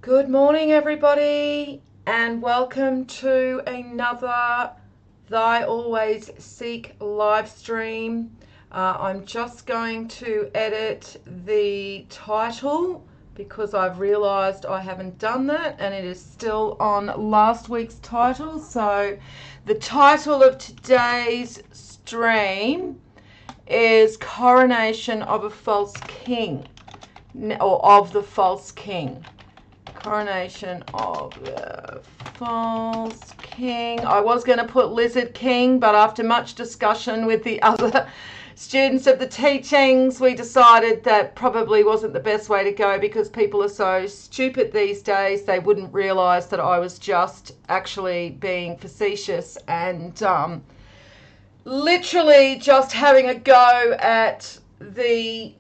Good morning, everybody, and welcome to another Thyalwaysseek live stream. I'm just going to edit the title because I've realized I haven't done that and it is still on last week's title. So the title of today's stream is Coronation of a False King, or of the False King. Coronation of the False King. I was going to put Lizard King, but after much discussion with the other students of the teachings, we decided that probably wasn't the best way to go because people are so stupid these days they wouldn't realize that I was just actually being facetious and literally just having a go at the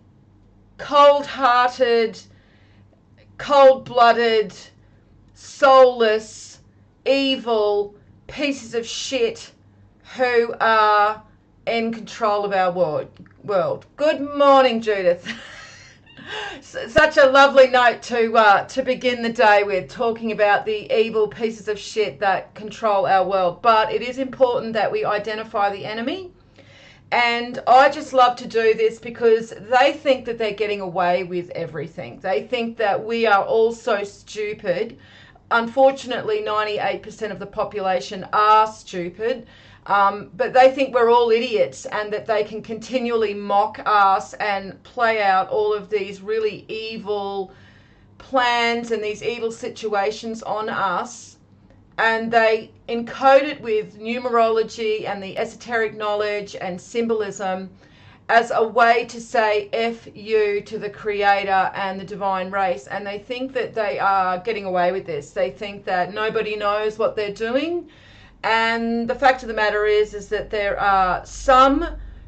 cold-hearted, cold-blooded, soulless, evil pieces of shit who are in control of our world. Good morning, Judith. Such a lovely note to begin the day with, talking about the evil pieces of shit that control our world. But it is important that we identify the enemy. And I just love to do this because they think that they're getting away with everything. They think that we are all so stupid. Unfortunately, 98% of the population are stupid. But they think we're all idiots and that they can continually mock us and play out all of these really evil plans and these evil situations on us. And they encode it with numerology and the esoteric knowledge and symbolism as a way to say F you to the creator and the divine race. And they think that they are getting away with this. They think that nobody knows what they're doing. And the fact of the matter is that there are some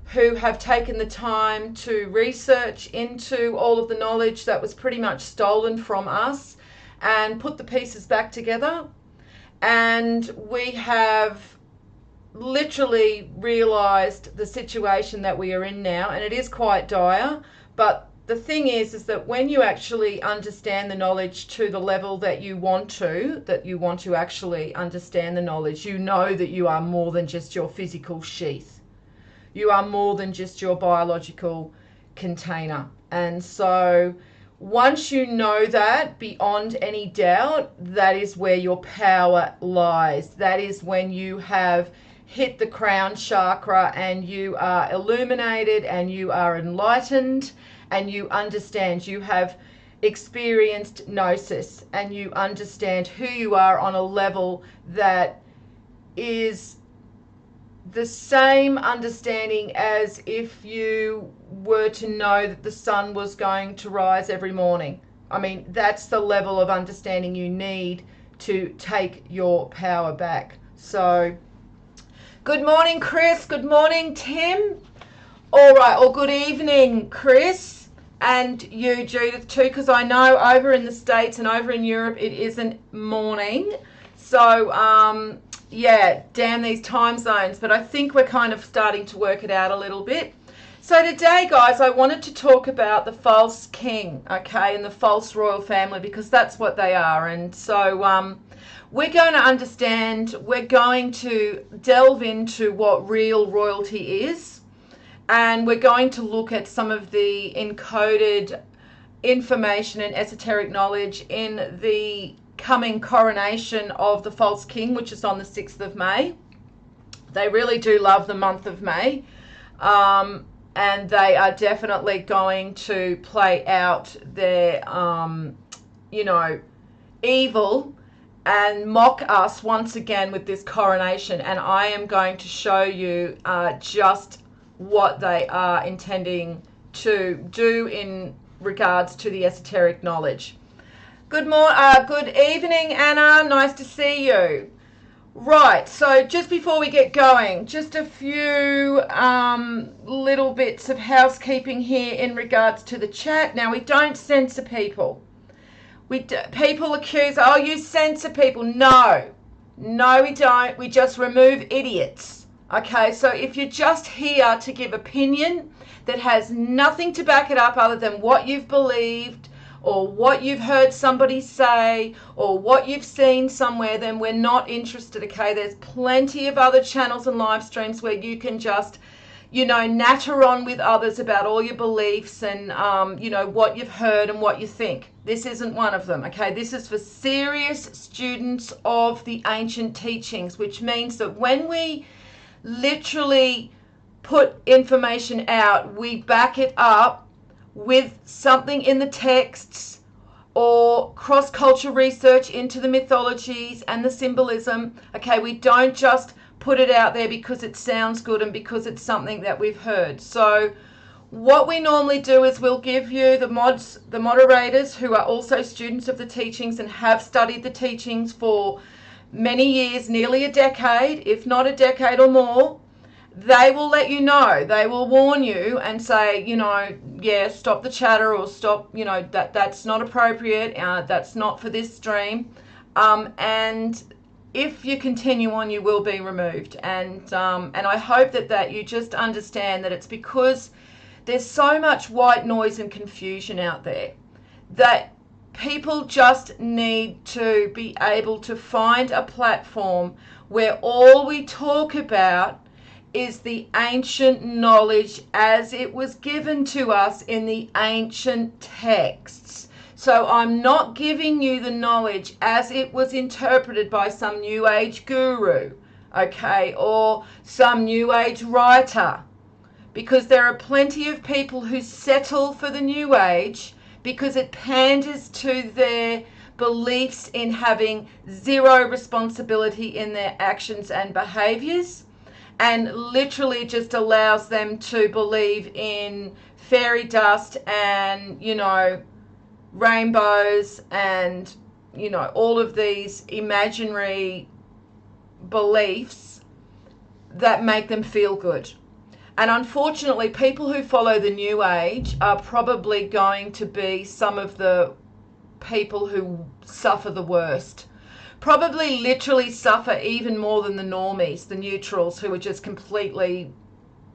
who have taken the time to research into all of the knowledge that was pretty much stolen from us and put the pieces back together. And we have literally realized the situation that we are in now, and it is quite dire. But the thing is that when you actually understand the knowledge to the level that you want to actually understand the knowledge, you know that you are more than just your physical sheath. You are more than just your biological container. And so once you know that, beyond any doubt, that is where your power lies. That is when you have hit the crown chakra and you are illuminated and you are enlightened and you understand. You have experienced gnosis and you understand who you are on a level that is the same understanding as if you were to know that the sun was going to rise every morning. I mean, that's the level of understanding you need to take your power back. So, good morning, Chris. Good morning, Tim. All right, or good evening, Chris, and you, Judith, too, because I know over in the States and over in Europe it isn't morning. So, yeah, damn these time zones, but I think we're kind of starting to work it out a little bit. So today, guys, I wanted to talk about the false king, okay, and the false royal family, because that's what they are. And so we're going to understand, we're going to delve into what real royalty is, and we're going to look at some of the encoded information and esoteric knowledge in the coming coronation of the false king, which is on the 6th of May. They really do love the month of May, and they are definitely going to play out their evil and mock us once again with this coronation. And I am going to show you just what they are intending to do in regards to the esoteric knowledge. Good evening, Anna. Nice to see you. Right, so just before we get going, just a few little bits of housekeeping here in regards to the chat. Now, we don't censor people. People accuse, oh, you censor people. No, we don't. We just remove idiots. Okay, so if you're just here to give opinion that has nothing to back it up other than what you've believed, or what you've heard somebody say or what you've seen somewhere, then we're not interested, okay? There's plenty of other channels and live streams where you can just, you know, natter on with others about all your beliefs and, you know, what you've heard and what you think. This isn't one of them, okay? This is for serious students of the ancient teachings, which means that when we literally put information out, we back it up with something in the texts or cross-cultural research into the mythologies and the symbolism, okay? We don't just put it out there because it sounds good and because it's something that we've heard. So what we normally do is we'll give you the moderators who are also students of the teachings and have studied the teachings for many years, nearly a decade, if not a decade or more. They will let you know. They will warn you and say, you know, yeah, stop the chatter, or stop, you know, that's not appropriate. That's not for this stream. And if you continue on, you will be removed. And I hope that you just understand that it's because there's so much white noise and confusion out there that people just need to be able to find a platform where all we talk about is the ancient knowledge as it was given to us in the ancient texts. So I'm not giving you the knowledge as it was interpreted by some New Age guru, okay, or some New Age writer, because there are plenty of people who settle for the New Age because it panders to their beliefs in having zero responsibility in their actions and behaviors, and literally just allows them to believe in fairy dust and, you know, rainbows and, you know, all of these imaginary beliefs that make them feel good. And unfortunately, people who follow the New Age are probably going to be some of the people who suffer the worst. Probably literally suffer even more than the normies, the neutrals, who are just completely,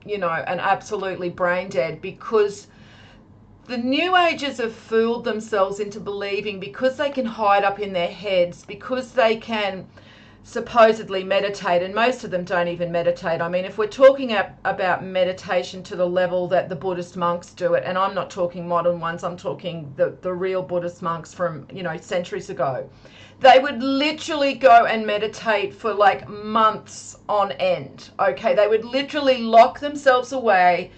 you know, and absolutely brain dead, because the New Agers have fooled themselves into believing because they can hide up in their heads, because they can supposedly meditate, and most of them don't even meditate. I mean, if we're talking about meditation to the level that the Buddhist monks do it, and I'm not talking modern ones, I'm talking the real Buddhist monks from, you know, centuries ago, they would literally go and meditate for like months on end, okay? They would literally lock themselves away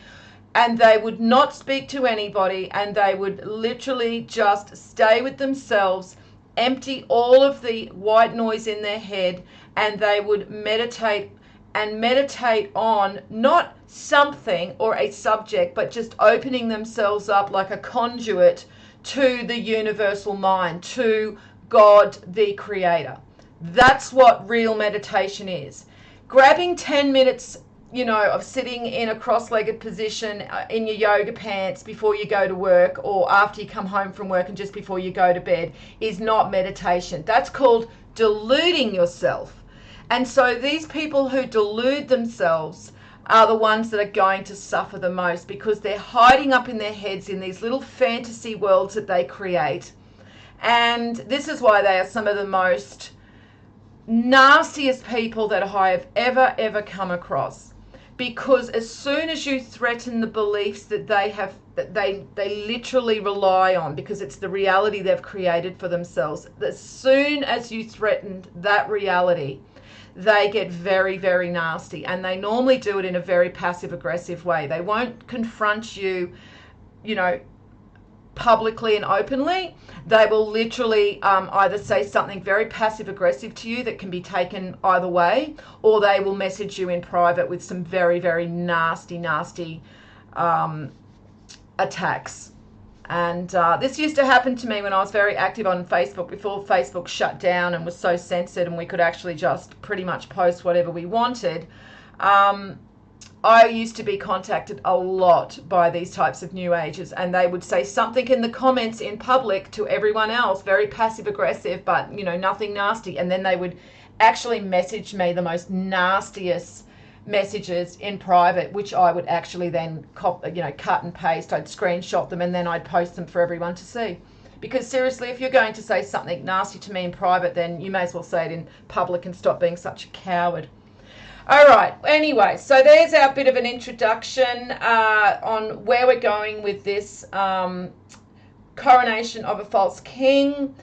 and they would not speak to anybody, and they would literally just stay with themselves, empty all of the white noise in their head, and they would meditate and meditate on not something or a subject, but just opening themselves up like a conduit to the universal mind, to God, the creator. That's what real meditation is. Grabbing 10 minutes, you know, of sitting in a cross-legged position in your yoga pants before you go to work, or after you come home from work and just before you go to bed, is not meditation. That's called deluding yourself. And so these people who delude themselves are the ones that are going to suffer the most, because they're hiding up in their heads in these little fantasy worlds that they create. And this is why they are some of the most nastiest people that I have ever come across. Because as soon as you threaten the beliefs that they have, that they literally rely on, because it's the reality they've created for themselves, as soon as you threaten that reality, they get very, very nasty. And they normally do it in a very passive aggressive way. They won't confront you, you know, publicly and openly. They will literally either say something very passive aggressive to you that can be taken either way, or they will message you in private with some very, very nasty attacks. And this used to happen to me when I was very active on Facebook, before Facebook shut down and was so censored and we could actually just pretty much post whatever we wanted. I used to be contacted a lot by these types of New Agers, and they would say something in the comments in public to everyone else, very passive aggressive, but, you know, nothing nasty. And then they would actually message me the most nastiest messages in private, which I would actually then cut and paste. I'd screenshot them and then I'd post them for everyone to see, Because seriously, if you're going to say something nasty to me in private, then you may as well say it in public and stop being such a coward. All right. Anyway, so there's our bit of an introduction on where we're going with this coronation of a false king.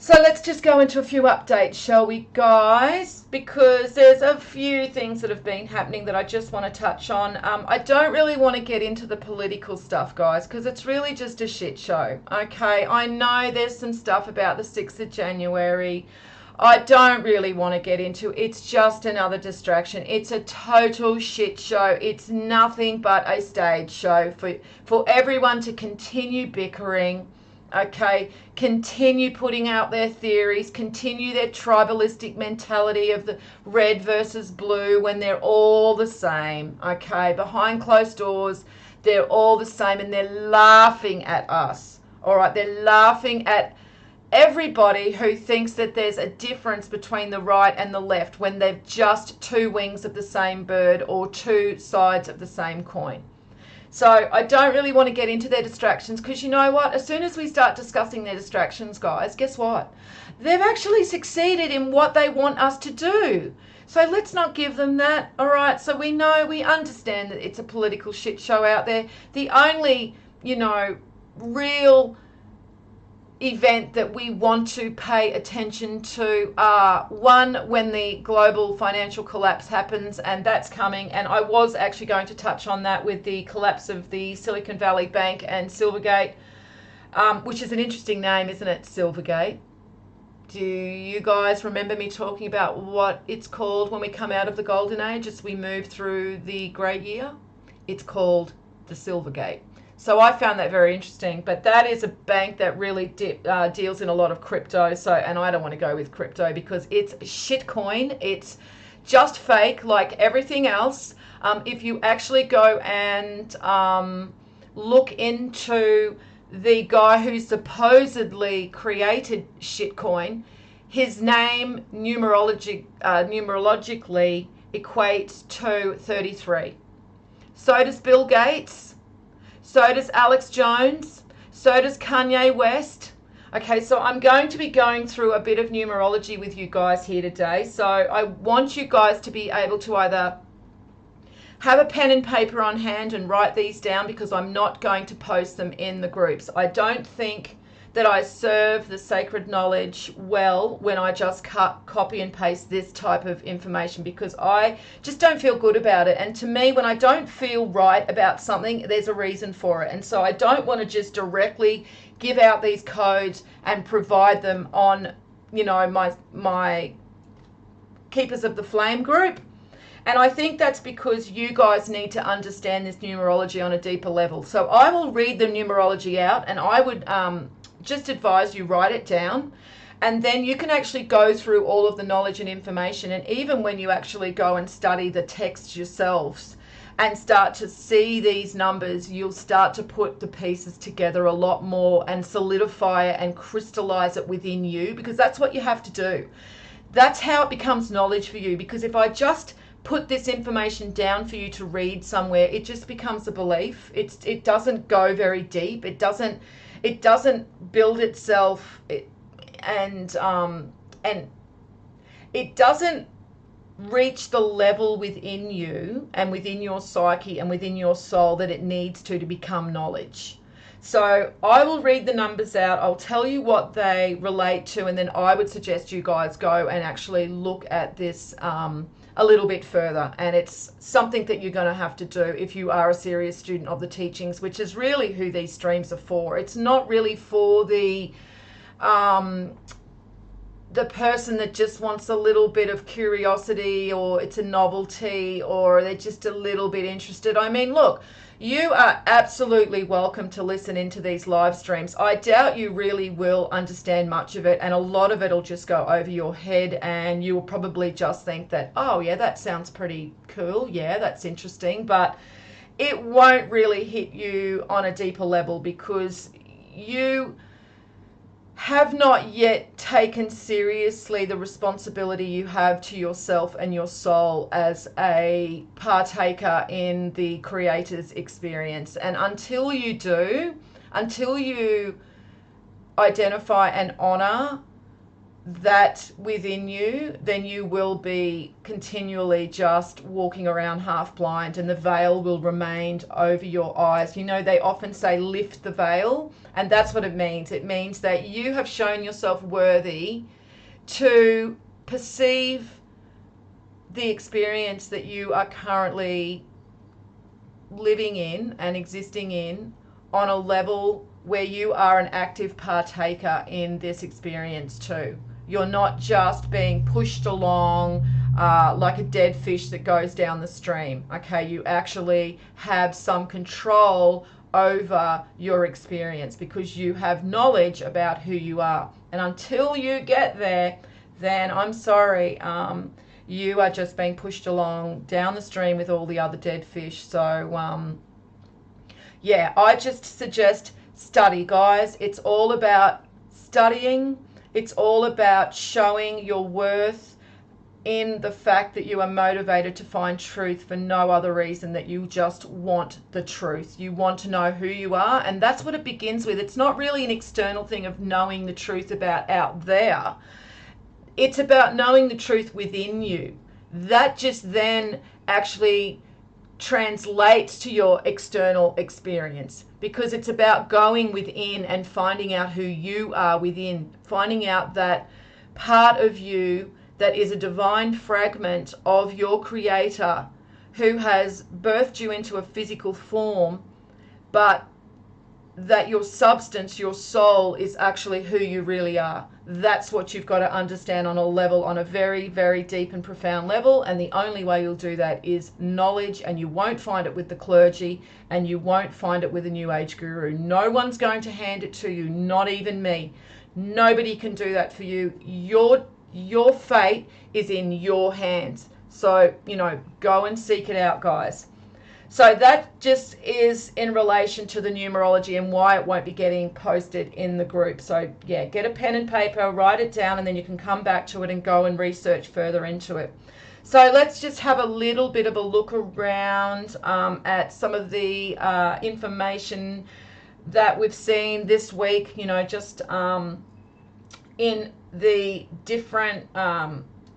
So let's just go into a few updates, shall we, guys? Because there's a few things that have been happening that I just want to touch on. I don't really want to get into the political stuff, guys, because it's really just a shit show. Okay, I know there's some stuff about the 6th of January. I don't really want to get into. It's just another distraction. It's a total shit show. It's nothing but a stage show for everyone to continue bickering. Okay, continue putting out their theories, continue their tribalistic mentality of the red versus blue when they're all the same. Okay, behind closed doors, they're all the same, and they're laughing at us. All right, they're laughing at everybody who thinks that there's a difference between the right and the left when they're just two wings of the same bird or two sides of the same coin. So I don't really want to get into their distractions, because you know what? As soon as we start discussing their distractions, guys, guess what? They've actually succeeded in what they want us to do. So let's not give them that, all right? So we understand that it's a political shit show out there. The only, real event that we want to pay attention to one, when the global financial collapse happens, and that's coming, and I was actually going to touch on that with the collapse of the Silicon Valley Bank and Silvergate, which is an interesting name, isn't it? Silvergate. Do you guys remember me talking about what it's called when we come out of the golden age as we move through the grey year? It's called the Silvergate. So I found that very interesting, but that is a bank that really deals in a lot of crypto. So, and I don't want to go with crypto because it's shitcoin. It's just fake, like everything else. If you actually go and look into the guy who supposedly created shitcoin, his name numerologically equates to 33. So does Bill Gates. So does Alex Jones. So does Kanye West. Okay, so I'm going to be going through a bit of numerology with you guys here today. So I want you guys to be able to either have a pen and paper on hand and write these down, because I'm not going to post them in the groups. I don't think that I serve the sacred knowledge well when I just copy and paste this type of information, because I just don't feel good about it. And to me, when I don't feel right about something, there's a reason for it. And so I don't want to just directly give out these codes and provide them on, my Keepers of the Flame group. And I think that's because you guys need to understand this numerology on a deeper level. So I will read the numerology out, and I would just advise you write it down, and then you can actually go through all of the knowledge and information. And even when you actually go and study the text yourselves and start to see these numbers, you'll start to put the pieces together a lot more and solidify it and crystallize it within you, because that's what you have to do. That's how it becomes knowledge for you. Because if I just put this information down for you to read somewhere, it just becomes a belief. It doesn't go very deep. It doesn't build itself, and it doesn't reach the level within you and within your psyche and within your soul that it needs to become knowledge. So I will read the numbers out. I'll tell you what they relate to, and then I would suggest you guys go and actually look at this a little bit further. And it's something that you're going to have to do if you are a serious student of the teachings, which is really who these streams are for. It's not really for the person that just wants a little bit of curiosity, or it's a novelty, or they're just a little bit interested. I mean, look, you are absolutely welcome to listen into these live streams. I doubt you really will understand much of it, and a lot of it will just go over your head, and you will probably just think that, oh yeah, that sounds pretty cool, yeah, that's interesting, but it won't really hit you on a deeper level, because you have not yet taken seriously the responsibility you have to yourself and your soul as a partaker in the Creator's experience. And until you do, until you identify and honor that within you, then you will be continually just walking around half blind, and the veil will remain over your eyes. You know, they often say lift the veil, and that's what it means. It means that you have shown yourself worthy to perceive the experience that you are currently living in and existing in on a level where you are an active partaker in this experience too. You're not just being pushed along like a dead fish that goes down the stream. Okay, you actually have some control over your experience because you have knowledge about who you are. And until you get there, then I'm sorry, you are just being pushed along down the stream with all the other dead fish. So yeah, I just suggest study, guys. It's all about studying. It's all about showing your worth in the fact that you are motivated to find truth for no other reason that you just want the truth. You want to know who you are, and that's what it begins with. It's not really an external thing of knowing the truth about out there. It's about knowing the truth within you. That just then actually translates to your external experience, because it's about going within and finding out who you are within, finding out that part of you that is a divine fragment of your creator who has birthed you into a physical form, but that your substance, your soul, is actually who you really are. That's what you've got to understand on a level, on a very, very deep and profound level. And the only way you'll do that is knowledge, and you won't find it with the clergy, and you won't find it with a New Age guru. No one's going to hand it to you, not even me. Nobody can do that for you. Your fate is in your hands. So, you know, go and seek it out, guys. So that just is in relation to the numerology and why it won't be getting posted in the group. So yeah, get a pen and paper, write it down, and then you can come back to it and go and research further into it. So let's just have a little bit of a look around at some of the information that we've seen this week, you know, just in the different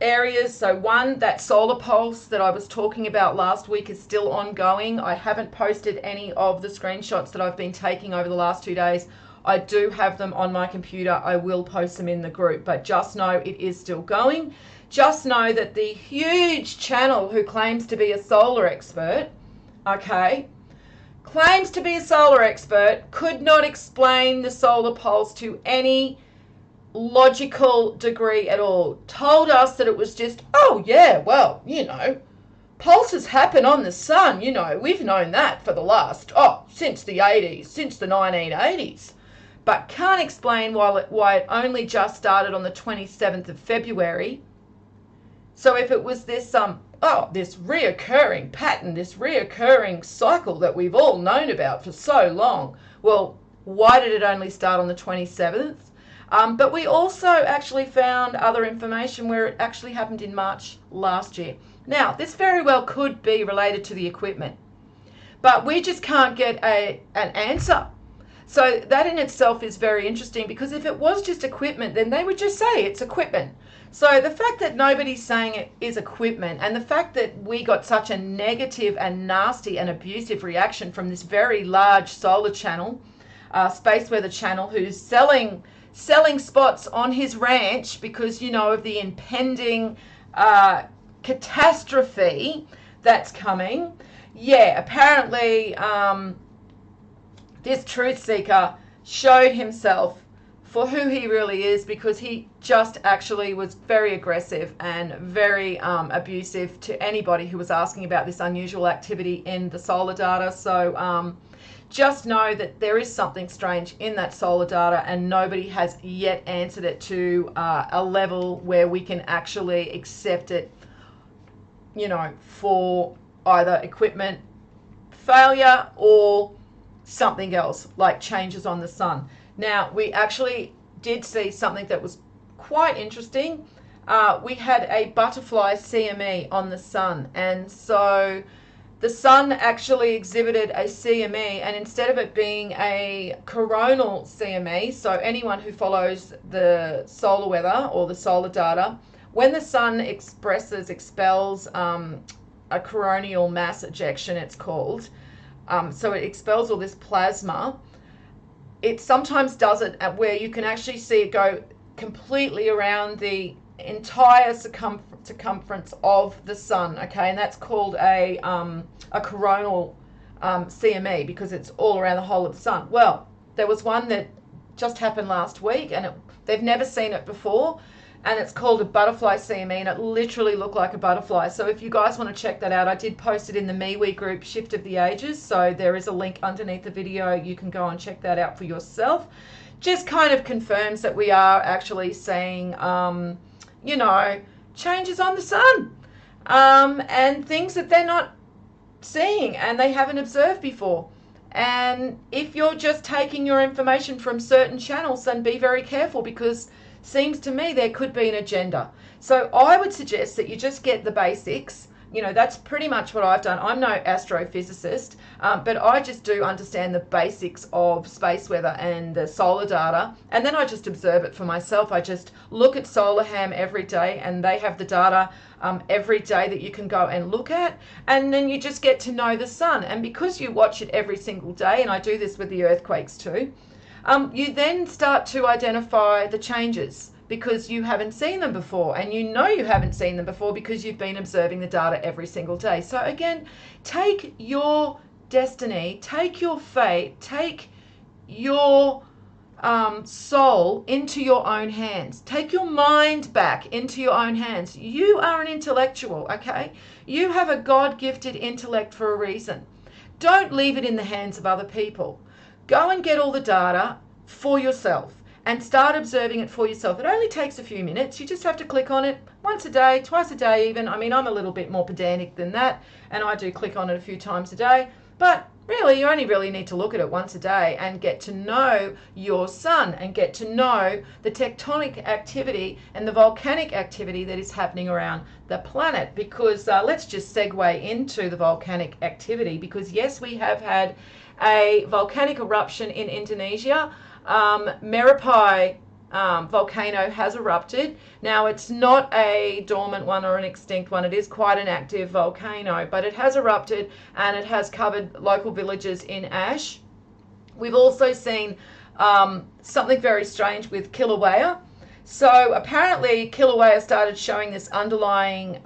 areas. So one, that solar pulse that I was talking about last week is still ongoing. I haven't posted any of the screenshots that I've been taking over the last 2 days. I do have them on my computer. I will post them in the group, but just know it is still going. Just know that the huge channel who claims to be a solar expert, okay, claims to be a solar expert, could not explain the solar pulse to any logical degree at all. Told us that it was just, oh yeah, well, you know, pulses happen on the sun, you know, we've known that for the last, since the 80s, since the 1980s. But can't explain why it only just started on the 27th of February. So if it was this, this reoccurring pattern, this reoccurring cycle that we've all known about for so long, well, why did it only start on the 27th? But we also actually found other information where it actually happened in March last year. Now, this very well could be related to the equipment, but we just can't get an answer. So that in itself is very interesting, because if it was just equipment, then they would just say it's equipment. So the fact that nobody's saying it is equipment, and the fact that we got such a negative and nasty and abusive reaction from this very large solar channel, Space Weather channel, who's selling spots on his ranch because, you know, of the impending catastrophe that's coming. Yeah, apparently this truth seeker showed himself for who he really is, because he just actually was very aggressive and very abusive to anybody who was asking about this unusual activity in the solar data. So just know that there is something strange in that solar data, and nobody has yet answered it to a level where we can actually accept it, you know, for either equipment failure or something else like changes on the sun. Now, we actually did see something that was quite interesting. We had a butterfly CME on the sun, and so the sun actually exhibited a CME, and instead of it being a coronal CME, so anyone who follows the solar weather or the solar data, when the sun expels a coronal mass ejection, it's called, so it expels all this plasma. It sometimes does it at where you can actually see it go completely around the entire circumference of the sun, okay, and that's called a coronal CME, because it's all around the whole of the sun. Well, there was one that just happened last week, and they've never seen it before, and it's called a butterfly CME, and it literally looked like a butterfly. So if you guys want to check that out, I did post it in the MeWe group, Shift of the Ages, so there is a link underneath the video. You can go and check that out for yourself. Just kind of confirms that we are actually seeing, you know, changes on the sun, and things that they're not seeing and they haven't observed before. And if you're just taking your information from certain channels, then be very careful, because seems to me there could be an agenda. So I would suggest that you just get the basics. You know, that's pretty much what I've done. I'm no astrophysicist, but I just do understand the basics of space weather and the solar data, and then I just observe it for myself. I just look at SolarHam every day, and they have the data every day that you can go and look at, and then you just get to know the sun. And because you watch it every single day, and I do this with the earthquakes too, you then start to identify the changes, because you haven't seen them before, and you know you haven't seen them before because you've been observing the data every single day. So again, take your destiny, take your fate, take your soul into your own hands. Take your mind back into your own hands. You are an intellectual, okay? You have a God-gifted intellect for a reason. Don't leave it in the hands of other people. Go and get all the data for yourself and start observing it for yourself. It only takes a few minutes. You just have to click on it once a day, twice a day even. I mean, I'm a little bit more pedantic than that, and I do click on it a few times a day. But really, you only really need to look at it once a day and get to know your sun and get to know the tectonic activity and the volcanic activity that is happening around the planet. Because let's just segue into the volcanic activity, because yes, we have had a volcanic eruption in Indonesia. Merapi volcano has erupted. Now, it's not a dormant one or an extinct one. It is quite an active volcano, but it has erupted and it has covered local villages in ash. We've also seen something very strange with Kilauea. So apparently Kilauea started showing this underlying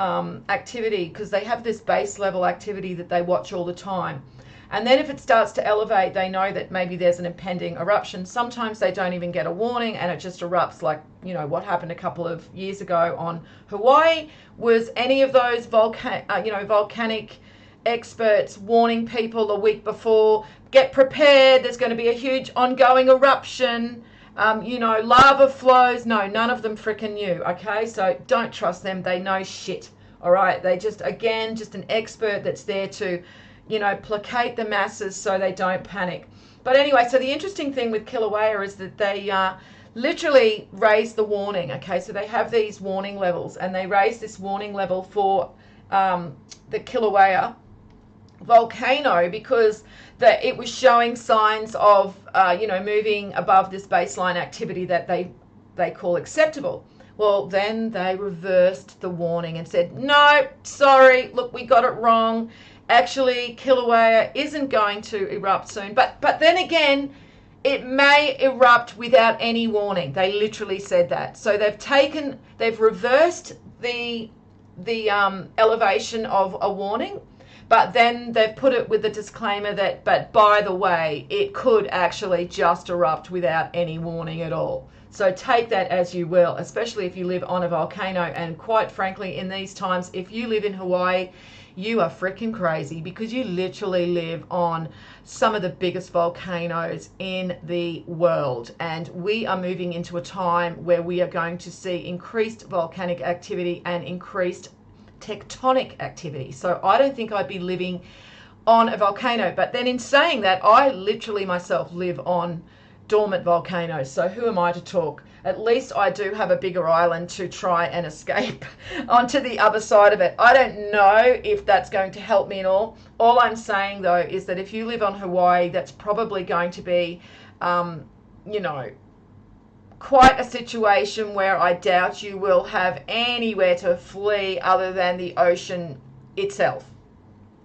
activity, because they have this base level activity that they watch all the time. And then if it starts to elevate, they know that maybe there's an impending eruption. Sometimes they don't even get a warning and it just erupts, like, you know, what happened a couple of years ago on Hawaii. Was any of those volcanic experts warning people a week before, get prepared, there's going to be a huge ongoing eruption, lava flows? No, none of them freaking knew, okay? So don't trust them. They know shit, all right? They just, again, just an expert that's there to, placate the masses so they don't panic. But anyway, so the interesting thing with Kilauea is that they literally raise the warning, okay? So they have these warning levels, and they raise this warning level for the Kilauea volcano because it was showing signs of, moving above this baseline activity that they call acceptable. Well, then they reversed the warning and said, no, sorry, look, we got it wrong. Actually, Kilauea isn't going to erupt soon. But then again, it may erupt without any warning. They literally said that. So they've reversed the elevation of a warning, but then they've put it with the disclaimer that, but by the way, it could actually just erupt without any warning at all. So take that as you will, especially if you live on a volcano. And quite frankly, in these times, if you live in Hawaii, you are freaking crazy, because you literally live on some of the biggest volcanoes in the world. And we are moving into a time where we are going to see increased volcanic activity and increased tectonic activity. So I don't think I'd be living on a volcano. But then in saying that, I literally myself live on dormant volcanoes. So who am I to talk at least I do have a bigger island to try and escape onto the other side of it. I don't know if that's going to help me at all. All I'm saying, though, is that if you live on Hawaii, that's probably going to be, you know, quite a situation where I doubt you will have anywhere to flee other than the ocean itself.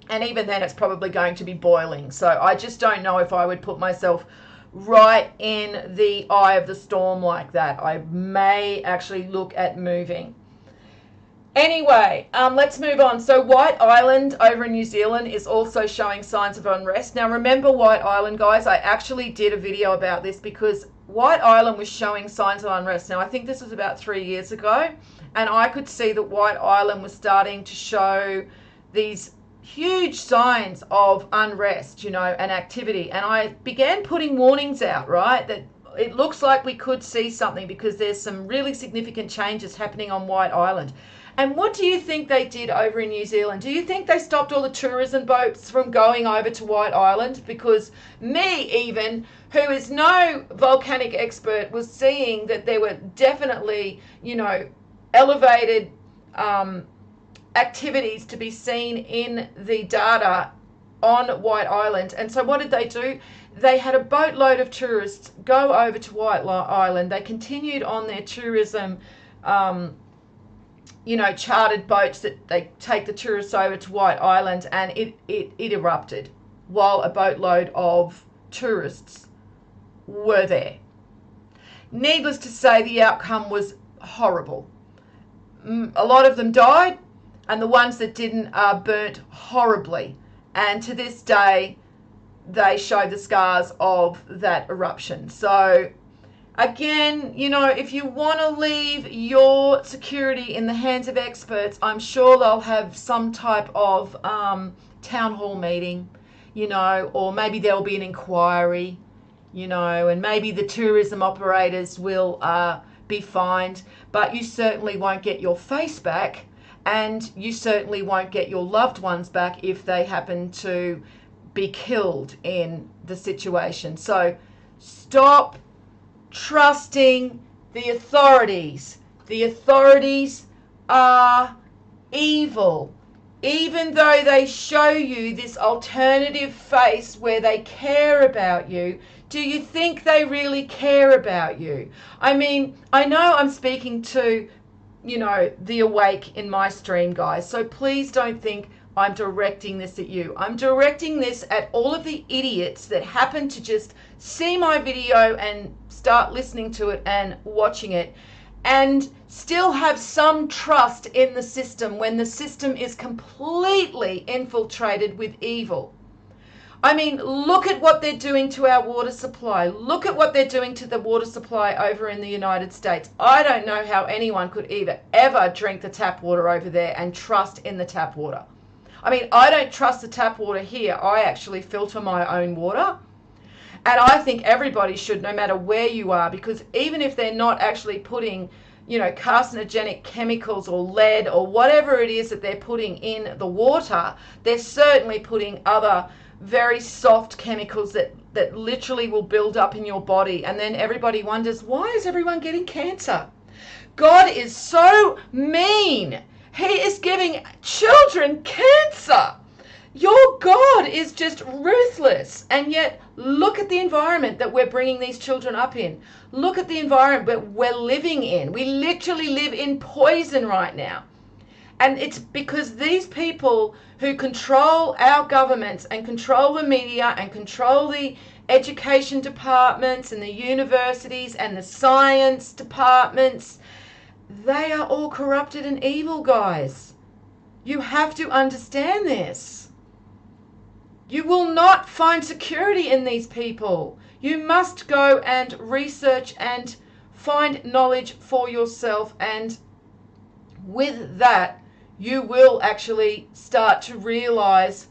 And even then, it's probably going to be boiling. So I just don't know if I would put myself right in the eye of the storm like that. I may actually look at moving. Anyway, let's move on. So White Island over in New Zealand is also showing signs of unrest. Now remember White Island, guys, I actually did a video about this because White Island was showing signs of unrest. Now I think this was about 3 years ago, and I could see that White Island was starting to show these huge signs of unrest, you know, and activity. And I began putting warnings out, right, that it looks like we could see something because there's some really significant changes happening on White Island. And what do you think they did over in New Zealand? Do you think they stopped all the tourism boats from going over to White Island? Because me, even, who is no volcanic expert, was seeing that there were definitely, you know, elevated activities to be seen in the data on White Island. And so what did they do? They had a boatload of tourists go over to White Island. They continued on their tourism, you know, chartered boats that they take the tourists over to White Island, and it erupted while a boatload of tourists were there. Needless to say, the outcome was horrible. A lot of them died, and the ones that didn't are burnt horribly. And to this day, they show the scars of that eruption. So again, you know, if you want to leave your security in the hands of experts, I'm sure they'll have some type of town hall meeting, you know, or maybe there'll be an inquiry, you know, and maybe the tourism operators will be fined, but you certainly won't get your face back, and you certainly won't get your loved ones back if they happen to be killed in the situation. So stop trusting the authorities. The authorities are evil. Even though they show you this alternative face where they care about you, do you think they really care about you? I mean, I know I'm speaking to, you know, the awake in my stream, guys, so please don't think I'm directing this at you. I'm directing this at all of the idiots that happen to just see my video and start listening to it and watching it and still have some trust in the system when the system is completely infiltrated with evil. I mean, look at what they're doing to our water supply. Look at what they're doing to the water supply over in the United States. I don't know how anyone could ever drink the tap water over there and trust in the tap water. I mean, I don't trust the tap water here. I actually filter my own water. And I think everybody should, no matter where you are, because even if they're not actually putting, you know, carcinogenic chemicals or lead or whatever it is that they're putting in the water, they're certainly putting other very soft chemicals that literally will build up in your body. And then everybody wonders, why is everyone getting cancer? God is so mean. He is giving children cancer. Your God is just ruthless. And yet, look at the environment that we're bringing these children up in. Look at the environment that we're living in. We literally live in poison right now. And it's because these people who control our governments and control the media and control the education departments and the universities and the science departments, they are all corrupted and evil, guys. You have to understand this. You will not find security in these people. You must go and research and find knowledge for yourself, and with that, you will actually start to realize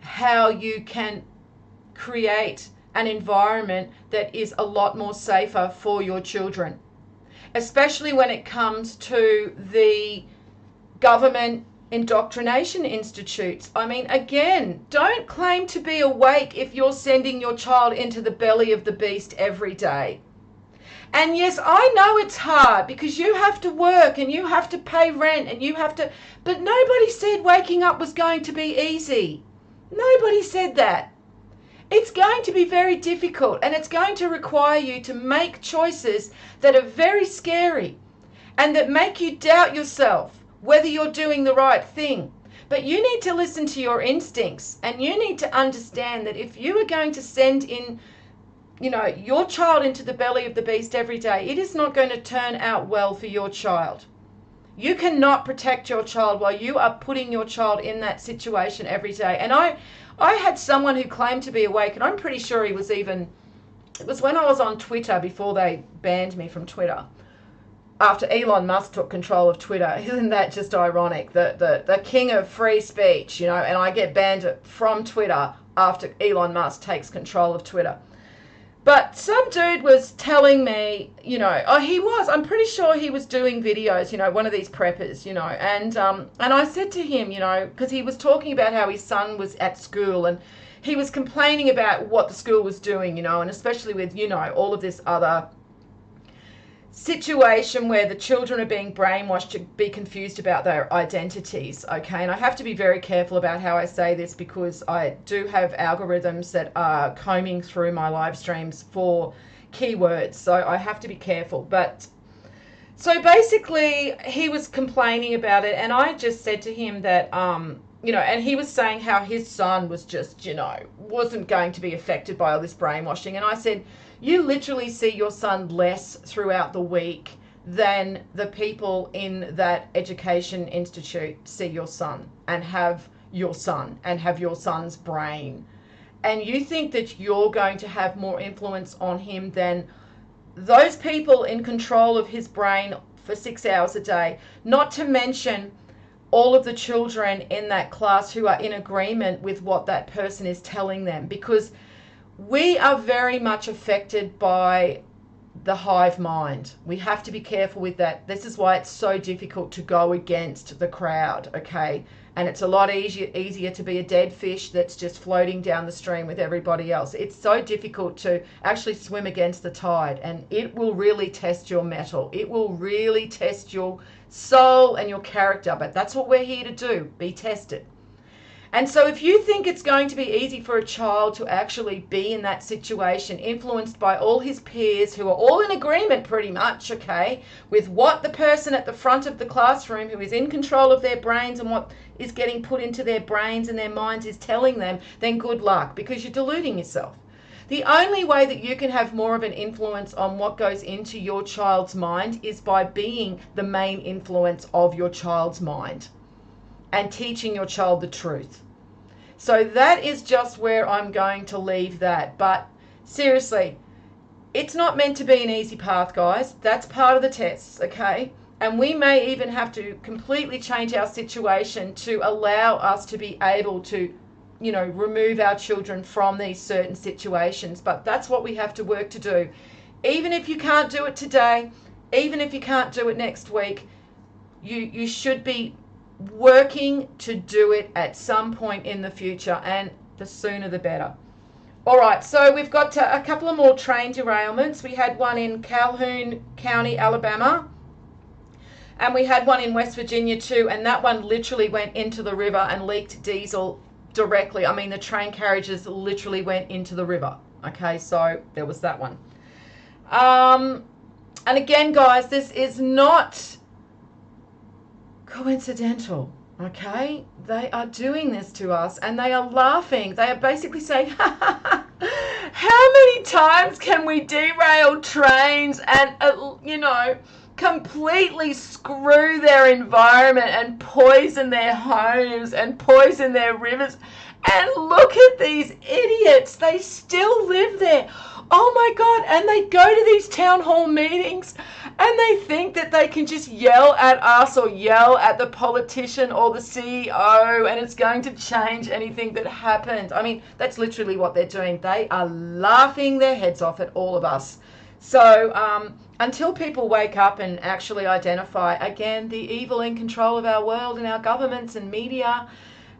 how you can create an environment that is a lot more safer for your children, especially when it comes to the government indoctrination institutes. I mean, again, don't claim to be awake if you're sending your child into the belly of the beast every day. And yes, I know it's hard because you have to work and you have to pay rent and you have to, but nobody said waking up was going to be easy. Nobody said that. It's going to be very difficult, and it's going to require you to make choices that are very scary and that make you doubt yourself whether you're doing the right thing. But you need to listen to your instincts, and you need to understand that if you are going to send in, your child into the belly of the beast every day, it is not going to turn out well for your child. You cannot protect your child while you are putting your child in that situation every day. And I had someone who claimed to be awake, and I'm pretty sure it was when I was on Twitter before they banned me from Twitter. After Elon Musk took control of Twitter. Isn't that just ironic? The king of free speech, and I get banned from Twitter after Elon Musk takes control of Twitter. But some dude was telling me, I'm pretty sure he was doing videos, one of these preppers, and I said to him, because he was talking about how his son was at school and he was complaining about what the school was doing, and especially with, all of this other situation where the children are being brainwashed to be confused about their identities, okay? And I have to be very careful about how I say this because I do have algorithms that are combing through my live streams for keywords, so I have to be careful. But so basically he was complaining about it, and I just said to him that and he was saying how his son was just, wasn't going to be affected by all this brainwashing. And I said, you literally see your son less throughout the week than the people in that education institute see your son and have your son's brain. And you think that you're going to have more influence on him than those people in control of his brain for 6 hours a day, not to mention all of the children in that class who are in agreement with what that person is telling them, because we are very much affected by the hive mind. We have to be careful with that. This is why it's so difficult to go against the crowd, okay? And it's a lot easier to be a dead fish that's just floating down the stream with everybody else. It's so difficult to actually swim against the tide, and it will really test your mettle. It will really test your soul and your character, but that's what we're here to do, be tested. And so if you think it's going to be easy for a child to actually be in that situation, influenced by all his peers who are all in agreement pretty much, okay, with what the person at the front of the classroom who is in control of their brains and what is getting put into their brains and their minds is telling them, then good luck, because you're deluding yourself. The only way that you can have more of an influence on what goes into your child's mind is by being the main influence of your child's mind and teaching your child the truth. So that is just where I'm going to leave that. But seriously, it's not meant to be an easy path, guys. That's part of the tests, okay? And we may even have to completely change our situation to allow us to be able to, remove our children from these certain situations. But that's what we have to work to do. Even if you can't do it today, even if you can't do it next week, you should be working to do it at some point in the future, and the sooner the better. All right, so we've got a couple of more train derailments. We had one in Calhoun County, Alabama, and we had one in West Virginia too, and that one literally went into the river and leaked diesel directly. I mean, the train carriages literally went into the river. Okay, so there was that one. And again, guys, this is not coincidental, okay? They are doing this to us and they are laughing. They are basically saying, how many times can we derail trains and, completely screw their environment and poison their homes and poison their rivers? And look at these idiots. They still live there. Oh my God. And they go to these town hall meetings and they think that they can just yell at us or yell at the politician or the CEO and it's going to change anything that happened. I mean, that's literally what they're doing. They are laughing their heads off at all of us. So until people wake up and actually identify, again, the evil in control of our world and our governments and media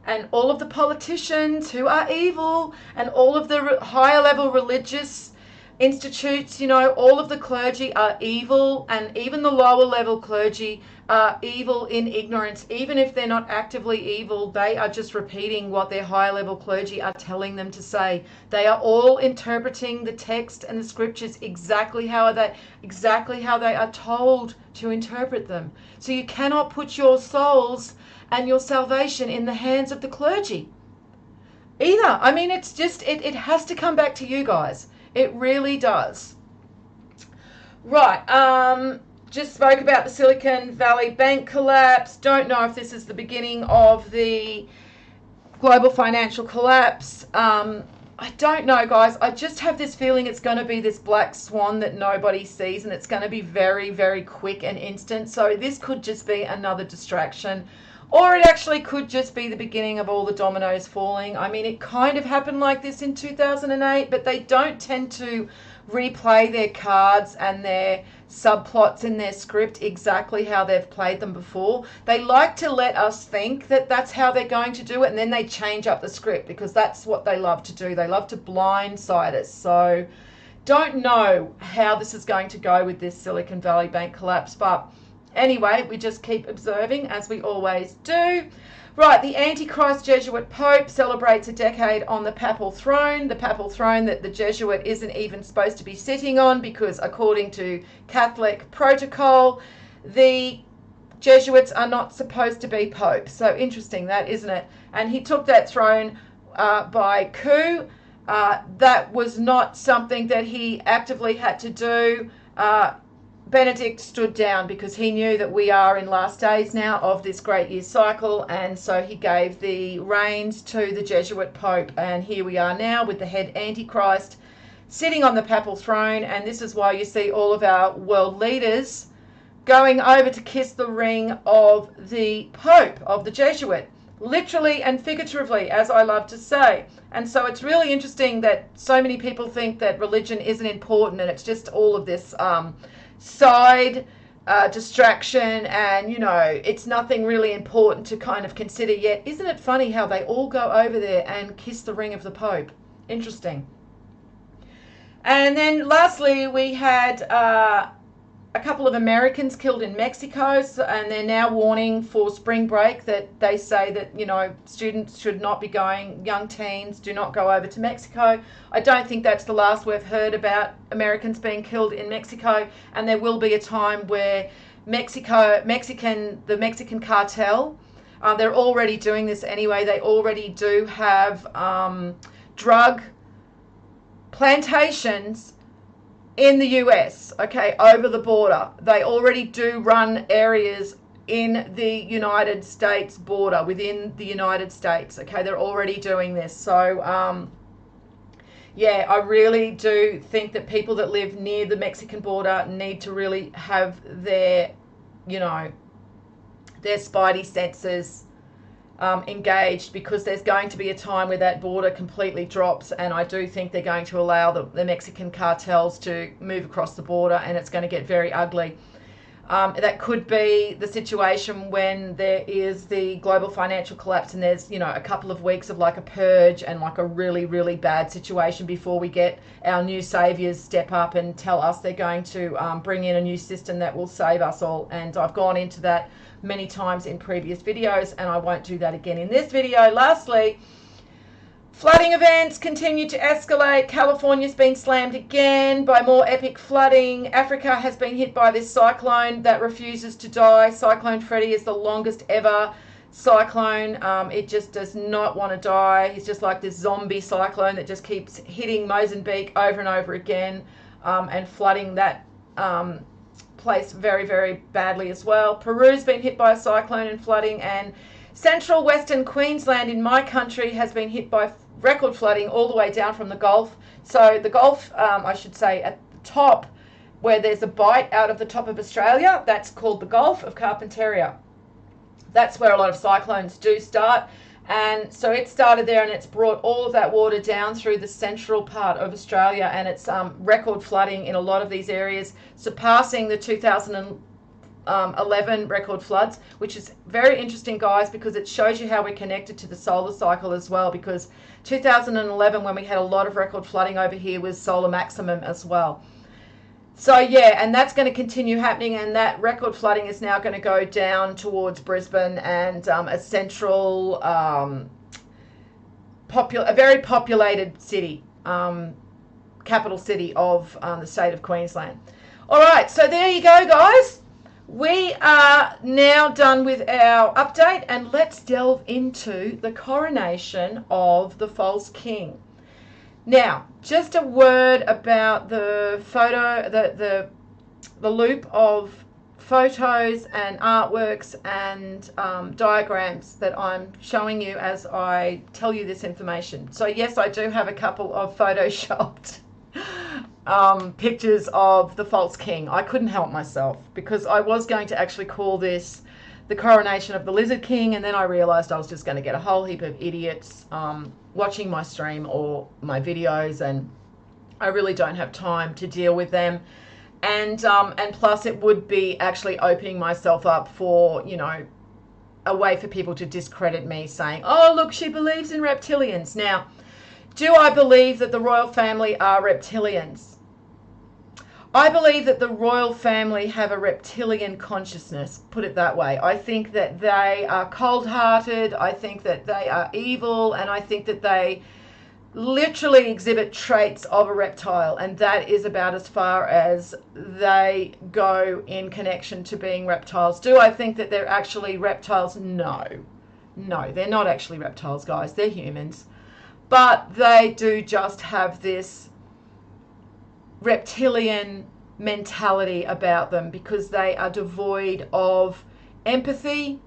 and all of the politicians who are evil and all of the higher level religious institutes, you know, all of the clergy are evil, and even the lower level clergy are evil in ignorance. Even if they're not actively evil, they are just repeating what their higher level clergy are telling them to say. They are all interpreting the text and the scriptures exactly how they are told to interpret them. So you cannot put your souls and your salvation in the hands of the clergy either. I mean, it's just, it has to come back to you guys. It really does. Right. Just spoke about the Silicon Valley Bank collapse. Don't know if this is the beginning of the global financial collapse. I don't know, guys. I just have this feeling it's going to be this black swan that nobody sees, and it's going to be very, very quick and instant. So this could just be another distraction. Or it actually could just be the beginning of all the dominoes falling. I mean, it kind of happened like this in 2008, but they don't tend to replay their cards and their subplots in their script exactly how they've played them before. They like to let us think that that's how they're going to do it, and then they change up the script because that's what they love to do. They love to blindside us. So don't know how this is going to go with this Silicon Valley Bank collapse, but anyway, we just keep observing as we always do. Right, the Antichrist Jesuit Pope celebrates a decade on the papal throne that the Jesuit isn't even supposed to be sitting on, because according to Catholic protocol, the Jesuits are not supposed to be Pope. So interesting that, isn't it? And he took that throne by coup. That was not something that he actively had to do. Benedict stood down because he knew that we are in last days now of this great year cycle, and so he gave the reins to the Jesuit Pope, and here we are now with the head Antichrist sitting on the papal throne. And this is why you see all of our world leaders going over to kiss the ring of the Pope, of the Jesuit, literally and figuratively, as I love to say. And so it's really interesting that so many people think that religion isn't important, and it's just all of this side distraction, and you know, it's nothing really important to kind of consider yet. Isn't it funny how they all go over there and kiss the ring of the Pope? Interesting. And then lastly, we had a couple of Americans killed in Mexico, and they're now warning for spring break that they say that, you know, students should not be going, young teens do not go over to Mexico. I don't think that's the last we've heard about Americans being killed in Mexico, and there will be a time where the Mexican cartel, they're already doing this anyway. They already do have drug plantations in the US, okay, over the border. They already do run areas in the United States border, within the United States, okay. They're already doing this. So yeah, I really do think that people that live near the Mexican border need to really have their, you know, their spidey senses engaged, because there's going to be a time where that border completely drops, and I do think they're going to allow the Mexican cartels to move across the border, and it's going to get very ugly. That could be the situation when there is the global financial collapse, and there's, you know, a couple of weeks of like a purge and like a really, really bad situation before we get our new saviors step up and tell us they're going to bring in a new system that will save us all. And I've gone into that many times in previous videos, and I won't do that again in this video. Lastly, flooding events continue to escalate. California's been slammed again by more epic flooding. Africa has been hit by this cyclone that refuses to die. Cyclone Freddy is the longest ever cyclone. It just does not want to die. It's just like this zombie cyclone that just keeps hitting Mozambique over and over again, and flooding that place very, very badly as well. Peru's been hit by a cyclone and flooding, and central western Queensland in my country has been hit by record flooding all the way down from the Gulf. So the Gulf, I should say, at the top where there's a bite out of the top of Australia, that's called the Gulf of Carpentaria. That's where a lot of cyclones do start. And so it started there, and it's brought all of that water down through the central part of Australia, and it's record flooding in a lot of these areas, surpassing the 11 record floods, which is very interesting, guys, because it shows you how we're connected to the solar cycle as well, because 2011, when we had a lot of record flooding over here, was solar maximum as well. So yeah, and that's going to continue happening, and that record flooding is now going to go down towards Brisbane and a central, a very populated city, capital city of the state of Queensland. All right, so there you go, guys. We are now done with our update, and let's delve into the coronation of the false king. Now, just a word about the photo, the loop of photos and artworks and diagrams that I'm showing you as I tell you this information. So yes, I do have a couple of photoshopped pictures of the false king. I couldn't help myself, because I was going to actually call this the coronation of the lizard king, and then I realized I was just going to get a whole heap of idiots watching my stream or my videos, and I really don't have time to deal with them. And plus it would be actually opening myself up for, you know, a way for people to discredit me, saying, oh look, she believes in reptilians. Now, do I believe that the royal family are reptilians? I believe that the royal family have a reptilian consciousness, put it that way. I think that they are cold-hearted, I think that they are evil, and I think that they literally exhibit traits of a reptile, and that is about as far as they go in connection to being reptiles. Do I think that they're actually reptiles? No. No, they're not actually reptiles, guys. They're humans. But they do just have this reptilian mentality about them, because they are devoid of empathy.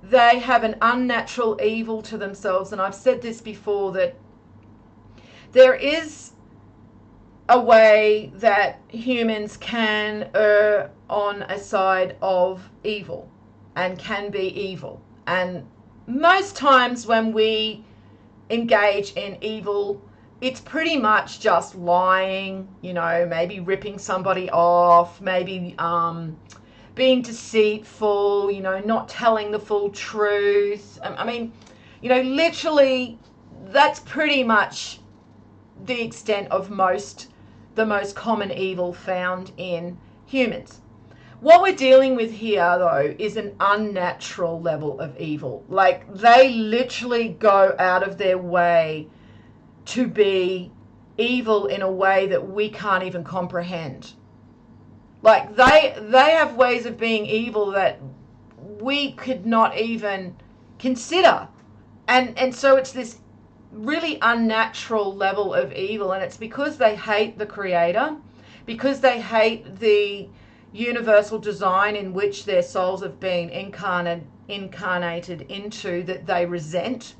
They have an unnatural evil to themselves, and I've said this before, that there is a way that humans can err on a side of evil and can be evil, and most times when we engage in evil, it's pretty much just lying, you know, maybe ripping somebody off, maybe being deceitful, you know, not telling the full truth. I mean, you know, literally that's pretty much the extent of the most common evil found in humans. What we're dealing with here, though, is an unnatural level of evil. Like, they literally go out of their way to be evil in a way that we can't even comprehend. Like, they have ways of being evil that we could not even consider. And so it's this really unnatural level of evil, and it's because they hate the Creator, because they hate the universal design in which their souls have been incarnated into, that they resent.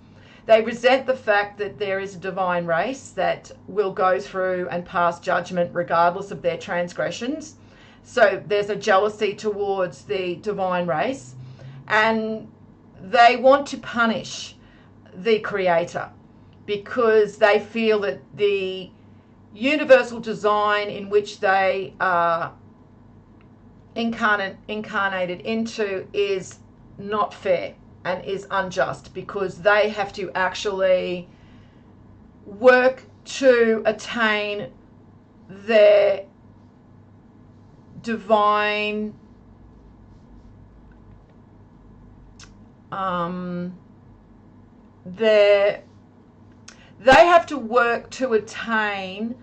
They resent the fact that there is a divine race that will go through and pass judgment regardless of their transgressions. So there's a jealousy towards the divine race, and they want to punish the Creator because they feel that the universal design in which they are incarnated into is not fair and is unjust, because they have to actually work to attain their divine they have to work to attain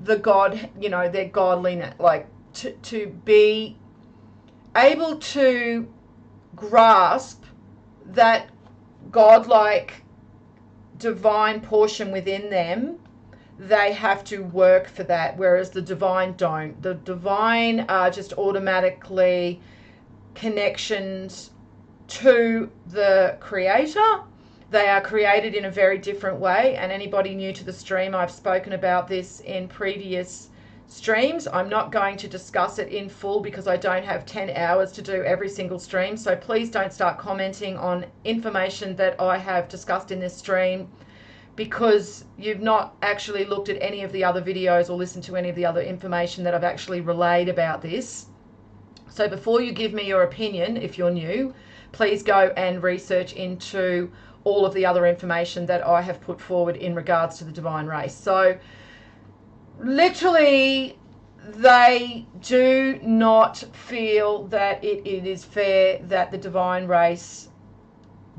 the God, you know, their godliness, like to be able to grasp that godlike divine portion within them. They have to work for that, whereas the divine don't. The divine are just automatically connections to the Creator. They are created in a very different way, and anybody new to the stream, I've spoken about this in previous streams. I'm not going to discuss it in full because I don't have 10 hours to do every single stream, so please don't start commenting on information that I have discussed in this stream because you've not actually looked at any of the other videos or listened to any of the other information that I've actually relayed about this. So before you give me your opinion, if you're new, please go and research into all of the other information that I have put forward in regards to the divine race. So literally, they do not feel that it is fair that the divine race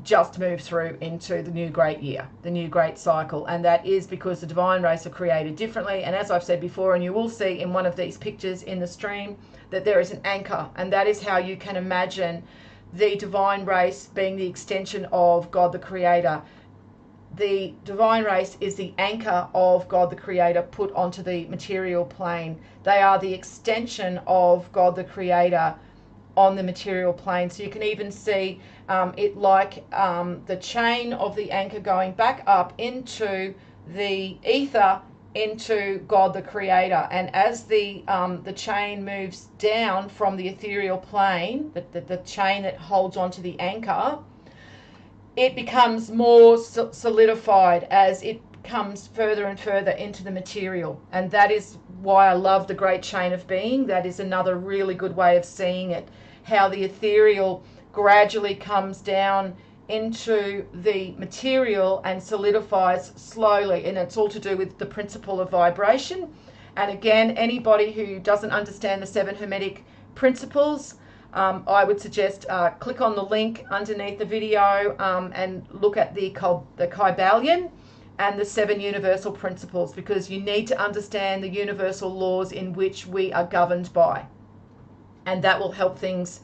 just move through into the new great year, the new great cycle. And that is because the divine race are created differently. And as I've said before, and you will see in one of these pictures in the stream, that there is an anchor. And that is how you can imagine the divine race being the extension of God the Creator. The divine race is the anchor of God the Creator put onto the material plane. They are the extension of God the Creator on the material plane. So you can even see it like the chain of the anchor going back up into the ether, into God the Creator. And as the chain moves down from the ethereal plane, the chain that holds onto the anchor, it becomes more solidified as it comes further and further into the material. And that is why I love the great chain of being. That is another really good way of seeing it, how the ethereal gradually comes down into the material and solidifies slowly. And it's all to do with the principle of vibration. And again, anybody who doesn't understand the 7 Hermetic principles, I would suggest click on the link underneath the video and look at the Kybalion and the 7 universal principles, because you need to understand the universal laws in which we are governed by. And that will help things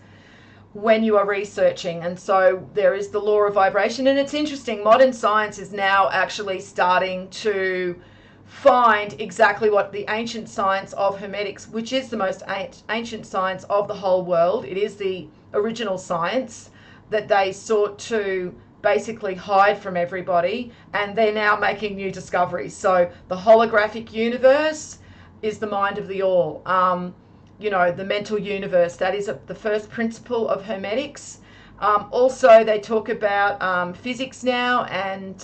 when you are researching. And so there is the law of vibration. And it's interesting, modern science is now actually starting to find exactly what the ancient science of Hermetics, which is the most ancient science of the whole world. It is the original science that they sought to basically hide from everybody, and they're now making new discoveries. So the holographic universe is the mind of the all. The mental universe, that is the first principle of Hermetics. Also, they talk about physics now, and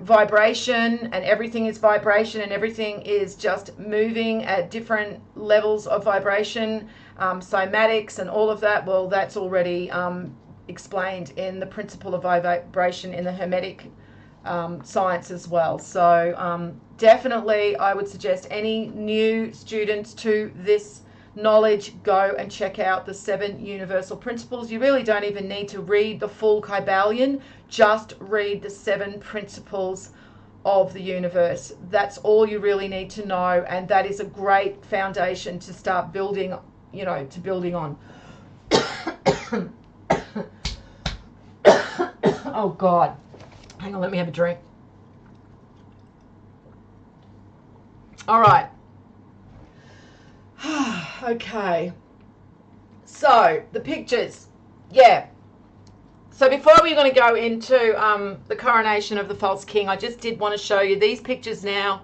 vibration, and everything is vibration, and everything is just moving at different levels of vibration, cymatics and all of that. Well, that's already explained in the principle of vibration in the Hermetic science as well. So definitely I would suggest any new students to this knowledge, go and check out the 7 universal principles. You really don't even need to read the full Kybalion, just read the 7 principles of the universe. That's all you really need to know, and that is a great foundation to start building, building on. Oh God, hang on, let me have a drink. All right. Okay, so the pictures, yeah. So before we're going to go into the coronation of the false king, I just did want to show you these pictures now.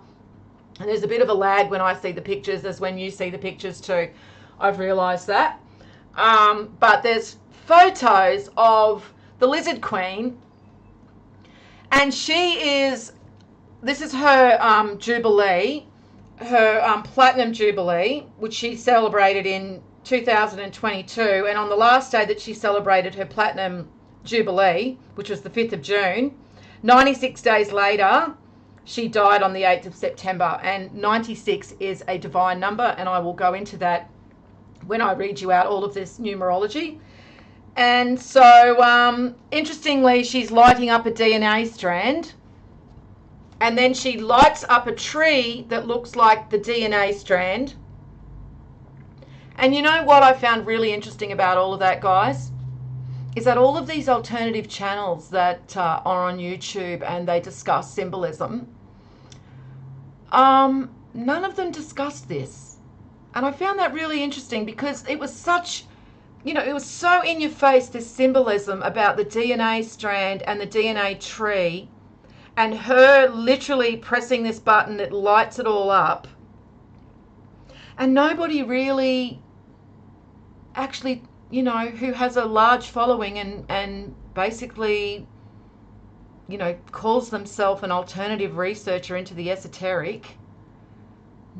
And there's a bit of a lag when I see the pictures as when you see the pictures too. I've realised that. But there's photos of the Lizard Queen, and this is her Jubilee, her Platinum Jubilee, which she celebrated in 2022. And on the last day that she celebrated her Platinum Jubilee, which was the 5th of June, 96 days later, she died on the 8th of September. And 96 is a divine number, and I will go into that when I read you out all of this numerology. And so, interestingly, she's lighting up a DNA strand, and then she lights up a tree that looks like the DNA strand. And you know what I found really interesting about all of that, guys, is that all of these alternative channels that are on YouTube and they discuss symbolism, none of them discussed this. And I found that really interesting, because it was such, it was so in your face, this symbolism about the DNA strand and the DNA tree, and her literally pressing this button that lights it all up. And nobody really actually, who has a large following and basically, calls themselves an alternative researcher into the esoteric,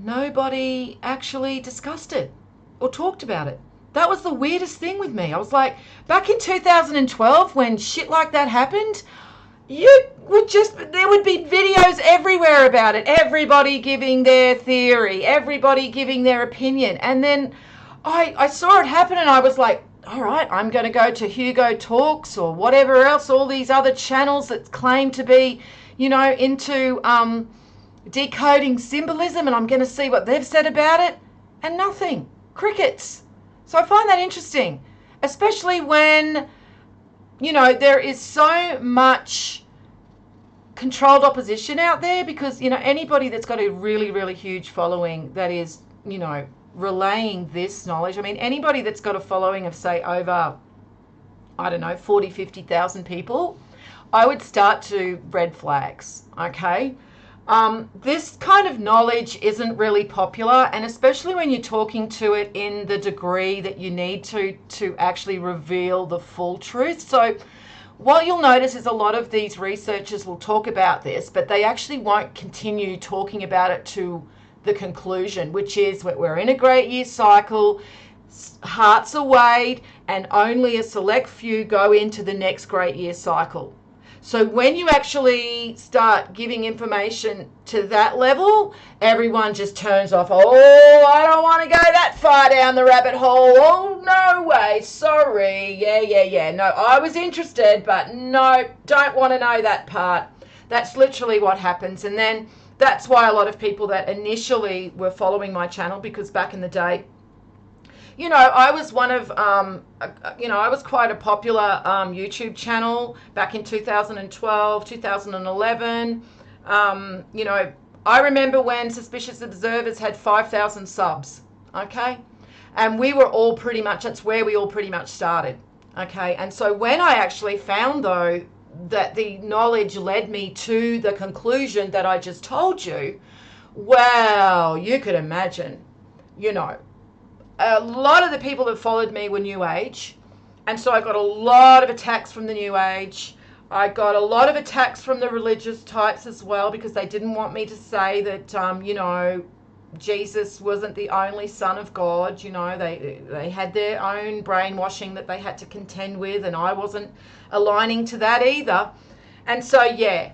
nobody actually discussed it. or talked about it. That was the weirdest thing with me. I was like, back in 2012 when shit like that happened, there would be videos everywhere about it. Everybody giving their theory, everybody giving their opinion. And then I saw it happen and I was like, all right, I'm going to go to Hugo Talks or whatever else, all these other channels that claim to be, into decoding symbolism, and I'm going to see what they've said about it. And nothing. Crickets. So I find that interesting, especially when, there is so much controlled opposition out there, because, anybody that's got a really, really huge following that is, relaying this knowledge. I mean, anybody that's got a following of, say, over, 40, 50,000 people, I would start to red flags, okay? This kind of knowledge isn't really popular, and especially when you're talking to it in the degree that you need to actually reveal the full truth. So what you'll notice is a lot of these researchers will talk about this, but they actually won't continue talking about it to the conclusion, which is that we're in a great year cycle, hearts are weighed, and only a select few go into the next great year cycle. So when you actually start giving information to that level, everyone just turns off. Oh, I don't want to go that far down the rabbit hole. Oh, no way. Sorry. Yeah. No, I was interested, but no, don't want to know that part. That's literally what happens. And then that's why a lot of people that initially were following my channel, because back in the day, I was one of, I was quite a popular YouTube channel back in 2012, 2011. I remember when Suspicious Observers had 5,000 subs, okay? And we were all pretty much, that's where we all pretty much started, okay? And so when I actually found, though, that the knowledge led me to the conclusion that I just told you, well, you could imagine, a lot of the people that followed me were New Age. And so I got a lot of attacks from the New Age. I got a lot of attacks from the religious types as well, because they didn't want me to say that, Jesus wasn't the only son of God. They had their own brainwashing that they had to contend with, and I wasn't aligning to that either. And so, yeah,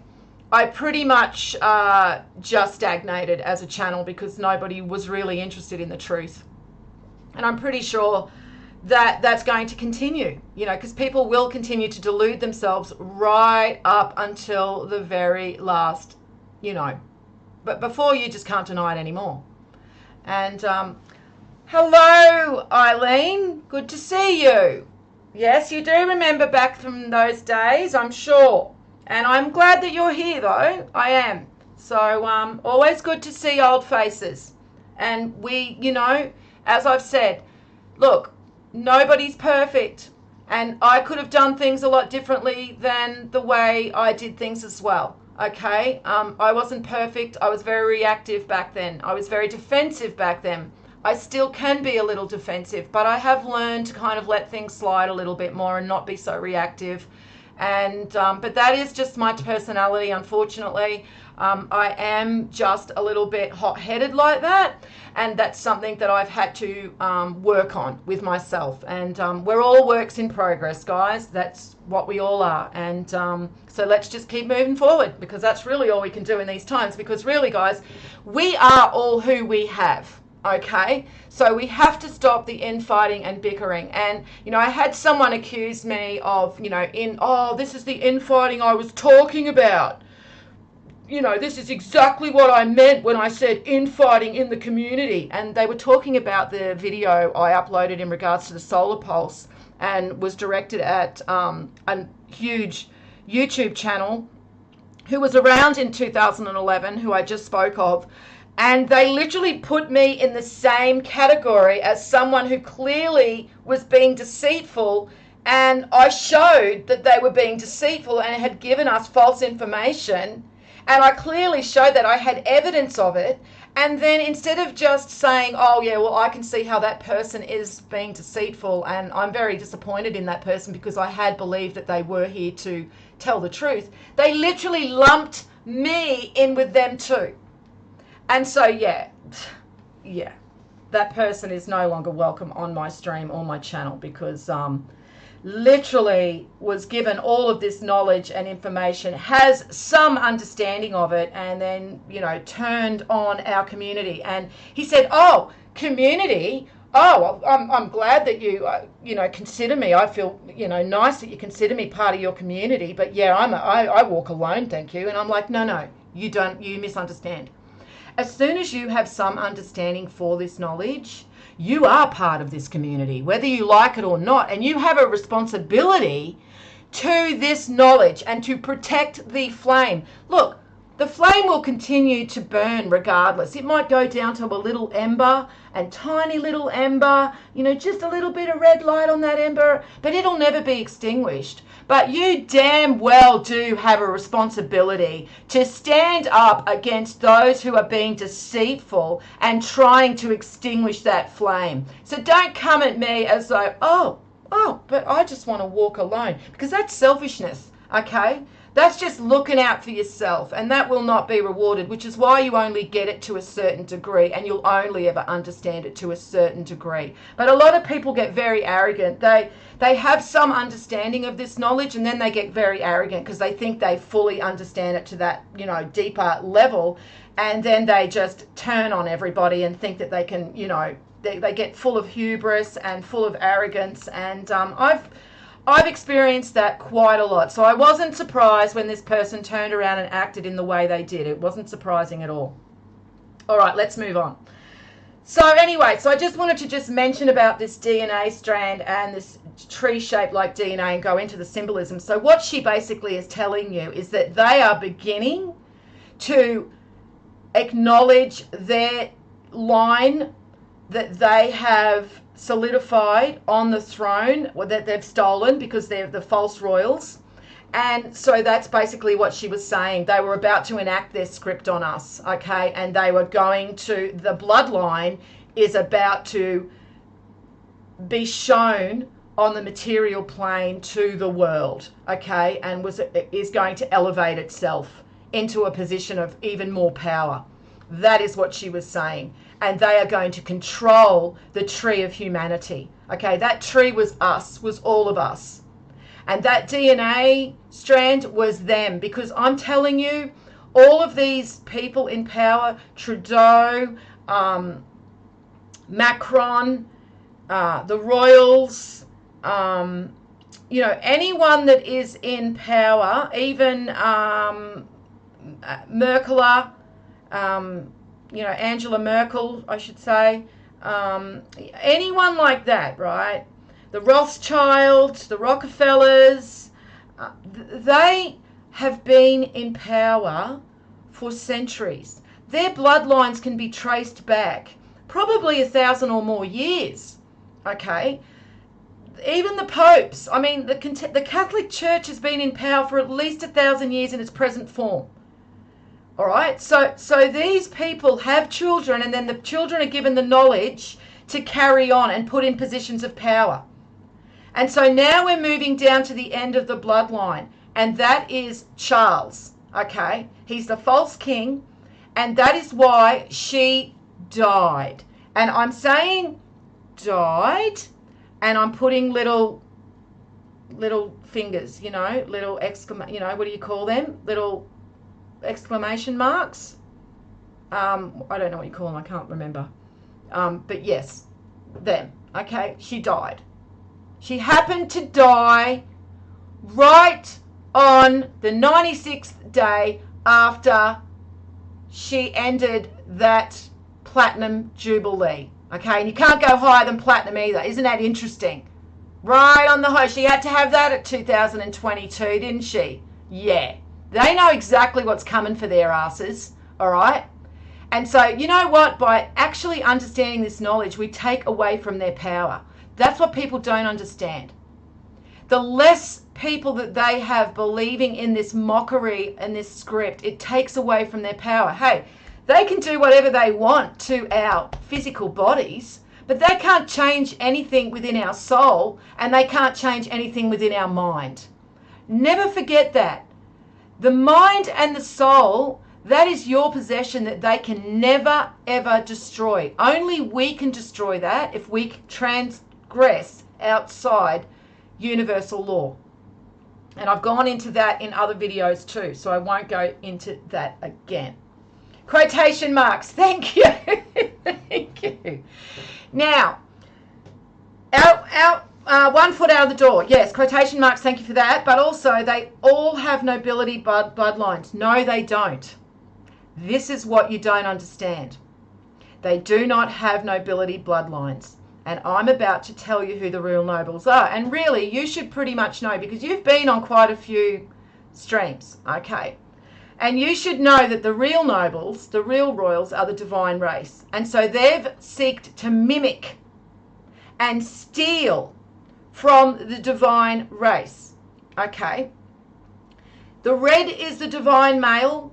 I pretty much just stagnated as a channel because nobody was really interested in the truth. And I'm pretty sure that that's going to continue, because people will continue to delude themselves right up until the very last, But before, you just can't deny it anymore. And hello, Eileen. Good to see you. Yes, you do remember back from those days, I'm sure. And I'm glad that you're here, though. I am. So always good to see old faces. And we, as I've said, look, nobody's perfect, and I could have done things a lot differently than the way I did things as well, okay? I wasn't perfect. I was very reactive back then. I was very defensive back then. I still can be a little defensive, but I have learned to kind of let things slide a little bit more and not be so reactive. And but that is just my personality, unfortunately. I am just a little bit hot-headed like that, and that's something that I've had to work on with myself. And we're all works in progress, guys. That's what we all are. And so let's just keep moving forward, because that's really all we can do in these times. Because really, guys, we are all who we have. Okay, so we have to stop the infighting and bickering. And, I had someone accuse me of, this is the infighting I was talking about. This is exactly what I meant when I said infighting in the community. And they were talking about the video I uploaded in regards to the solar pulse, and was directed at a huge YouTube channel who was around in 2011, who I just spoke of. And they literally put me in the same category as someone who clearly was being deceitful. And I showed that they were being deceitful and had given us false information. And I clearly showed that I had evidence of it. And then instead of just saying, oh, yeah, well, I can see how that person is being deceitful, and I'm very disappointed in that person because I had believed that they were here to tell the truth, they literally lumped me in with them too. And so, yeah, that person is no longer welcome on my stream or my channel, because literally was given all of this knowledge and information, has some understanding of it, and then, you know, turned on our community. And he said, oh, community, oh, I'm glad that you, you know, consider me. I feel, you know, nice that you consider me part of your community. But yeah, I walk alone, thank you. And I'm like, no, you don't, you misunderstand. As soon as you have some understanding for this knowledge, you are part of this community, whether you like it or not, and you have a responsibility to this knowledge and to protect the flame. Look, the flame will continue to burn regardless. It might go down to a little ember, and tiny little ember, you know, just a little bit of red light on that ember, but it'll never be extinguished. But you damn well do have a responsibility to stand up against those who are being deceitful and trying to extinguish that flame. So don't come at me as though, oh, but I just want to walk alone, because that's selfishness, okay? That's just looking out for yourself, and that will not be rewarded, which is why you only get it to a certain degree, and you'll only ever understand it to a certain degree. But a lot of people get very arrogant. They have some understanding of this knowledge, and then they get very arrogant because they think they fully understand it to that, you know, deeper level, and then they just turn on everybody and think that they can, you know, they get full of hubris and full of arrogance. And I've experienced that quite a lot. So I wasn't surprised when this person turned around and acted in the way they did. It wasn't surprising at all. All right, let's move on. So anyway, so I just wanted to just mention about this DNA strand and this tree shaped like DNA and go into the symbolism. So what she basically is telling you is that they are beginning to acknowledge their line that they have solidified on the throne, or that they've stolen because they're the false royals. And so that's basically what she was saying. They were about to enact their script on us, okay? And they were going to, the bloodline is about to be shown on the material plane to the world, okay? And is going to elevate itself into a position of even more power. That is what she was saying. And they are going to control the tree of humanity. Okay, that tree was us, was all of us. And that DNA strand was them. Because I'm telling you, all of these people in power, Trudeau, Macron, the royals, you know, anyone that is in power, even Merkel, you know, Angela Merkel, I should say, anyone like that, right? The Rothschilds, the Rockefellers, they have been in power for centuries. Their bloodlines can be traced back probably 1,000 or more years, okay? Even the popes, I mean, the Catholic Church has been in power for at least 1,000 years in its present form. All right, so these people have children, and then the children are given the knowledge to carry on and put in positions of power. And so now we're moving down to the end of the bloodline, and that is Charles, okay? He's the false king, and that is why she died. And I'm saying died, and I'm putting little fingers, you know, little you know, what do you call them? Little exclamation marks. I don't know what you call them, I can't remember. But yes, them. Okay, she died. She happened to die right on the 96th day after she ended that platinum jubilee. Okay, and you can't go higher than platinum either. Isn't that interesting? Right on the high. She had to have that at 2022, didn't she? Yeah. They know exactly what's coming for their asses, all right? And so, you know what? By actually understanding this knowledge, we take away from their power. That's what people don't understand. The less people that they have believing in this mockery and this script, it takes away from their power. Hey, they can do whatever they want to our physical bodies, but they can't change anything within our soul, and they can't change anything within our mind. Never forget that. The mind and the soul, That is your possession that they can never, ever destroy. Only we can destroy that if we transgress outside universal law. And I've gone into that in other videos too, so I won't go into that again. Quotation marks. Thank you. Thank you. Now, out 1 foot out of the door. Yes, quotation marks. Thank you for that. But also, they all have nobility bloodlines. No, they don't. This is what you don't understand. They do not have nobility bloodlines. And I'm about to tell you who the real nobles are. And really, you should pretty much know because you've been on quite a few streams, okay? And you should know that the real nobles, the real royals, are the divine race. And so they've sought to mimic and steal from the divine race, okay? The red is the divine male,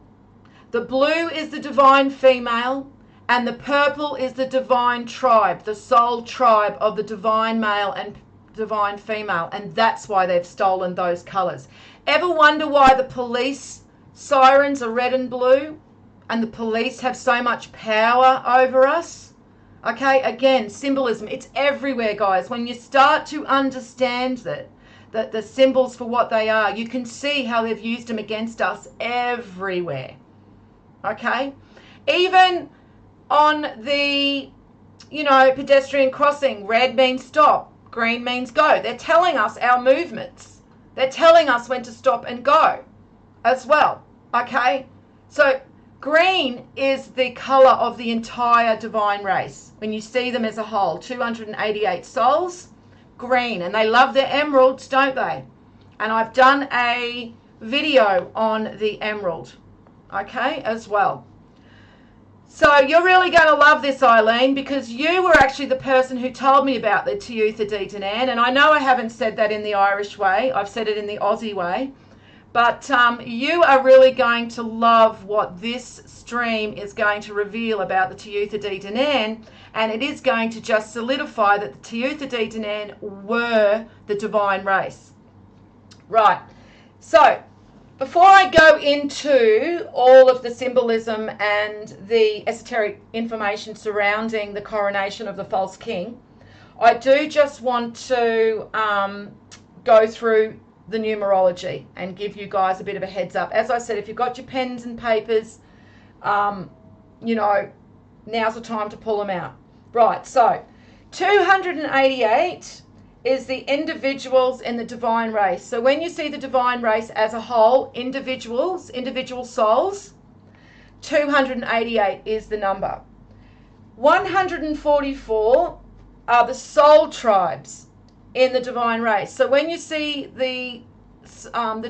the blue is the divine female, and the purple is the divine tribe, the soul tribe of the divine male and divine female. And that's why they've stolen those colours. Ever wonder why the police sirens are red and blue and the police have so much power over us? Okay, again, symbolism. It's everywhere, guys. When you start to understand that the symbols for what they are, you can see how they've used them against us everywhere. Okay? Even on the, pedestrian crossing, red means stop, green means go. They're telling us our movements. They're telling us when to stop and go as well. Okay? So green is the colour of the entire divine race. When you see them as a whole, 288 souls, green. And they love their emeralds, don't they? And I've done a video on the emerald, okay, as well. So you're really going to love this, Eileen, because you were actually the person who told me about the Thyalwaysseek Danan. And I know I haven't said that in the Irish way. I've said it in the Aussie way. But you are really going to love what this stream is going to reveal about the Thyalwaysseek Danan. And it is going to just solidify that the Thyalwaysseek Danan were the divine race. Right. So before I go into all of the symbolism and the esoteric information surrounding the coronation of the false king, I do just want to go through the numerology and give you guys a bit of a heads up. As I said, if you've got your pens and papers, now's the time to pull them out. Right, so 288 is the individuals in the divine race. So when you see the divine race as a whole, individual souls, 288 is the number. 144 are the soul tribes in the divine race. So when you see the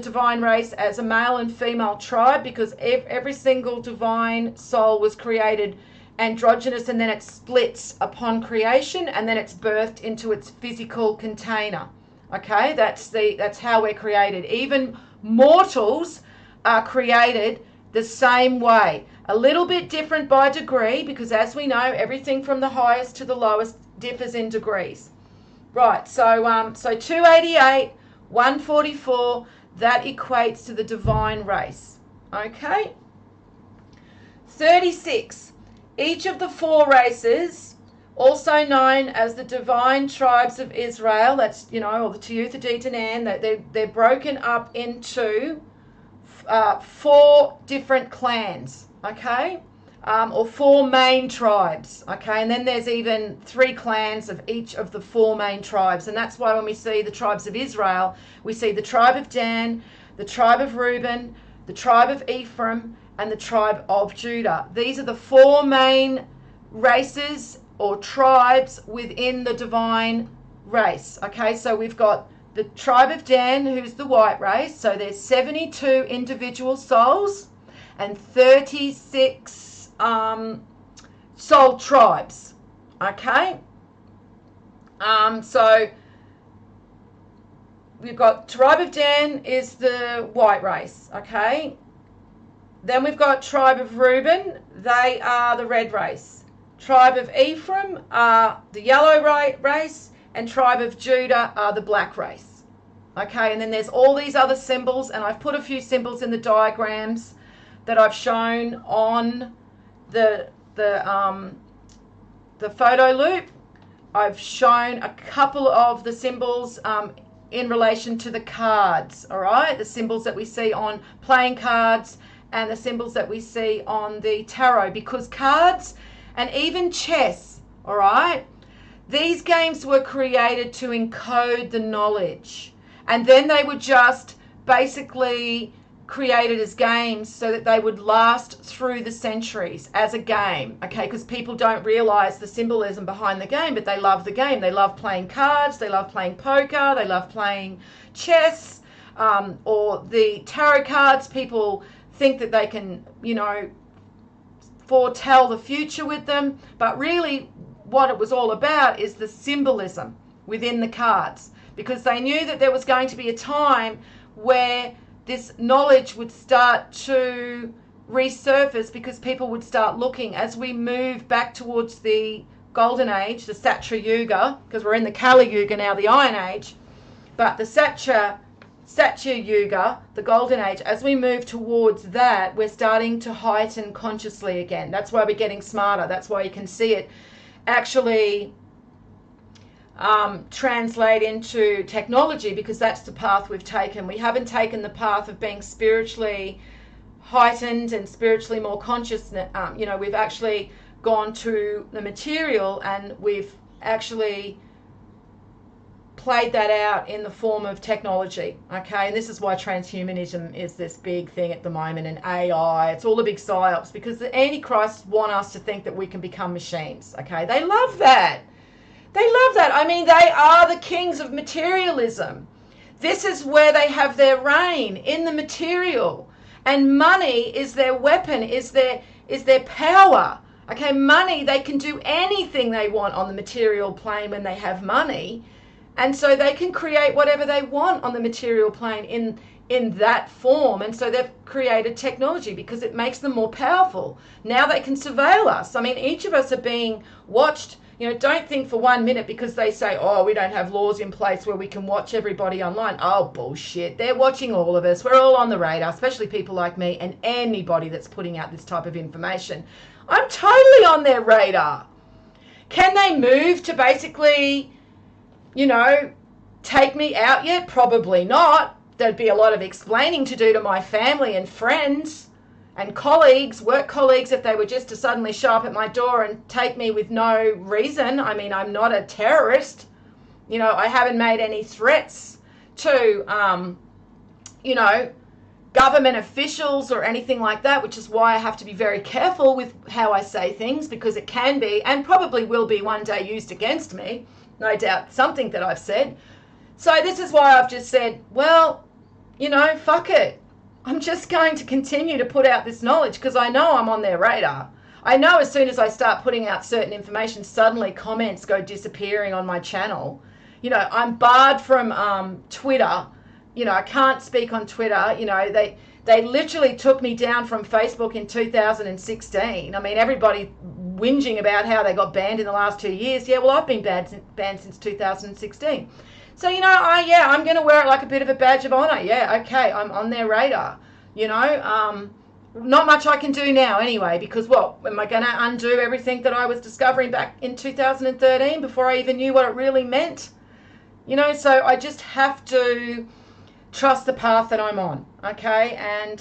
divine race as a male and female tribe, because every single divine soul was created androgynous, and then it splits upon creation, and then it's birthed into its physical container. Okay, that's how we're created. Even mortals are created the same way. A little bit different by degree, because as we know, everything from the highest to the lowest differs in degrees. Right, so 288, 144, that equates to the divine race. Okay? 36. Each of the four races, also known as the divine tribes of Israel, that's, or the Thyalwaysseek Danan, they're broken up into 4 different clans, okay? Or 4 main tribes, okay? And then there's even 3 clans of each of the 4 main tribes. And that's why when we see the tribes of Israel, we see the tribe of Dan, the tribe of Reuben, the tribe of Ephraim, and the tribe of Judah. These are the 4 main races or tribes within the divine race. Okay, so we've got the tribe of Dan, who's the white race. So there's 72 individual souls and 36 soul tribes. Okay, so we've got tribe of Dan is the white race. Okay. Then we've got tribe of Reuben, they are the red race. Tribe of Ephraim are the yellow race, and tribe of Judah are the black race. Okay, and then there's all these other symbols, and I've put a few symbols in the diagrams that I've shown on the photo loop. I've shown a couple of the symbols in relation to the cards, all right? The symbols that we see on playing cards and the symbols that we see on the tarot, because cards and even chess, all right, these games were created to encode the knowledge, and then they were just basically created as games so that they would last through the centuries as a game, okay? Because people don't realize the symbolism behind the game, but they love the game. They love playing cards, they love playing poker, they love playing chess, or the tarot cards. People think that they can, you know, foretell the future with them, but really what it was all about is the symbolism within the cards, because they knew that there was going to be a time where this knowledge would start to resurface, because people would start looking as we move back towards the golden age, the Satya Yuga, because we're in the Kali Yuga now, the Iron Age, but the Satya Yuga, the golden age, as we move towards that, we're starting to heighten consciously again. That's why we're getting smarter. That's why you can see it actually translate into technology, because that's the path we've taken. We haven't taken the path of being spiritually heightened and spiritually more conscious. You know, we've actually gone to the material, and we've actually played that out in the form of technology, okay? And this is why transhumanism is this big thing at the moment, and AI, it's all the big psyops, because the antichrists want us to think that we can become machines, okay? They love that. They love that. I mean, they are the kings of materialism. This is where they have their reign, in the material. And money is their weapon, is their power. Okay, money, they can do anything they want on the material plane when they have money. And so they can create whatever they want on the material plane in that form. And so they've created technology because it makes them more powerful. Now they can surveil us. I mean, each of us are being watched. You know, don't think for 1 minute because they say, oh, we don't have laws in place where we can watch everybody online. Oh, bullshit. They're watching all of us. We're all on the radar, especially people like me and anybody that's putting out this type of information. I'm totally on their radar. Can they move to basically, you know, take me out yet? Probably not. There'd be a lot of explaining to do to my family and friends and colleagues, work colleagues, if they were just to suddenly show up at my door and take me with no reason. I mean, I'm not a terrorist. You know, I haven't made any threats to, you know, government officials or anything like that, which is why I have to be very careful with how I say things, because it can be, and probably will be one day, used against me. No doubt something that I've said. So this is why I've just said, well, you know, fuck it. I'm just going to continue to put out this knowledge because I know I'm on their radar. I know as soon as I start putting out certain information, suddenly comments go disappearing on my channel. You know, I'm barred from Twitter. You know, I can't speak on Twitter. You know, they literally took me down from Facebook in 2016. I mean, everybody whinging about how they got banned in the last 2 years. Yeah, well, I've been banned since 2016. So, you know, I'm going to wear it like a bit of a badge of honor. Yeah, okay, I'm on their radar. You know, not much I can do now anyway, because what, am I going to undo everything that I was discovering back in 2013 before I even knew what it really meant? You know, so I just have to trust the path that I'm on, okay? And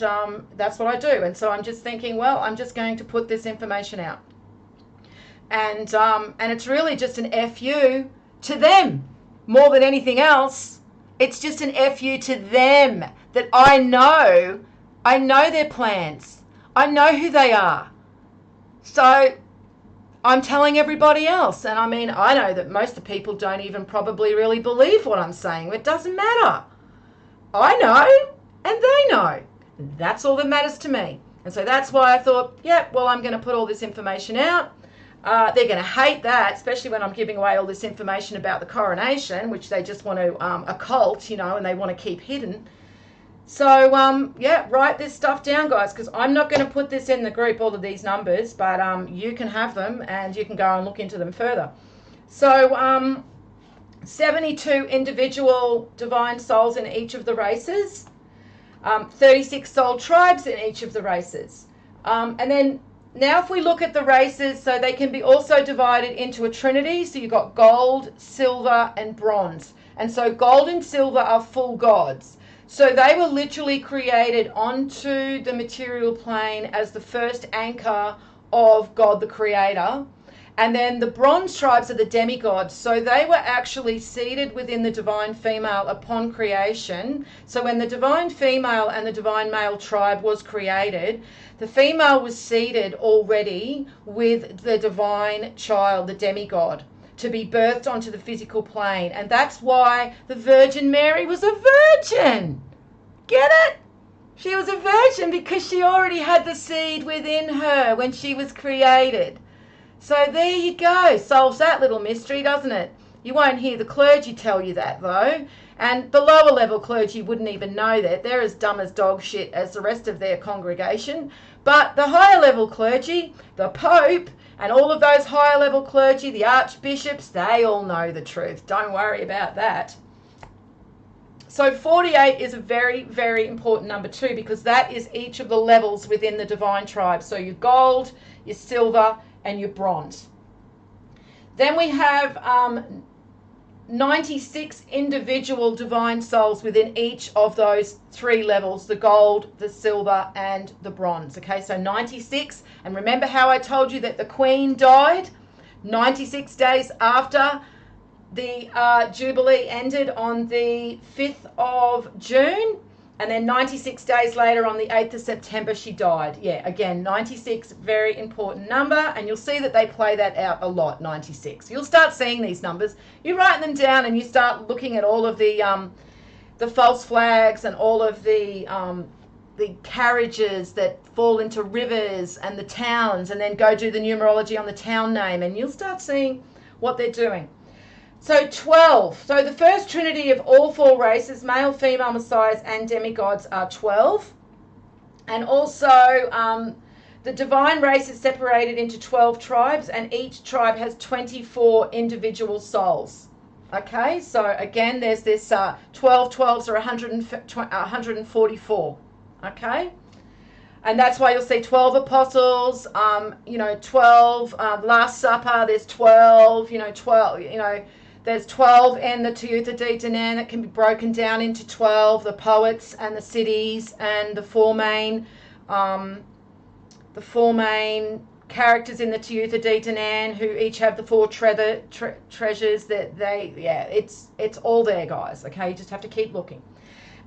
that's what I do. And so I'm just thinking, well, I'm just going to put this information out. And it's really just an FU to them. More than anything else, it's just an FU to them, that I know their plans. I know who they are. So I'm telling everybody else. And I mean, I know that most of the people don't even probably really believe what I'm saying. It doesn't matter. I know and they know. That's all that matters to me. And so that's why I thought, yeah, well, I'm going to put all this information out. They're going to hate that, especially when I'm giving away all this information about the coronation, which they just want to occult, you know, and they want to keep hidden. So, yeah, write this stuff down, guys, because I'm not going to put this in the group, all of these numbers, but you can have them and you can go and look into them further. So, 72 individual divine souls in each of the races. 36 soul tribes in each of the races. And then now if we look at the races, so they can be also divided into a trinity. So you've got gold, silver, and bronze. And so gold and silver are full gods. So they were literally created onto the material plane as the first anchor of God the Creator. And then the bronze tribes are the demigods. So they were actually seated within the divine female upon creation. So when the divine female and the divine male tribe was created, the female was seated already with the divine child, the demigod, to be birthed onto the physical plane. And that's why the Virgin Mary was a virgin. Get it? She was a virgin because she already had the seed within her when she was created. So there you go. Solves that little mystery, doesn't it? You won't hear the clergy tell you that, though. And the lower level clergy wouldn't even know that. They're as dumb as dog shit as the rest of their congregation. But the higher level clergy, the Pope, and all of those higher level clergy, the archbishops, they all know the truth. Don't worry about that. So 48 is a very, very important number too, because that is each of the levels within the divine tribe. So your gold, your silver, and your bronze. Then we have 96 individual divine souls within each of those three levels, the gold, the silver, and the bronze. Okay, so 96. And remember how I told you that the Queen died 96 days after the Jubilee ended on the 5th of June? And then 96 days later on the 8th of September, she died. Yeah, again, 96, very important number. And you'll see that they play that out a lot, 96. You'll start seeing these numbers. You write them down and you start looking at all of the false flags and all of the carriages that fall into rivers and the towns, and then go do the numerology on the town name, and you'll start seeing what they're doing. So 12. So the first trinity of all four races, male, female, messiahs, and demigods, are 12. And also the divine race is separated into 12 tribes, and each tribe has 24 individual souls. Okay, so again, there's this 12 12s are 144. Okay, and that's why you'll see 12 apostles, 12 Last Supper, there's 12, 12, there's 12 in the Teutha De Danann that can be broken down into 12, the poets and the cities and the four main characters in the Teutha De Danann, who each have the four treasures that it's all there, guys. Okay, you just have to keep looking.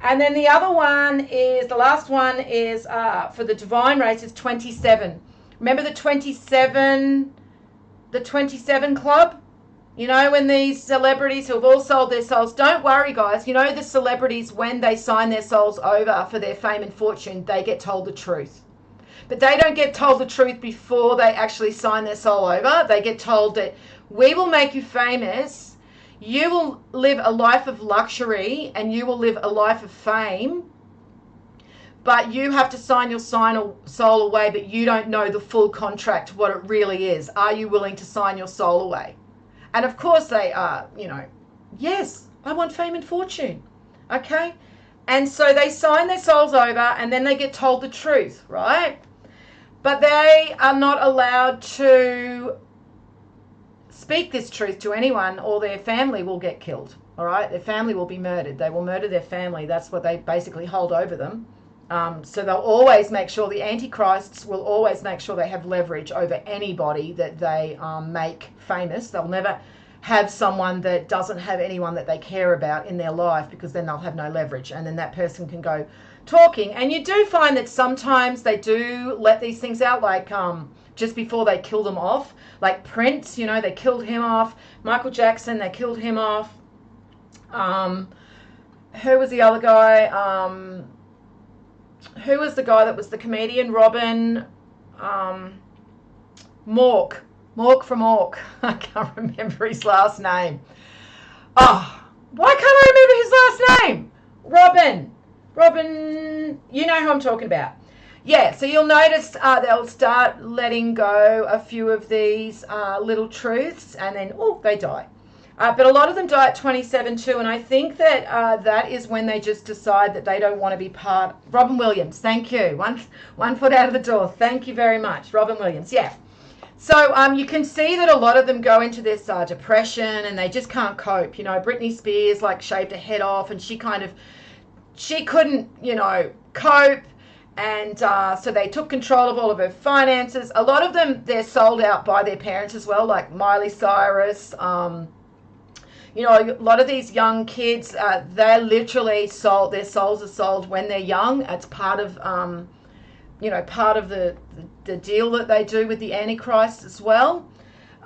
And then the other one is, the last one is for the divine race is 27. Remember the 27 club? When these celebrities who have all sold their souls, don't worry, guys. The celebrities, when they sign their souls over for their fame and fortune, they get told the truth. But they don't get told the truth before they actually sign their soul over. They get told that we will make you famous, you will live a life of luxury, and you will live a life of fame, but you have to sign your soul away, but you don't know the full contract, what it really is. Are you willing to sign your soul away? And of course they are, yes, I want fame and fortune. Okay? And so they sign their souls over, and then they get told the truth, right? But they are not allowed to speak this truth to anyone, or their family will get killed. All right? Their family will be murdered. They will murder their family. That's what they basically hold over them. So they'll always make sure, the antichrists will always make sure they have leverage over anybody that they make famous. They'll never have someone that doesn't have anyone that they care about in their life, because then they'll have no leverage, and then that person can go talking. And you do find that sometimes they do let these things out, like just before they kill them off. Like Prince, they killed him off. Michael Jackson, they killed him off. Who was the other guy? Who was the guy that was the comedian? Robin Mork from Ork. I can't remember his last name. Oh, why can't I remember his last name? Robin, you know who I'm talking about. Yeah, so you'll notice they'll start letting go a few of these little truths, and then, they die. But a lot of them die at 27 too, and I think that that is when they just decide that they don't want to be part. Robin Williams, thank you. One foot out of the door. Thank you very much, Robin Williams. Yeah. So you can see that a lot of them go into this depression, and they just can't cope. You know, Britney Spears like shaved her head off, and she couldn't, you know, cope. And so they took control of all of her finances. A lot of them, they're sold out by their parents as well, like Miley Cyrus. You know, a lot of these young kids, they're literally sold, their souls are sold when they're young. It's part of, you know, part of the deal that they do with the Antichrist as well.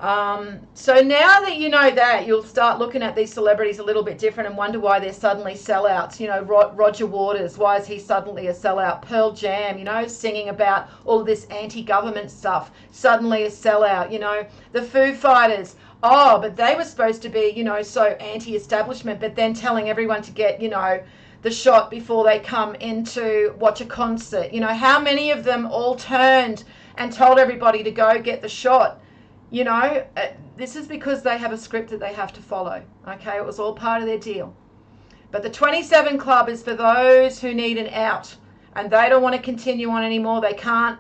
So now that you know that, you'll start looking at these celebrities a little bit different and wonder why they're suddenly sellouts. You know, Roger Waters, why is he suddenly a sellout? Pearl Jam, you know, singing about all this anti-government stuff, suddenly a sellout. You know, the Foo Fighters, oh, but they were supposed to be, you know, so anti-establishment, but then telling everyone to get, you know, the shot before they come in to watch a concert. You know, how many of them all turned and told everybody to go get the shot? You know, this is because they have a script that they have to follow. Okay, it was all part of their deal. But the 27 Club is for those who need an out, and they don't want to continue on anymore. They can't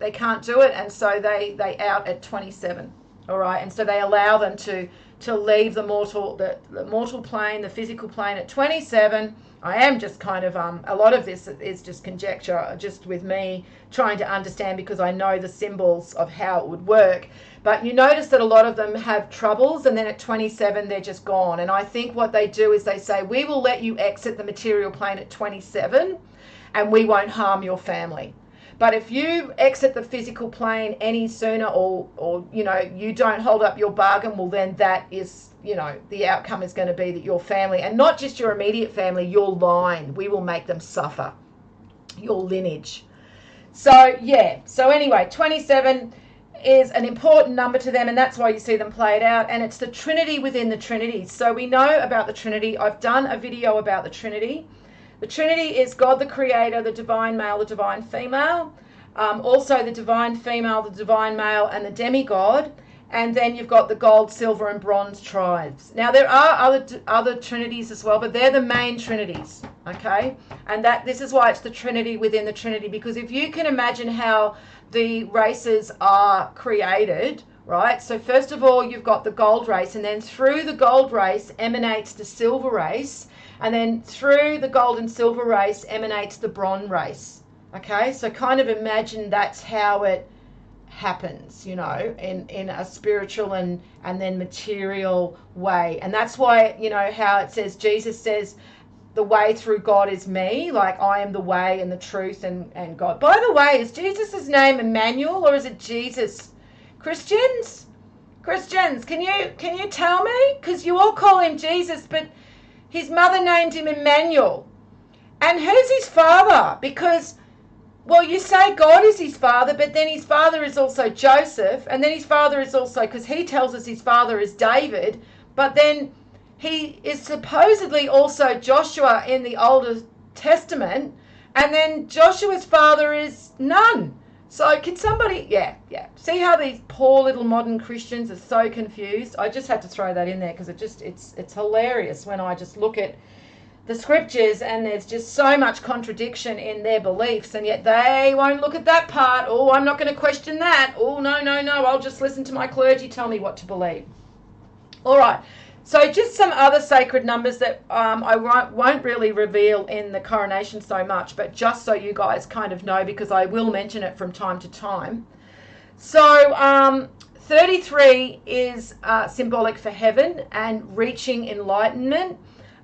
do it, and so they out at 27. All right, and so they allow them to leave the mortal plane, the physical plane at 27. I am just kind of a lot of this is just conjecture, just with me trying to understand, because I know the symbols of how it would work. But you notice that a lot of them have troubles, and then at 27 they're just gone. And I think what they do is they say, we will let you exit the material plane at 27 and we won't harm your family. But if you exit the physical plane any sooner, or you know, you don't hold up your bargain, well then that is, you know, the outcome is going to be that your family, and not just your immediate family, your line, we will make them suffer, your lineage. So yeah, so anyway, 27 is an important number to them, and that's why you see them play it out. And it's the Trinity within the Trinity. So we know about the Trinity. I've done a video about the Trinity. The Trinity is God the Creator, the divine male, the divine female, also the divine female, the divine male, and the demigod. And then you've got the gold, silver, and bronze tribes. Now there are other trinities as well, but they're the main trinities, okay? And this is why it's the Trinity within the Trinity, because if you can imagine how the races are created, right? So first of all, you've got the gold race, and then through the gold race emanates the silver race, and then through the gold and silver race emanates the bronze race, okay? So kind of imagine that's how it happens, you know, in a spiritual and then material way. And that's why, you know, how it says, Jesus says, the way through God is me, like I am the way and the truth and God. By the way, is Jesus' name Emmanuel, or is it Jesus? Christians, can you tell me? Because you all call him Jesus, but his mother named him Emmanuel. And who's his father? Because, well, you say God is his father, but then his father is also Joseph, and then his father is also, because he tells us his father is David, but then he is supposedly also Joshua in the Old Testament, and then Joshua's father is Nun. So can somebody, yeah. See how these poor little modern Christians are so confused? I just had to throw that in there because it's hilarious when I just look at the scriptures and there's just so much contradiction in their beliefs, and yet they won't look at that part. Oh, I'm not going to question that. Oh, no, I'll just listen to my clergy tell me what to believe. All right. So just some other sacred numbers that I won't really reveal in the coronation so much, but just so you guys kind of know, because I will mention it from time to time. So 33 is symbolic for heaven and reaching enlightenment.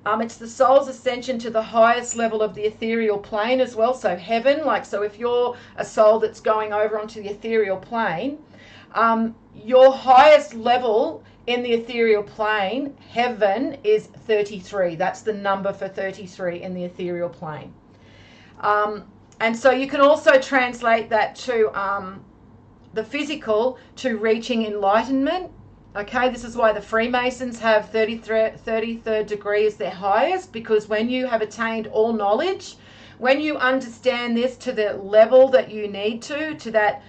It's the soul's ascension to the highest level of the ethereal plane as well. So heaven, like, so if you're a soul that's going over onto the ethereal plane, your highest level in the ethereal plane, heaven, is 33. That's the number for 33 in the ethereal plane. And so you can also translate that to the physical, to reaching enlightenment. Okay, this is why the Freemasons have 33rd degree as their highest, because when you have attained all knowledge, when you understand this to the level that you need to that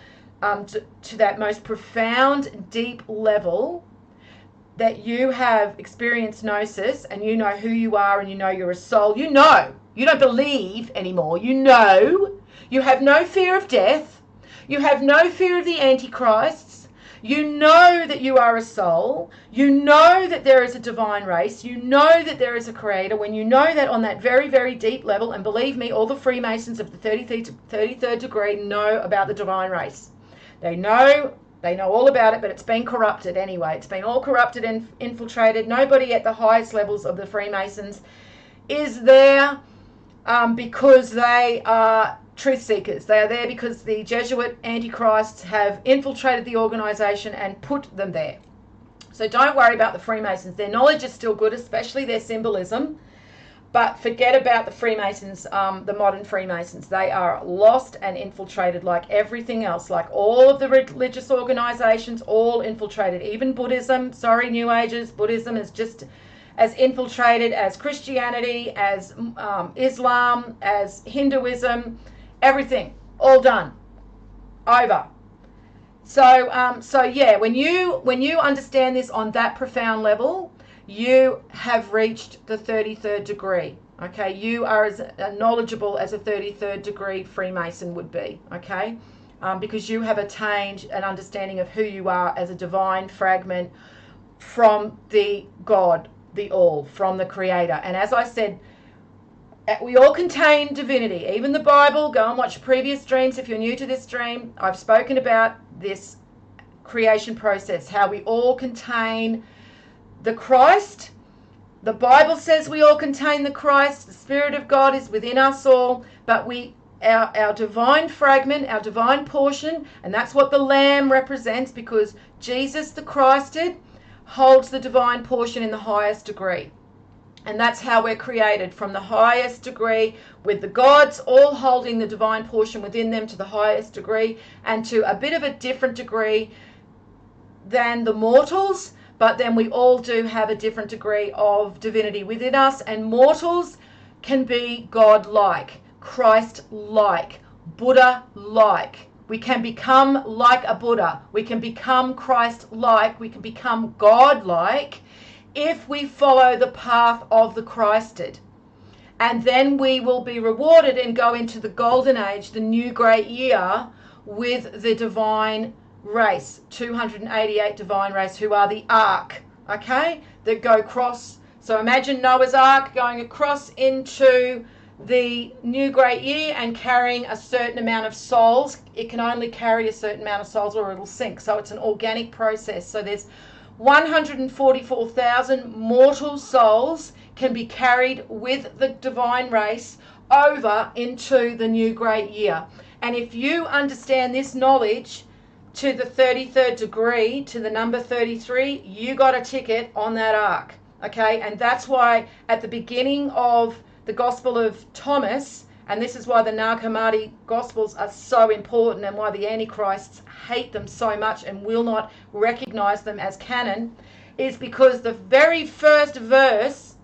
most profound, deep level, that you have experienced gnosis and you know who you are and you know you're a soul, you know, you don't believe anymore, you know, you have no fear of death, you have no fear of the antichrists, you know that you are a soul, you know that there is a divine race, you know that there is a creator. When you know that on that very, very deep level, and believe me, all the Freemasons of the 33rd degree know about the divine race. They know all about it, but it's been corrupted anyway. It's been all corrupted and infiltrated. Nobody at the highest levels of the Freemasons is there because they are truth seekers. They are there because the Jesuit antichrists have infiltrated the organization and put them there. So don't worry about the Freemasons. Their knowledge is still good, especially their symbolism. But forget about the Freemasons, the modern Freemasons. They are lost and infiltrated like everything else, like all of the religious organizations, all infiltrated. Even Buddhism, sorry, New Ages, Buddhism is just as infiltrated as Christianity, as Islam, as Hinduism, everything, all done, over. So yeah, when you understand this on that profound level, you have reached the 33rd degree. Okay, you are as knowledgeable as a 33rd degree Freemason would be. Okay, because you have attained an understanding of who you are as a divine fragment from the God, the All, from the Creator. And as I said, we all contain divinity. Even the Bible, go and watch previous streams if you're new to this stream. I've spoken about this creation process, how we all contain the Christ. The Bible says we all contain the Christ. The Spirit of God is within us all, but our divine fragment, our divine portion, and that's what the Lamb represents, because Jesus the Christed holds the divine portion in the highest degree. And that's how we're created, from the highest degree, with the gods all holding the divine portion within them to the highest degree, and to a bit of a different degree than the mortals, but then we all do have a different degree of divinity within us, and mortals can be God-like, Christ-like, Buddha-like. We can become like a Buddha. We can become Christ-like. We can become God-like if we follow the path of the Christed. And then we will be rewarded and go into the golden age, the new great year, with the divine race, 288 divine race, who are the ark, okay, that go across. So imagine Noah's ark going across into the new great year and carrying a certain amount of souls. It can only carry a certain amount of souls or it'll sink. So it's an organic process. So there's 144,000 mortal souls can be carried with the divine race over into the new great year. And if you understand this knowledge to the 33rd degree, to the number 33, you got a ticket on that ark. Okay, and that's why at the beginning of the Gospel of Thomas, and this is why the Nag Hammadi Gospels are so important and why the Antichrists hate them so much and will not recognize them as canon, is because the very first verse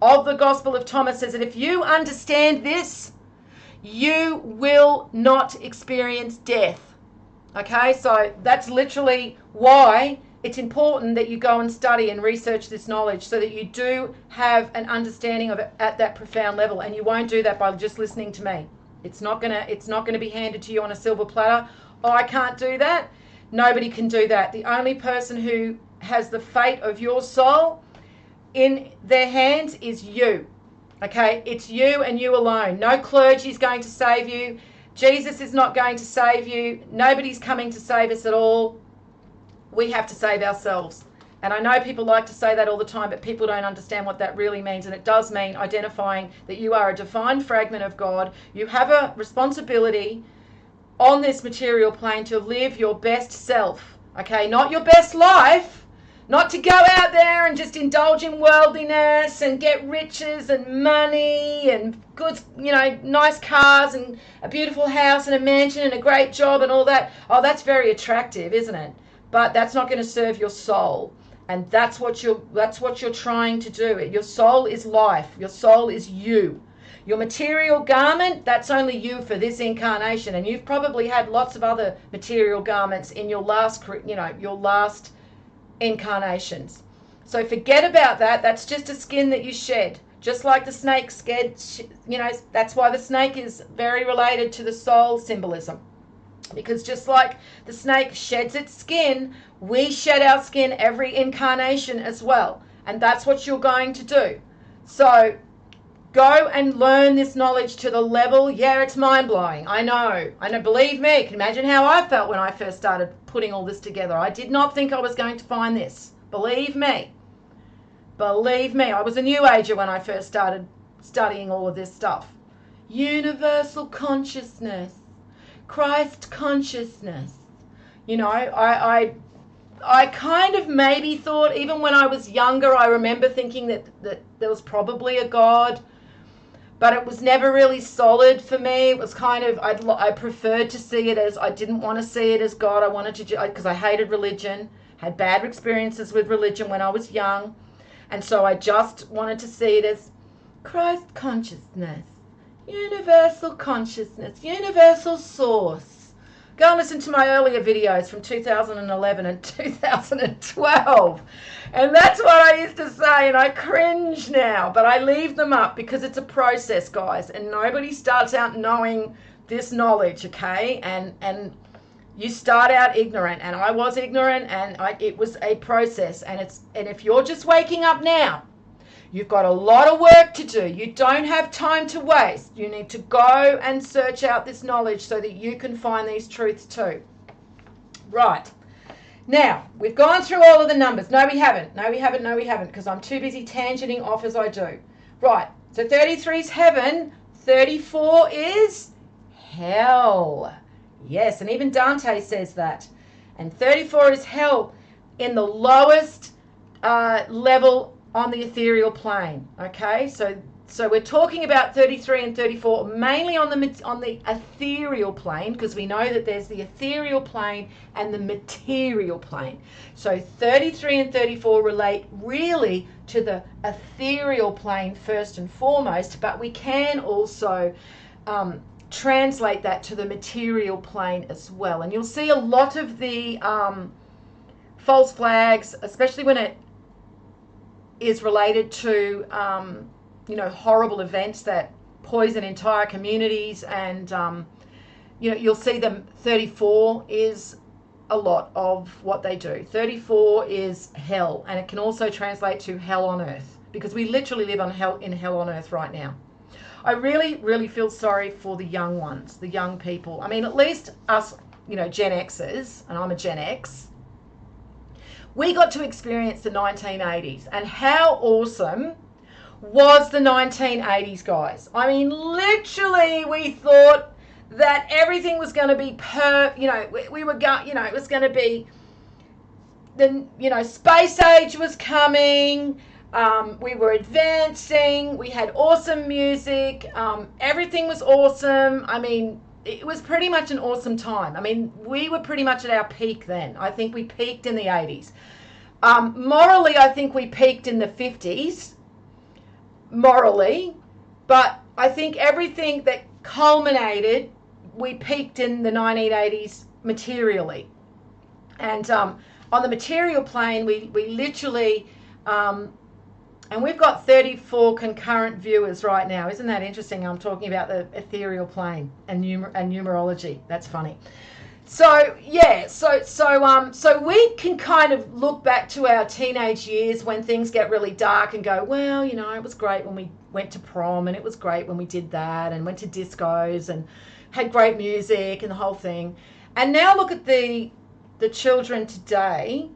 of the Gospel of Thomas says that if you understand this, you will not experience death. Okay, so that's literally why it's important that you go and study and research this knowledge, so that you do have an understanding of it at that profound level. And you won't do that by just listening to me. It's not gonna be handed to you on a silver platter. Oh, I can't do that. Nobody can do that. The only person who has the fate of your soul in their hands is you. Okay, it's you and you alone. No clergy is going to save you. Jesus is not going to save you. Nobody's coming to save us at all. We have to save ourselves. And I know people like to say that all the time, but people don't understand what that really means. And it does mean identifying that you are a divine fragment of God. You have a responsibility on this material plane to live your best self. Okay, not your best life. Not to go out there and just indulge in worldliness and get riches and money and goods, you know, nice cars and a beautiful house and a mansion and a great job and all that. Oh, that's very attractive, isn't it? But that's not going to serve your soul. And that's what you're trying to do. Your soul is life. Your soul is you. Your material garment, that's only you for this incarnation. And you've probably had lots of other material garments in your last, your last incarnations. So forget about that. That's just a skin that you shed. Just like the snake shed, you know, that's why the snake is very related to the soul symbolism. Because just like the snake sheds its skin, we shed our skin every incarnation as well. And that's what you're going to do. So go and learn this knowledge to the level, yeah, it's mind-blowing. I know, believe me, can imagine how I felt when I first started putting all this together. I did not think I was going to find this. Believe me. Believe me, I was a new ager when I first started studying all of this stuff. Universal consciousness, Christ consciousness. You know, I kind of maybe thought, even when I was younger, I remember thinking that there was probably a God, but it was never really solid for me. It was kind of, I preferred to see it as, I didn't want to see it as God. I wanted to, because I hated religion, had bad experiences with religion when I was young. And so I just wanted to see it as Christ consciousness, universal consciousness, universal source. Go and listen to my earlier videos from 2011 and 2012. And that's what I used to say, and I cringe now, but I leave them up because it's a process, guys, and nobody starts out knowing this knowledge, okay? And you start out ignorant, and I was ignorant, and it was a process, and if you're just waking up now, you've got a lot of work to do. You don't have time to waste. You need to go and search out this knowledge so that you can find these truths too. Right. Now, we've gone through all of the numbers. No, we haven't. No, we haven't. No, we haven't, because I'm too busy tangenting off as I do. Right. So 33 is heaven. 34 is hell. Yes, and even Dante says that. And 34 is hell in the lowest level on the ethereal plane. Okay, so we're talking about 33 and 34 mainly on the ethereal plane, because we know that there's the ethereal plane and the material plane. So 33 and 34 relate really to the ethereal plane first and foremost, but we can also translate that to the material plane as well. And you'll see a lot of the false flags, especially when it is related to horrible events that poison entire communities, and you'll see them. 34 is a lot of what they do. 34 is hell, and it can also translate to hell on earth, because we literally live in hell on earth right now. I really, really feel sorry for the young ones, the young people. I mean, at least us, Gen Xers, and I'm a Gen X, we got to experience the 1980s. And how awesome was the 1980s, guys? I mean, literally, we thought that everything was going to be we were going, it was going to be, space age was coming. We were advancing, we had awesome music, everything was awesome. I mean, it was pretty much an awesome time. I mean, we were pretty much at our peak then. I think we peaked in the 80s. Morally, I think we peaked in the 50s, morally, but I think everything that culminated, we peaked in the 1980s materially. And on the material plane, we literally... and we've got 34 concurrent viewers right now. Isn't that interesting? I'm talking about the ethereal plane and numerology. That's funny. So yeah, so we can kind of look back to our teenage years when things get really dark and go, well, it was great when we went to prom, and it was great when we did that and went to discos and had great music and the whole thing. And now look at the children today.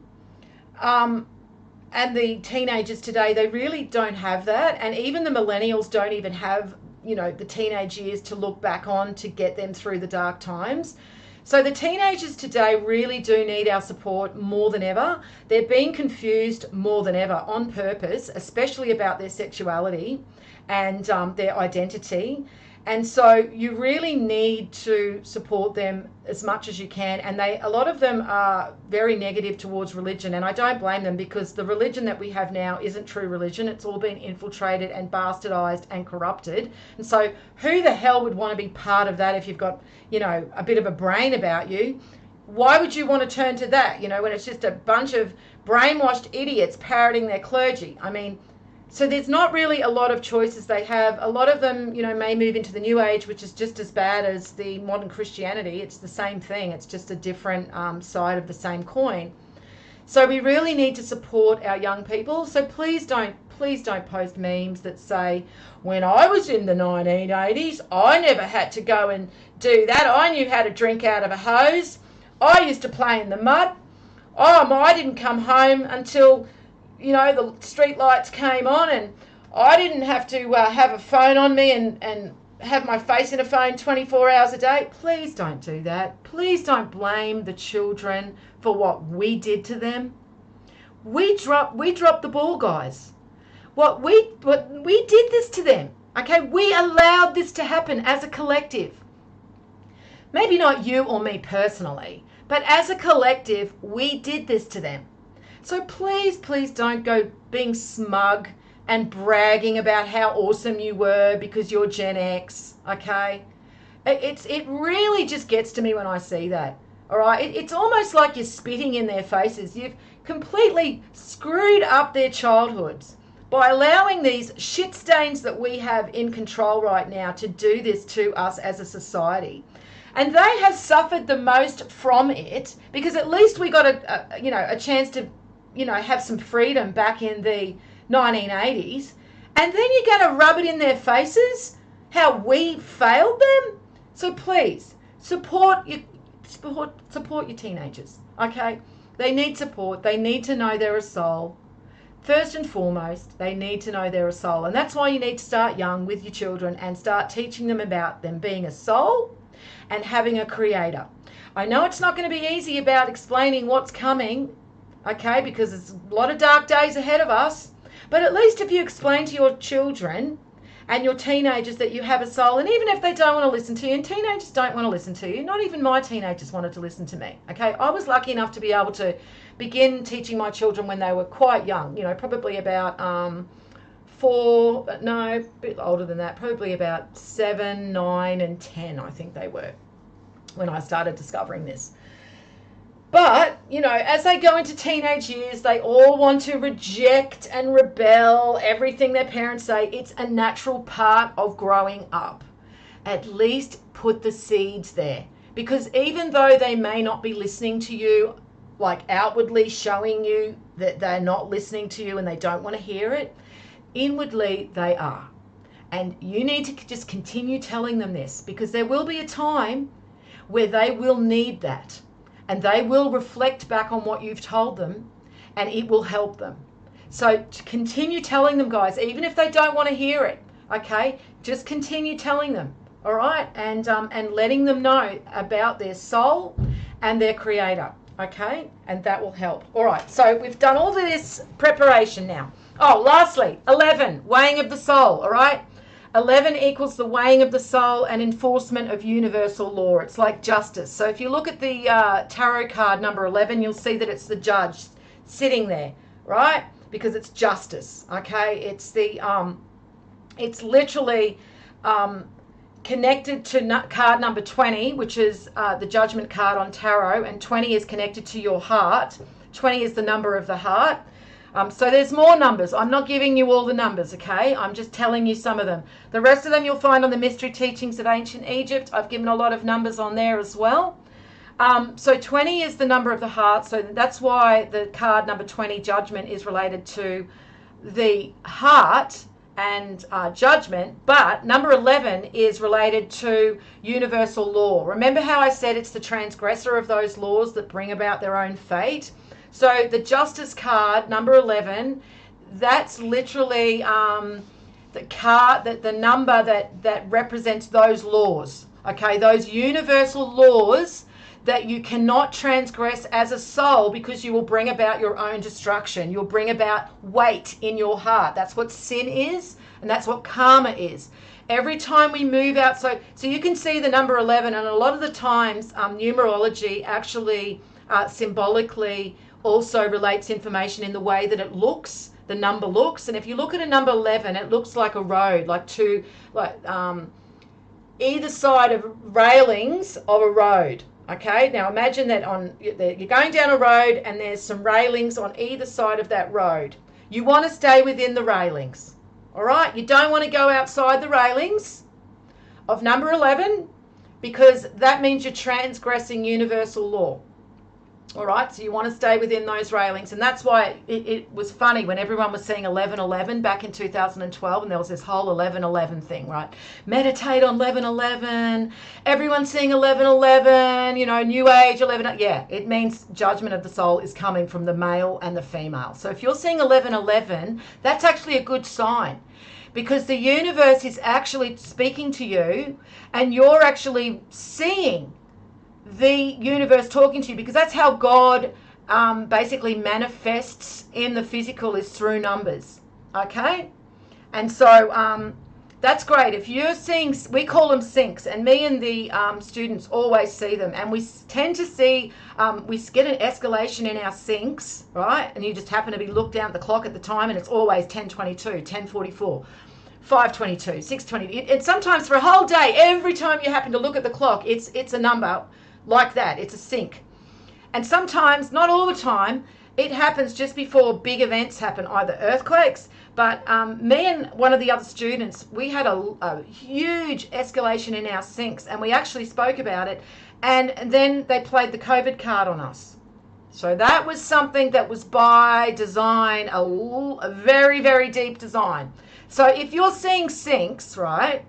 And the teenagers today, they really don't have that. And even the millennials don't even have, the teenage years to look back on to get them through the dark times. So the teenagers today really do need our support more than ever. They're being confused more than ever on purpose, especially about their sexuality and their identity. And so you really need to support them as much as you can. And a lot of them are very negative towards religion. And I don't blame them, because the religion that we have now isn't true religion. It's all been infiltrated and bastardized and corrupted. And so who the hell would want to be part of that if you've got, a bit of a brain about you? why would you want to turn to that, when it's just a bunch of brainwashed idiots parroting their clergy? I mean, so there's not really a lot of choices they have. A lot of them, may move into the New Age, which is just as bad as the modern Christianity. It's the same thing. It's just a different side of the same coin. So we really need to support our young people. So please don't post memes that say, when I was in the 1980s, I never had to go and do that. I knew how to drink out of a hose. I used to play in the mud. I didn't come home until, the street lights came on, and I didn't have to have a phone on me and have my face in a phone 24 hours a day. Please don't do that. Please don't blame the children for what we did to them. We dropped the ball, guys. What we did this to them. Okay, we allowed this to happen as a collective. Maybe not you or me personally, but as a collective, we did this to them. So please don't go being smug and bragging about how awesome you were because you're Gen X, okay? It really just gets to me when I see that, all right? It's almost like you're spitting in their faces. You've completely screwed up their childhoods by allowing these shit stains that we have in control right now to do this to us as a society. And they have suffered the most from it, because at least we got a chance to, have some freedom back in the 1980s. And then you're going to rub it in their faces how we failed them. So please support your teenagers. Okay, they need support. They need to know they're a soul. First and foremost, they need to know they're a soul. And that's why you need to start young with your children and start teaching them about them being a soul and having a creator. I know it's not going to be easy about explaining what's coming, okay, because there's a lot of dark days ahead of us. But at least if you explain to your children and your teenagers that you have a soul, and even if they don't want to listen to you, and teenagers don't want to listen to you, not even my teenagers wanted to listen to me, okay? I was lucky enough to be able to begin teaching my children when they were quite young, probably about a bit older than that, probably about 7, 9 and 10, I think they were, when I started discovering this. But, as they go into teenage years, they all want to reject and rebel everything their parents say. It's a natural part of growing up. At least put the seeds there. Because even though they may not be listening to you, like outwardly showing you that they're not listening to you and they don't want to hear it, inwardly they are. And you need to just continue telling them this, because there will be a time where they will need that. And they will reflect back on what you've told them, and it will help them. So to continue telling them, guys, even if they don't want to hear it, okay? Just continue telling them, all right? And letting them know about their soul and their creator, okay? And that will help. All right, so we've done all of this preparation now. Oh, lastly, 11, weighing of the soul, all right? 11 equals the weighing of the soul and enforcement of universal law. It's like justice. So if you look at the tarot card number 11, you'll see that it's the judge sitting there, right? Because it's justice, okay? It's the it's literally connected to card number 20, which is the judgment card on tarot, and 20 is connected to your heart. 20 is the number of the heart. So there's more numbers. I'm not giving you all the numbers, okay? I'm just telling you some of them. The rest of them you'll find on the Mystery Teachings of Ancient Egypt. I've given a lot of numbers on there as well. So 20 is the number of the heart. So that's why the card number 20, judgment, is related to the heart and judgment. But number 11 is related to universal law. Remember how I said it's the transgressor of those laws that bring about their own fate? So the Justice card, number 11, that's literally the card, the number that represents those laws, okay? Those universal laws that you cannot transgress as a soul, because you will bring about your own destruction. You'll bring about weight in your heart. That's what sin is, and that's what karma is. Every time we move out, so you can see the number 11, and a lot of the times numerology actually symbolically also relates information in the way that it looks, the number looks. And if you look at a number 11, it looks like a road, either side of railings of a road, Okay, now imagine that you're going down a road and there's some railings on either side of that road. You want to stay within the railings, all right? You don't want to go outside the railings of number 11 because that means you're transgressing universal law. All right, so you want to stay within those railings. And that's why it was funny when everyone was seeing 1111 back in 2012, and there was this whole 1111 thing, right? Meditate on 1111. Everyone's seeing 1111, you know, New Age 11. Yeah, it means judgment of the soul is coming from the male and the female. So if you're seeing 1111, that's actually a good sign, because the universe is actually speaking to you and you're actually seeing the universe talking to you, because that's how God basically manifests in the physical, is through numbers. Okay, and so that's great. If you're seeing, we call them syncs, and me and the students always see them, and we tend to see we get an escalation in our syncs, right? And you just happen to be looked down at the clock at the time, and it's always 10:22, 10:44. 5:22, 6:20. And sometimes for a whole day, every time you happen to look at the clock, it's a number like that. It's a sync. And sometimes, not all the time, it happens just before big events happen, either earthquakes. But me and one of the other students, we had a huge escalation in our syncs, and we actually spoke about it. And then they played the COVID card on us. So that was something that was by design, a very, very deep design. So if you're seeing syncs, right,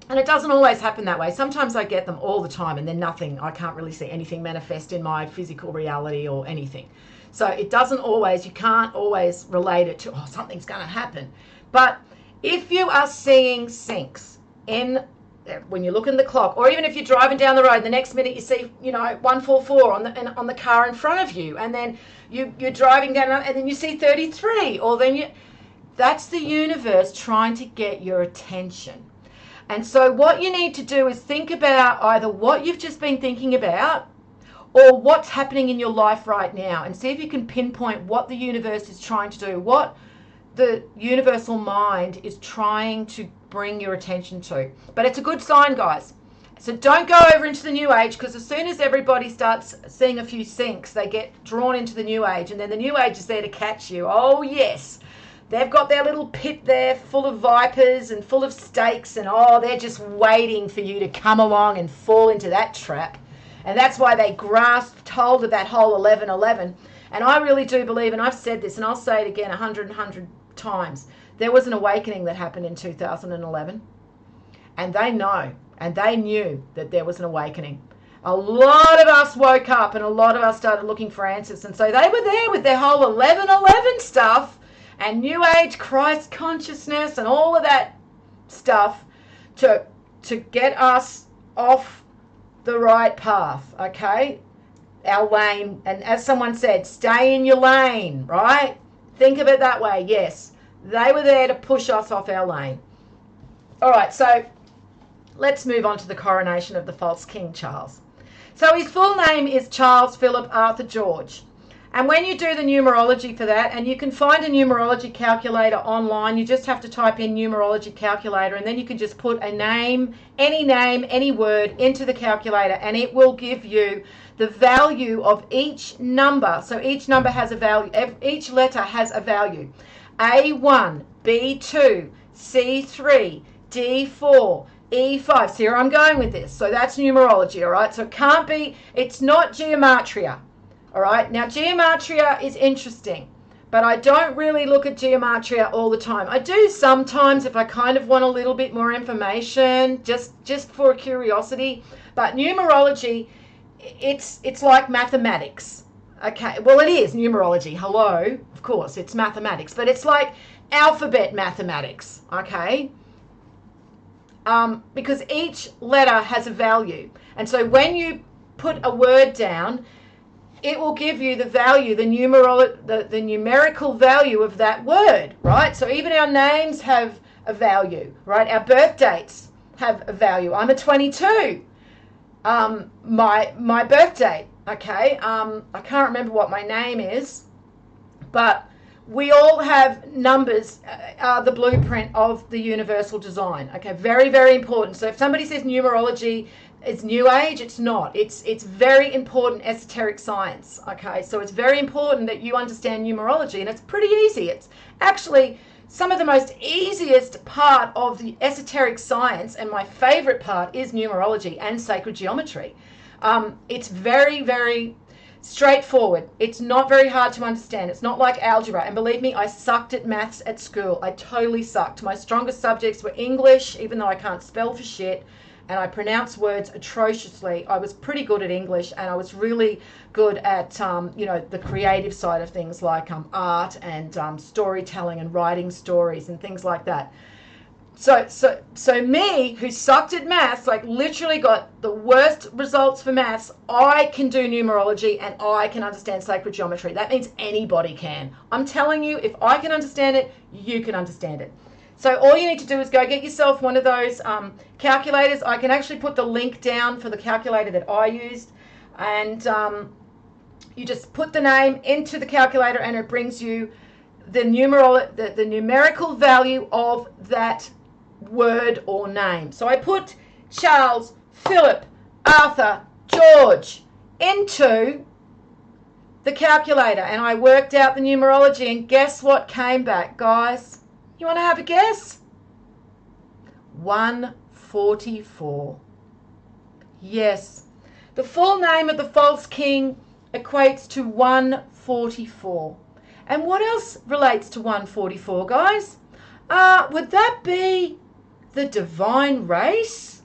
and it doesn't always happen that way. Sometimes I get them all the time and then nothing. I can't really see anything manifest in my physical reality or anything. So it doesn't always, you can't always relate it to, oh, something's going to happen. But if you are seeing syncs when you look in the clock, or even if you're driving down the road, the next minute you see, 144 on the car in front of you, and then you're driving down and then you see 33, or then that's the universe trying to get your attention. And so what you need to do is think about either what you've just been thinking about or what's happening in your life right now, and see if you can pinpoint what the universe is trying to do, what the universal mind is trying to bring your attention to. But it's a good sign, guys. So don't go over into the New Age, because as soon as everybody starts seeing a few syncs, they get drawn into the New Age, and then the New Age is there to catch you. Oh, yes. They've got their little pit there full of vipers and full of stakes, and they're just waiting for you to come along and fall into that trap. And that's why they grasped hold of that whole 1111. And I really do believe, and I've said this, and I'll say it again 100 times, there was an awakening that happened in 2011. And they know, and they knew that there was an awakening. A lot of us woke up and a lot of us started looking for answers. And so they were there with their whole 1111 stuff and New Age Christ consciousness and all of that stuff to get us off the right path, okay? Our lane. And as someone said, stay in your lane, right? Think of it that way, yes. They were there to push us off our lane. All right, so let's move on to the coronation of the false King Charles. So his full name is Charles Philip Arthur George. And when you do the numerology for that, and you can find a numerology calculator online, you just have to type in numerology calculator, and then you can just put a name, any word into the calculator, and it will give you the value of each number. So each number has a value, each letter has a value. A1, B2, C3, D4, E5. See where I'm going with this? So that's numerology, all right? So it can't be, it's not gematria. All right, now gematria is interesting, but I don't really look at gematria all the time. I do sometimes if I kind of want a little bit more information, just for curiosity. But numerology, it's like mathematics. Okay, well, it is numerology. Hello, of course, it's mathematics, but it's like alphabet mathematics, okay? Because each letter has a value. And so when you put a word down, it will give you the value, the numerical value of that word, right? So even our names have a value, right? Our birth dates have a value. I'm a 22. My birth date, okay? I can't remember what my name is, but we all have numbers, the blueprint of the universal design, okay? Very, very important. So if somebody says numerology, It's new age. It's not. It's very important esoteric science. Okay, so it's very important that you understand numerology, and it's pretty easy. It's actually some of the most easiest part of the esoteric science, and my favorite part is numerology and sacred geometry. It's very, very straightforward. It's not very hard to understand. It's not like algebra. And believe me, I sucked at maths at school. I totally sucked. My strongest subjects were English, even though I can't spell for shit, and I pronounce words atrociously. I was pretty good at English, and I was really good at, the creative side of things like art and storytelling and writing stories and things like that. So me, who sucked at maths, like literally got the worst results for maths, I can do numerology and I can understand sacred geometry. That means anybody can. I'm telling you, if I can understand it, you can understand it. So all you need to do is go get yourself one of those calculators. I can actually put the link down for the calculator that I used. And you just put the name into the calculator and it brings you the numerical value of that word or name. So I put Charles, Philip, Arthur, George into the calculator and I worked out the numerology, and guess what came back, guys? You want to have a guess? 144. Yes. The full name of the false king equates to 144. And what else relates to 144, guys? Would that be the divine race?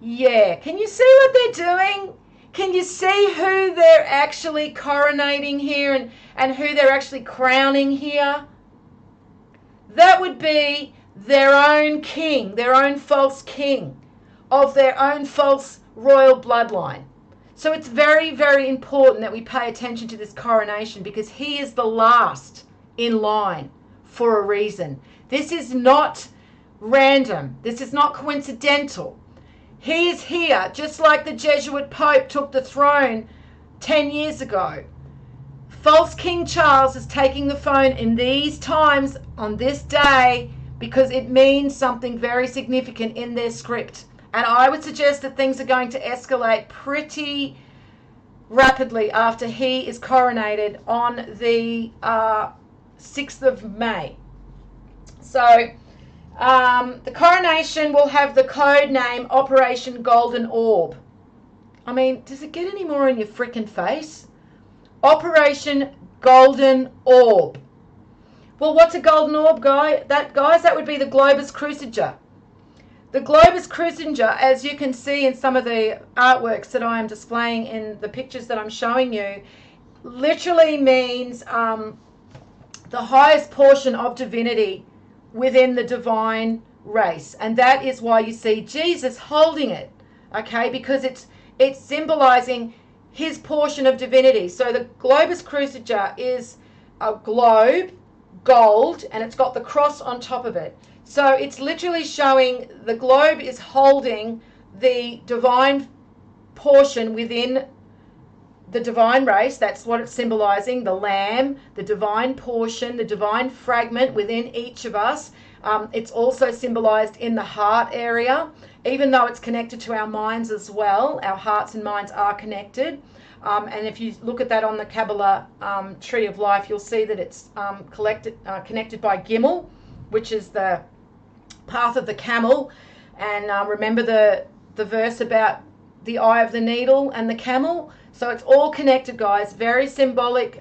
Yeah. Can you see what they're doing? Can you see who they're actually coronating here and who they're actually crowning here? That would be their own king, their own false king of their own false royal bloodline. So it's very, very important that we pay attention to this coronation, because he is the last in line for a reason. This is not random. This is not coincidental. He is here just like the Jesuit Pope took the throne 10 years ago. False King Charles is taking the phone in these times on this day because it means something very significant in their script. And I would suggest that things are going to escalate pretty rapidly after he is coronated on the 6th of May. So the coronation will have the code name Operation Golden Orb. I mean, does it get any more in your frickin' face? Operation Golden Orb. Well, what's a golden orb, guys? That would be the Globus Cruciger. The Globus Cruciger, as you can see in some of the artworks that I am displaying in the pictures that I'm showing you, literally means the highest portion of divinity within the divine race. And that is why you see Jesus holding it, okay? Because it's symbolizing his portion of divinity. So the Globus Cruciger is a globe, gold, and it's got the cross on top of it. So it's literally showing the globe is holding the divine portion within the divine race. That's what it's symbolizing, the lamb, the divine portion, the divine fragment within each of us. It's also symbolized in the heart area, even though it's connected to our minds as well. Our hearts and minds are connected. And if you look at that on the Kabbalah tree of life, you'll see that it's connected by Gimel, which is the path of the camel. And remember the verse about the eye of the needle and the camel? So it's all connected, guys. Very symbolic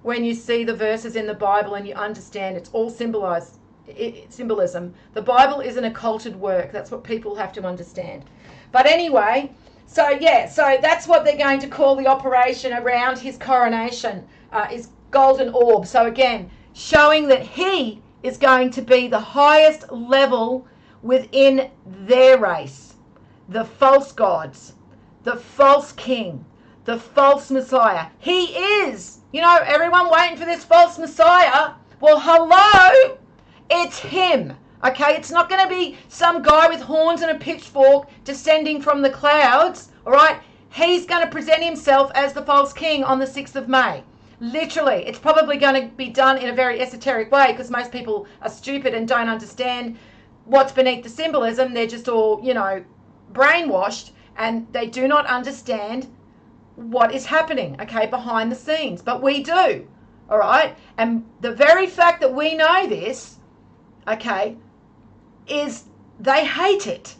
when you see the verses in the Bible and you understand it's all symbolism. The Bible is an occulted work. That's what people have to understand. But anyway, so that's what they're going to call the operation around his coronation, is Golden Orb. So again, showing that he is going to be the highest level within their race. The false gods, the false king, the false Messiah. He is, everyone waiting for this false Messiah. Well, hello, it's him. Okay, it's not going to be some guy with horns and a pitchfork descending from the clouds, all right? He's going to present himself as the false king on the 6th of May. Literally, it's probably going to be done in a very esoteric way because most people are stupid and don't understand what's beneath the symbolism. They're just all, brainwashed. and they do not understand what is happening, okay, behind the scenes, but we do, all right? And the very fact that we know this, okay, is they hate it,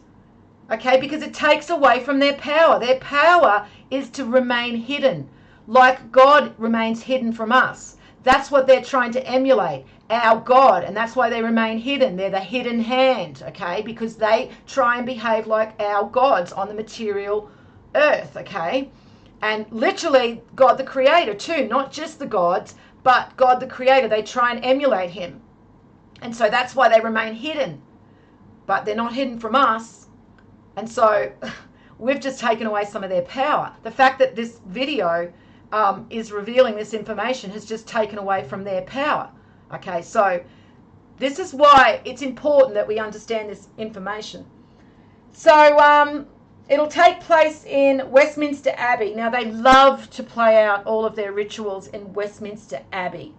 okay, because it takes away from their power. Their power is to remain hidden, like God remains hidden from us. That's what they're trying to emulate, our God, and that's why they remain hidden. They're the hidden hand, okay, because they try and behave like our gods on the material earth, okay? And literally God the Creator too, not just the gods, but God the Creator. They try and emulate him. And so that's why they remain hidden. But they're not hidden from us. And so we've just taken away some of their power. The fact that this video is revealing this information has just taken away from their power. Okay, so this is why it's important that we understand this information. So it'll take place in Westminster Abbey. Now, they love to play out all of their rituals in Westminster Abbey.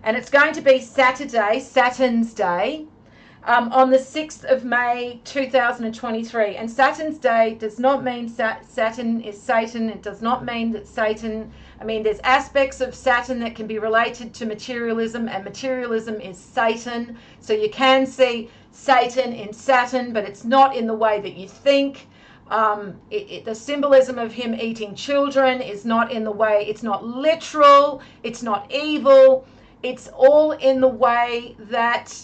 And it's going to be Saturday, Saturn's Day, on the 6th of May 2023. And Saturn's Day does not mean Saturn is Satan. It does not mean that Satan, I mean, there's aspects of Saturn that can be related to materialism, and materialism is Satan. So you can see Satan in Saturn, but it's not in the way that you think. The symbolism of him eating children is not in the way, it's not literal, it's not evil. It's all in the way that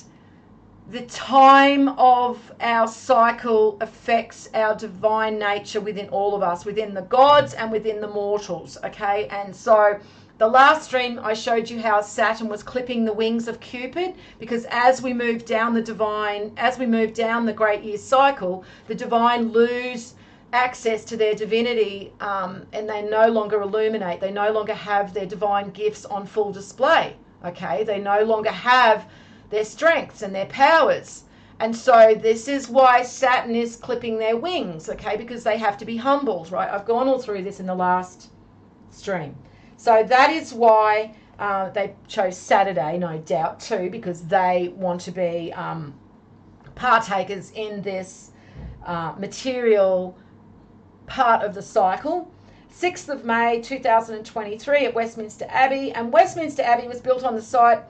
the time of our cycle affects our divine nature within all of us, within the gods and within the mortals, okay? And so the last stream I showed you how Saturn was clipping the wings of Cupid, because as we move down the divine, as we move down the great year cycle, the divine lose access to their divinity, and they no longer illuminate. They no longer have their divine gifts on full display, okay? They no longer have their strengths and their powers. And so this is why Saturn is clipping their wings, okay? Because they have to be humbled, right? I've gone all through this in the last stream. So that is why they chose Saturday, no doubt, too, because they want to be partakers in this material part of the cycle. 6th of May 2023 at Westminster Abbey. And Westminster Abbey was built on the site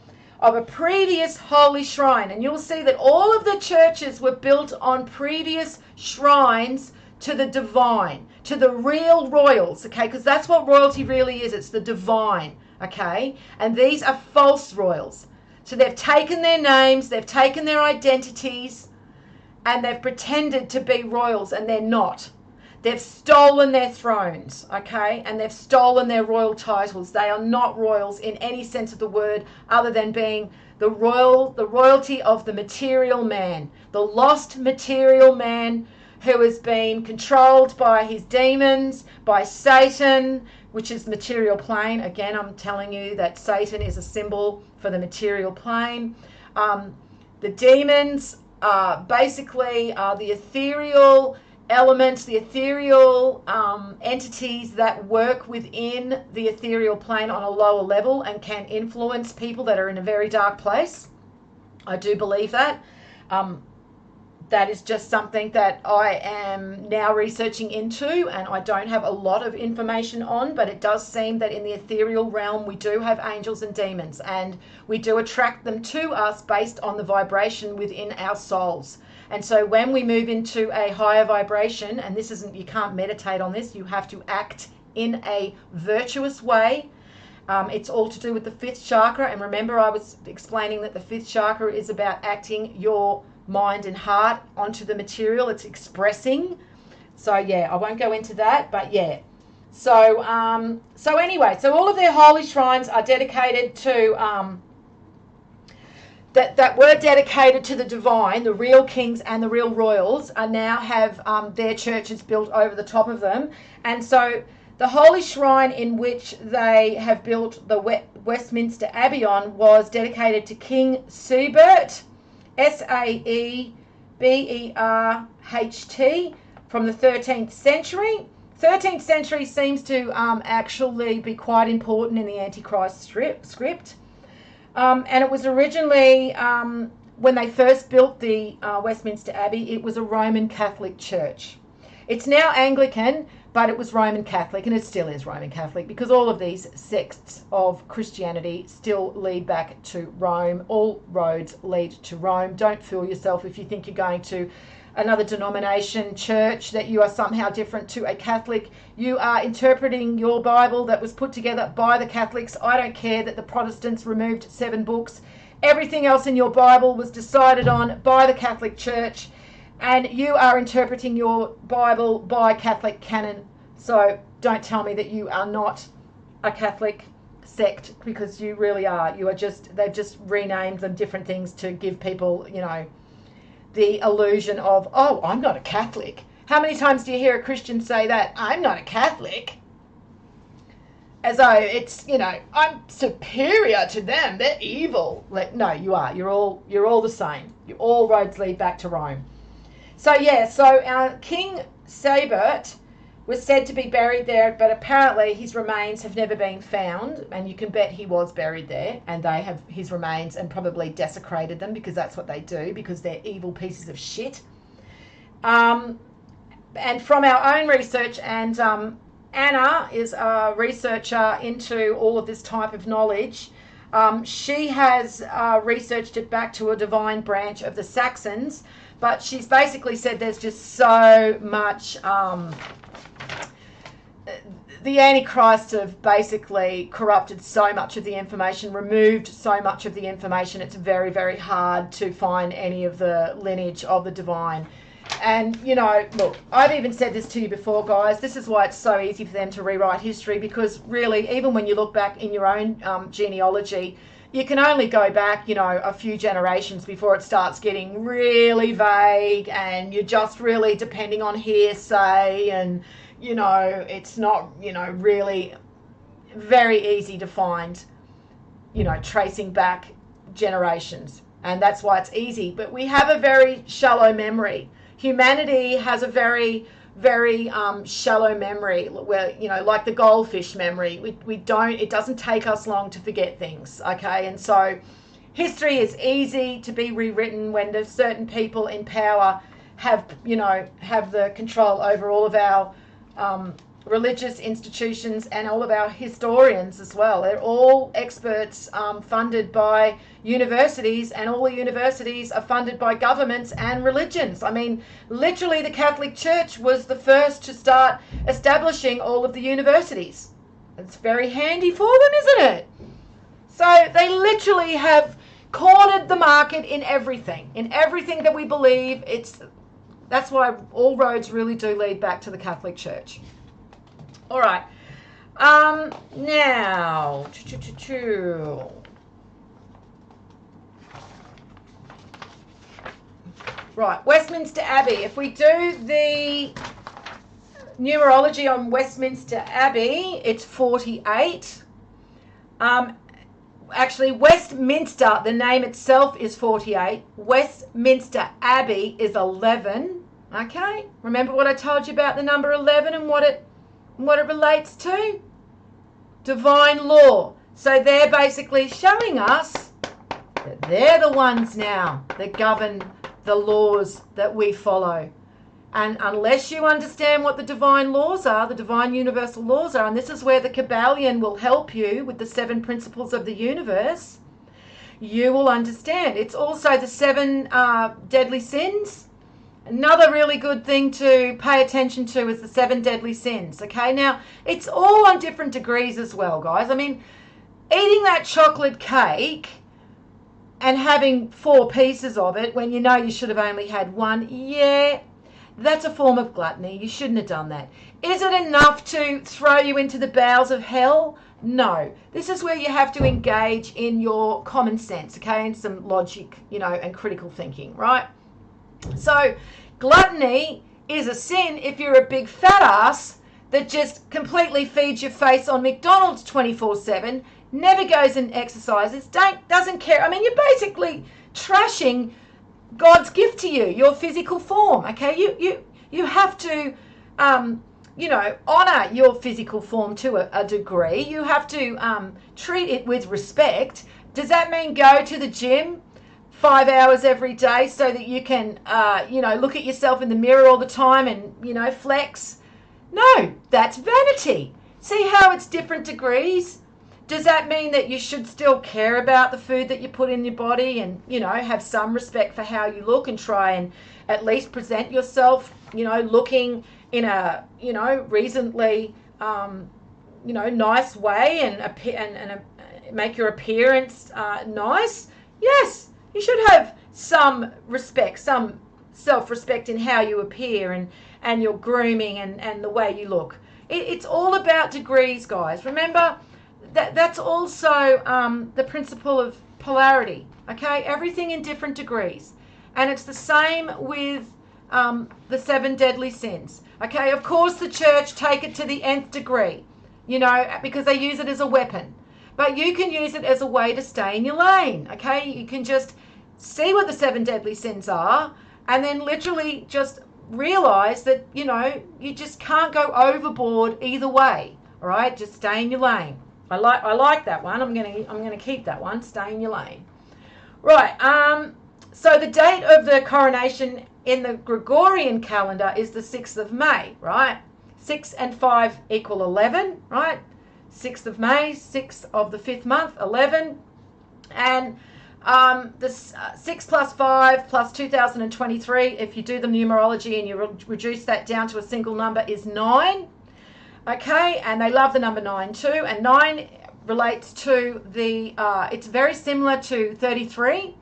of a previous holy shrine. And you'll see that all of the churches were built on previous shrines to the divine, to the real royals, okay? Because that's what royalty really is. It's the divine, okay? And these are false royals. So they've taken their names, they've taken their identities, and they've pretended to be royals, and they're not. They've stolen their thrones, okay? And they've stolen their royal titles. They are not royals in any sense of the word, other than being the royalty of the material man, the lost material man who has been controlled by his demons, by Satan, which is material plane. Again, I'm telling you that Satan is a symbol for the material plane. The demons basically are the ethereal elements, the ethereal entities that work within the ethereal plane on a lower level and can influence people that are in a very dark place. I do believe that. That is just something that I am now researching into, and I don't have a lot of information on, but it does seem that in the ethereal realm we do have angels and demons, and we do attract them to us based on the vibration within our souls. And so when we move into a higher vibration, and this isn't, you can't meditate on this, you have to act in a virtuous way. It's all to do with the fifth chakra. And remember, I was explaining that the fifth chakra is about acting your mind and heart onto the material. It's expressing. So yeah, I won't go into that, but yeah. So anyway, so all of their holy shrines are dedicated to that were dedicated to the divine. The real kings and the real royals are now have their churches built over the top of them. And so the holy shrine in which they have built the Westminster Abbey on was dedicated to King Seibert, Saeberht, from the 13th century. 13th century seems to actually be quite important in the Antichrist script. And it was originally, when they first built the Westminster Abbey, it was a Roman Catholic church. It's now Anglican, but it was Roman Catholic, and it still is Roman Catholic, because all of these sects of Christianity still lead back to Rome. All roads lead to Rome. Don't fool yourself if you think you're going to another denomination, church, that you are somehow different to a Catholic. You are interpreting your Bible that was put together by the Catholics. I don't care that the Protestants removed 7 books. Everything else in your Bible was decided on by the Catholic Church, and you are interpreting your Bible by Catholic canon. So don't tell me that you are not a Catholic sect, because you really are. You are just, they've just renamed them different things to give people, you know, the illusion of, oh, I'm not a Catholic. How many times do you hear a Christian say that? I'm not a Catholic. As though it's, you know, I'm superior to them. They're evil. Like, no, you are. You're all the same. All roads lead back to Rome. So yeah, so King Sabert was said to be buried there, but apparently his remains have never been found, and you can bet he was buried there, and they have his remains and probably desecrated them, because that's what they do, because they're evil pieces of shit. And from our own research, and Anna is a researcher into all of this type of knowledge. She has researched it back to a divine branch of the Saxons, but she's basically said there's just so much... the Antichrist have basically corrupted so much of the information, removed so much of the information. It's very, very hard to find any of the lineage of the divine. And, you know, look, I've even said this to you before, guys. This is why it's so easy for them to rewrite history, because really, even when you look back in your own genealogy, you can only go back, you know, a few generations before it starts getting really vague, and you're just really depending on hearsay, and, you know, it's not, you know, really very easy to find, you know, tracing back generations. And that's why it's easy. But we have a very shallow memory. Humanity has a very, very shallow memory, where, you know, like the goldfish memory. We don't, it doesn't take us long to forget things, okay? And so history is easy to be rewritten when there's certain people in power have, you know, have the control over all of our religious institutions and all of our historians as well. They're all experts funded by universities, and all the universities are funded by governments and religions. I mean, literally the Catholic Church was the first to start establishing all of the universities. It's very handy for them, isn't it? So they literally have cornered the market in everything that we believe. That's why all roads really do lead back to the Catholic Church. All right. Now, right, Westminster Abbey. If we do the numerology on Westminster Abbey, it's 48. Actually, Westminster, the name itself is 48. Westminster Abbey is 11. Okay? Remember what I told you about the number 11 and what it relates to? Divine law. So they're basically showing us that they're the ones now that govern the laws that we follow. And unless you understand what the divine laws are, the divine universal laws are, and this is where the Kabbalion will help you with the 7 principles of the universe, you will understand. It's also the 7 deadly sins. Another really good thing to pay attention to is the 7 deadly sins. Okay, now it's all on different degrees as well, guys. I mean, eating that chocolate cake and having 4 pieces of it when you know you should have only had 1, yeah, that's a form of gluttony. You shouldn't have done that. Is it enough to throw you into the bowels of hell? No. This is where you have to engage in your common sense, okay, and some logic, you know, and critical thinking, right? So gluttony is a sin if you're a big fat ass that just completely feeds your face on McDonald's 24/7, never goes and exercises, doesn't care. I mean, you're basically trashing God's gift to you, your physical form, okay? You have to, you know, honor your physical form to a degree. You have to treat it with respect. Does that mean go to the gym 5 hours every day so that you can, look at yourself in the mirror all the time and, flex. No, that's vanity. See how it's different degrees? Does that mean that you should still care about the food that you put in your body and, have some respect for how you look and try and at least present yourself, looking in a, reasonably, nice way and make your appearance nice? Yes, you should have some respect, some self-respect in how you appear and your grooming and the way you look. It's all about degrees, guys. Remember, that's also the principle of polarity, okay? Everything in different degrees. And it's the same with the 7 deadly sins, okay? Of course, the church take it to the nth degree, because they use it as a weapon. But you can use it as a way to stay in your lane, okay? You can just see what the 7 deadly sins are and then literally just realize that, you just can't go overboard either way, all right? Just stay in your lane. I like that one. I'm gonna keep that one. Stay in your lane. Right. So the date of the coronation in the Gregorian calendar is the 6th of May, right? 6 and 5 equal 11, right? 6th of May, 6th of the 5th month, 11. And the 6 plus 5 plus 2023, if you do the numerology and you reduce that down to a single number, is 9. Okay, and they love the number 9 too. And 9 relates to the, it's very similar to 33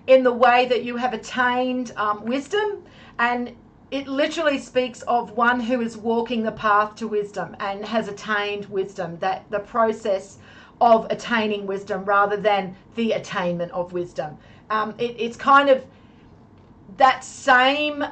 in the way that you have attained wisdom. And it literally speaks of one who is walking the path to wisdom and has attained wisdom, that the process of attaining wisdom rather than the attainment of wisdom. It's kind of that same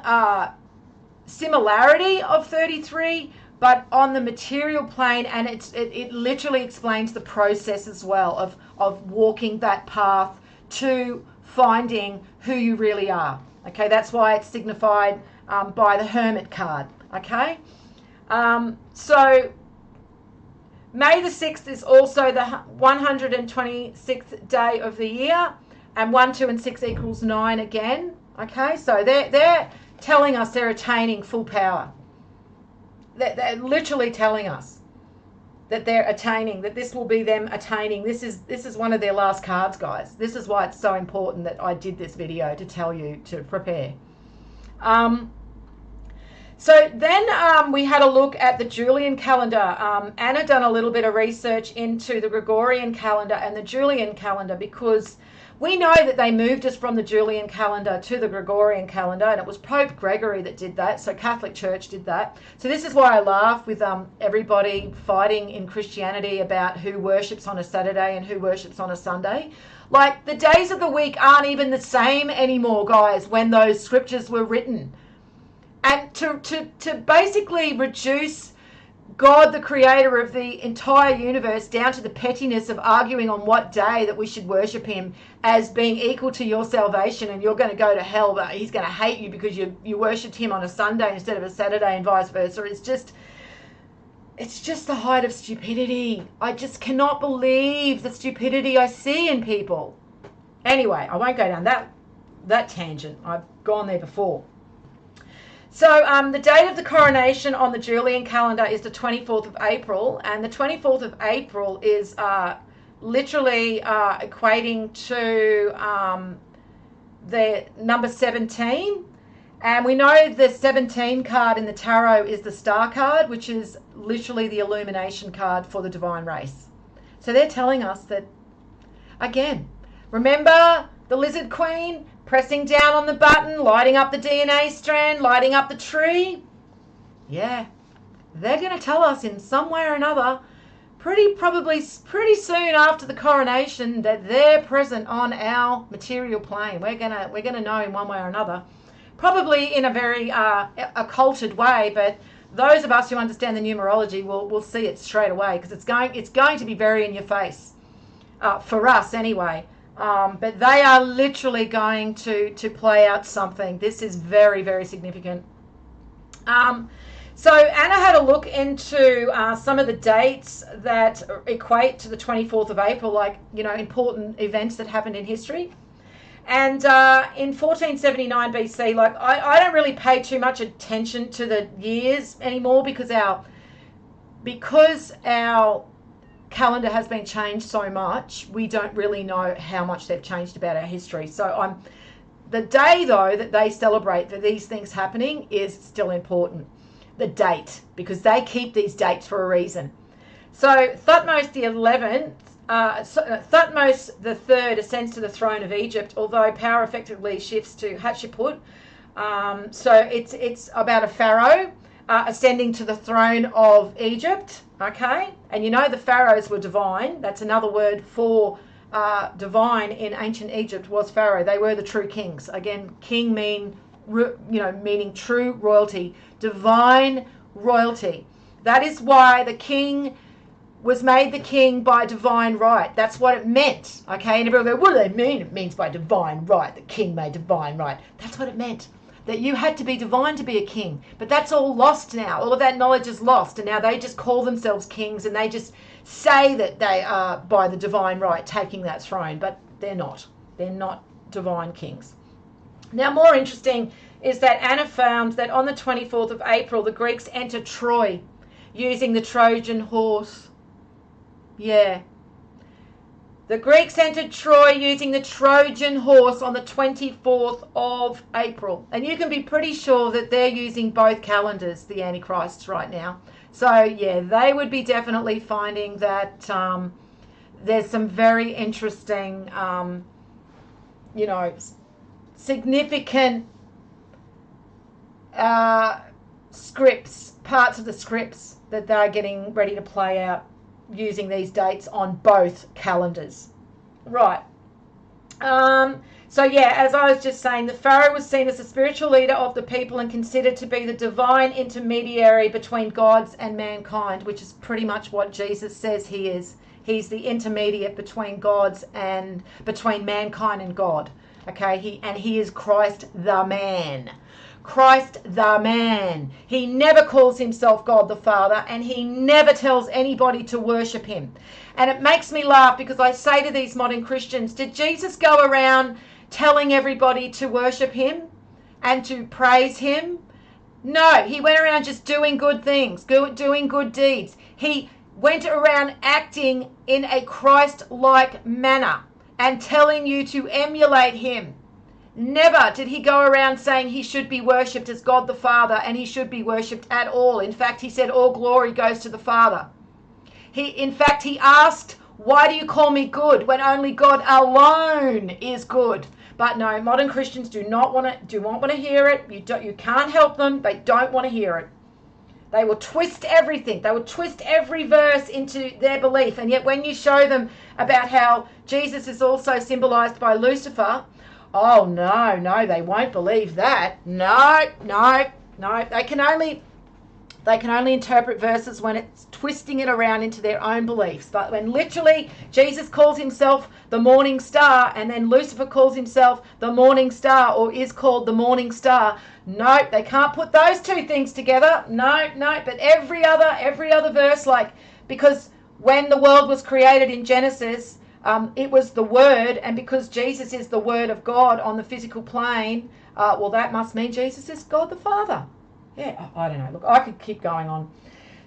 similarity of 33, but on the material plane, and it literally explains the process as well of walking that path to finding who you really are. Okay, that's why it's signified by the Hermit card. Okay, so May the 6th is also the 126th day of the year, and 1, 2, and 6 equals 9 again. Okay, so they're telling us they're attaining full power. They're literally telling us that they're attaining, that this will be them attaining. This is one of their last cards, guys. This is why it's so important that I did this video, to tell you to prepare. So then we had a look at the Julian calendar. Anna done a little bit of research into the Gregorian calendar and the Julian calendar, because we know that they moved us from the Julian calendar to the Gregorian calendar, and it was Pope Gregory that did that. So Catholic Church did that. So this is why I laugh with everybody fighting in Christianity about who worships on a Saturday and who worships on a Sunday. Like, the days of the week aren't even the same anymore, guys, when those scriptures were written. And to basically reduce God, the creator of the entire universe, down to the pettiness of arguing on what day that we should worship him as being equal to your salvation, and you're going to go to hell, but he's going to hate you because you worshipped him on a Sunday instead of a Saturday, and vice versa. It's just the height of stupidity. I just cannot believe the stupidity I see in people. Anyway, I won't go down that tangent. I've gone there before. So the date of the coronation on the Julian calendar is the 24th of April, and the 24th of April is literally equating to the number 17. And we know the 17 card in the tarot is the star card, which is literally the illumination card for the divine race. So they're telling us that, again, remember the lizard queen pressing down on the button, lighting up the DNA strand, lighting up the tree? Yeah, they're going to tell us in some way or another, probably pretty soon after the coronation, that they're present on our material plane. We're gonna know in one way or another, probably in a very occulted way, but those of us who understand the numerology will see it straight away, because it's going to be very in your face, for us anyway. But they are literally going to play out something. This is very, very significant. So Anna had a look into some of the dates that equate to the 24th of April, like, important events that happened in history. And in 1479 BC, like I don't really pay too much attention to the years anymore because our calendar has been changed so much. We don't really know how much they've changed about our history. So the day though that they celebrate for these things happening is still important. The date, because they keep these dates for a reason. So Thutmose the 11th. Thutmose III ascends to the throne of Egypt, although power effectively shifts to Hatshepsut. So it's about a pharaoh ascending to the throne of Egypt, okay? And you know the pharaohs were divine. That's another word for divine in ancient Egypt was pharaoh. They were the true kings. Again, king meaning true royalty, divine royalty. That is why the king was made the king by divine right. That's what it meant, okay? And everyone go, what do they mean? It means by divine right. The king made divine right. That's what it meant, that you had to be divine to be a king. But that's all lost now. All of that knowledge is lost, and now they just call themselves kings, and they just say that they are by the divine right taking that throne, but they're not. They're not divine kings. Now, more interesting is that Anna found that on the 24th of April, the Greeks entered Troy using the Trojan horse. Yeah. The Greeks entered Troy using the Trojan horse on the 24th of April. And you can be pretty sure that they're using both calendars, the Antichrists, right now. So, yeah, they would be definitely finding that there's some very interesting, significant scripts, parts of the scripts that they're getting ready to play out using these dates on both calendars. Right. So yeah, as I was just saying, the Pharaoh was seen as the spiritual leader of the people and considered to be the divine intermediary between gods and mankind, which is pretty much what Jesus says he is. He's the intermediate between gods and between mankind and God. Okay, he is Christ the man. Christ the man. He never calls himself God the Father, and he never tells anybody to worship him. And it makes me laugh because I say to these modern Christians, did Jesus go around telling everybody to worship him and to praise him? No, he went around just doing good things, doing good deeds. He went around acting in a Christ-like manner and telling you to emulate him. Never did he go around saying he should be worshipped as God the Father and he should be worshipped at all. In fact, he said all glory goes to the Father. He asked, why do you call me good when only God alone is good? But no, modern Christians do not want to hear it. You can't help them. They don't want to hear it. They will twist everything. They will twist every verse into their belief. And yet when you show them about how Jesus is also symbolized by Lucifer, oh, no, they won't believe that. No. They can only interpret verses when it's twisting it around into their own beliefs. But when literally Jesus calls himself the morning star and then Lucifer calls himself the morning star or is called the morning star, no, they can't put those two things together. No. But every other verse, like, because when the world was created in Genesis, it was the Word, and because Jesus is the Word of God on the physical plane, well, that must mean Jesus is God the Father. Yeah, I don't know. Look, I could keep going on.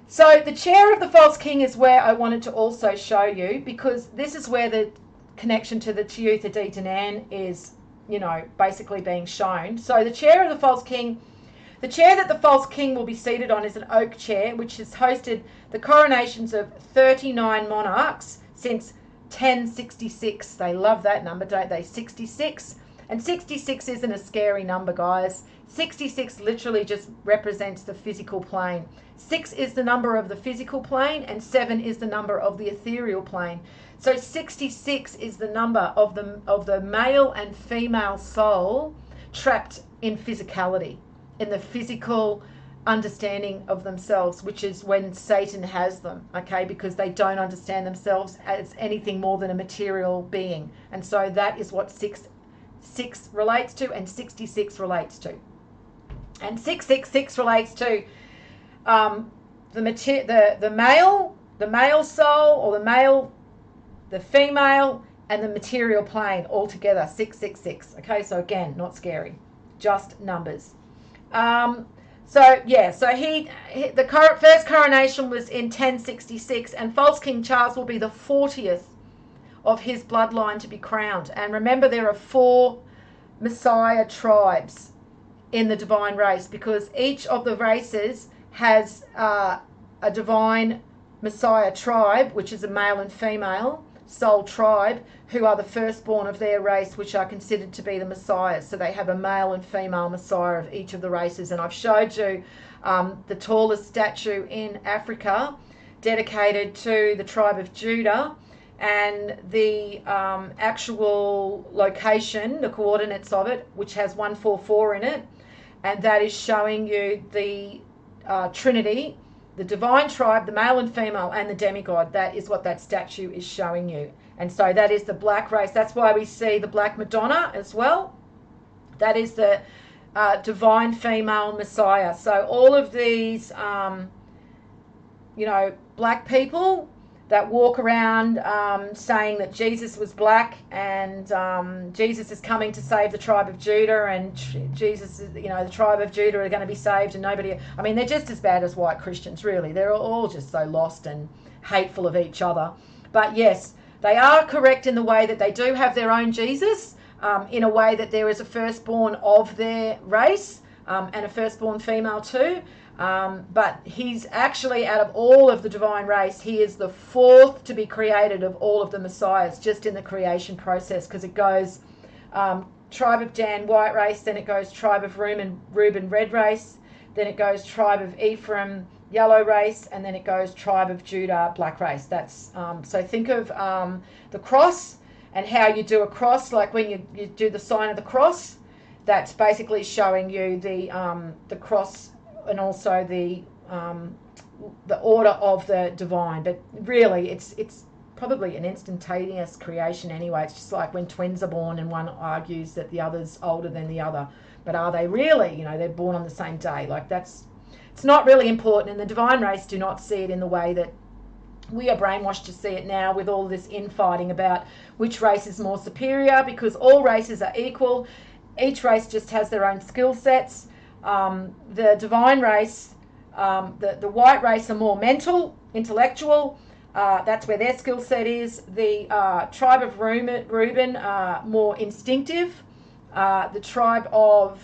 So the chair of the false king is where I wanted to also show you, because this is where the connection to the Teutha de Danann is, basically being shown. So the chair of the false king, the chair that the false king will be seated on is an oak chair, which has hosted the coronations of 39 monarchs since 1066. They love that number, don't they? 66. And 66 isn't a scary number, guys. 66 literally just represents the physical plane. 6 is the number of the physical plane and 7 is the number of the ethereal plane. So 66 is the number of the male and female soul trapped in physicality, in the physical understanding of themselves, which is when Satan has them, okay, because they don't understand themselves as anything more than a material being. And so that is what 6 relates to and 66 relates to. And 666 relates to the male soul, or the female, and the material plane altogether, 666. Okay, so again, not scary, just numbers. So yeah, so the first coronation was in 1066, and false King Charles will be the 40th of his bloodline to be crowned. And remember, there are 4 Messiah tribes in the divine race, because each of the races has a divine Messiah tribe, which is a male and female soul tribe, who are the firstborn of their race, which are considered to be the Messiahs. So they have a male and female Messiah of each of the races. And I've showed you the tallest statue in Africa dedicated to the tribe of Judah, and the actual location, the coordinates of it, which has 144 in it, and that is showing you the Trinity, the divine tribe, the male and female, and the demigod. That is what that statue is showing you. And so that is the black race. That's why we see the black Madonna as well. That is the divine female Messiah. So all of these, black people that walk around saying that Jesus was black, and Jesus is coming to save the tribe of Judah, and Jesus is, the tribe of Judah are going to be saved, and nobody, they're just as bad as white Christians, really. They're all just so lost and hateful of each other. But yes, they are correct in the way that they do have their own Jesus, in a way that there is a firstborn of their race, and a firstborn female too. But he's actually, out of all of the divine race, he is the 4th to be created of all of the Messiahs, just in the creation process, because it goes tribe of Dan, white race, then it goes tribe of Reuben, red race, then it goes tribe of Ephraim, yellow race, and then it goes tribe of Judah, black race. That's so think of the cross, and how you do a cross, like when you do the sign of the cross. That's basically showing you the cross, and also the order of the divine. But really, it's probably an instantaneous creation anyway. It's just like when twins are born and one argues that the other's older than the other. But are they really? They're born on the same day. It's not really important, and the divine race do not see it in the way that we are brainwashed to see it now, with all this infighting about which race is more superior, because all races are equal. Each race just has their own skill sets. The divine race, the white race are more mental, intellectual. That's where their skill set is. The tribe of Reuben are more instinctive. The tribe of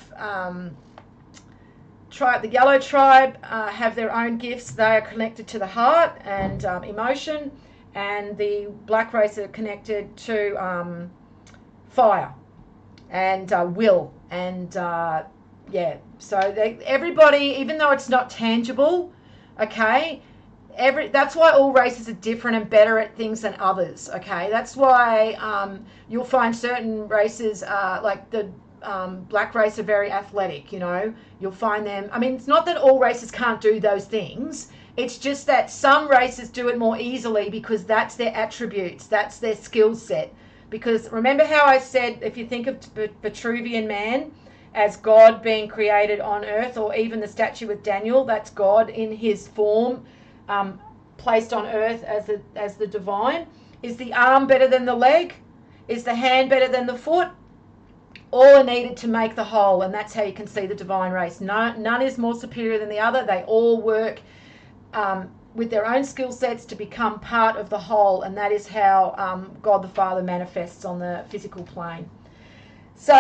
the yellow tribe have their own gifts. They are connected to the heart and emotion, and the black race are connected to fire and will, and so everybody, even though it's not tangible, okay, that's why all races are different and better at things than others. Okay, that's why you'll find certain races, like the black race, are very athletic. You'll find them. It's not that all races can't do those things. It's just that some races do it more easily because that's their attributes, that's their skill set. Because remember how I said, if you think of Vitruvian man as God being created on earth, or even the statue with Daniel, that's God in his form, placed on earth as the divine. Is the arm better than the leg? Is the hand better than the foot? All are needed to make the whole, and that's how you can see the divine race. None is more superior than the other. They all work with their own skill sets to become part of the whole, and that is how God the Father manifests on the physical plane. So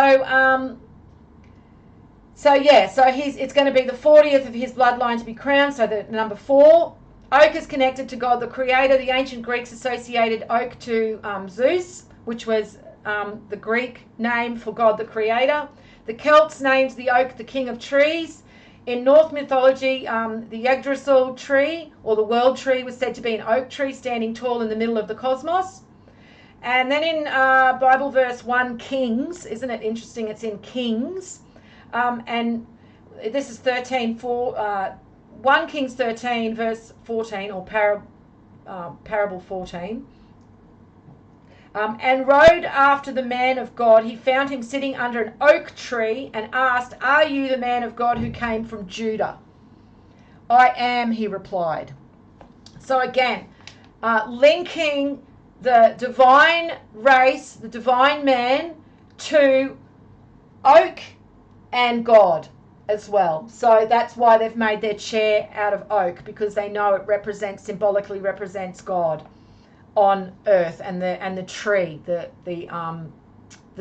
it's going to be the 40th of his bloodline to be crowned. So the number 4, oak is connected to God the Creator. The ancient Greeks associated oak to Zeus, which was the Greek name for God the Creator. The Celts named the oak the king of trees. In Norse mythology, the Yggdrasil tree, or the world tree, was said to be an oak tree standing tall in the middle of the cosmos. And then in Bible verse 1 Kings, isn't it interesting? It's in Kings. And this is 1 Kings 13 verse 14, or parable 14. And rode after the man of God. He found him sitting under an oak tree and asked, "Are you the man of God who came from Judah?" "I am," he replied. So again, linking the divine race, the divine man, to oak and God as well. So that's why they've made their chair out of oak, because they know it symbolically represents God on earth, and the tree, the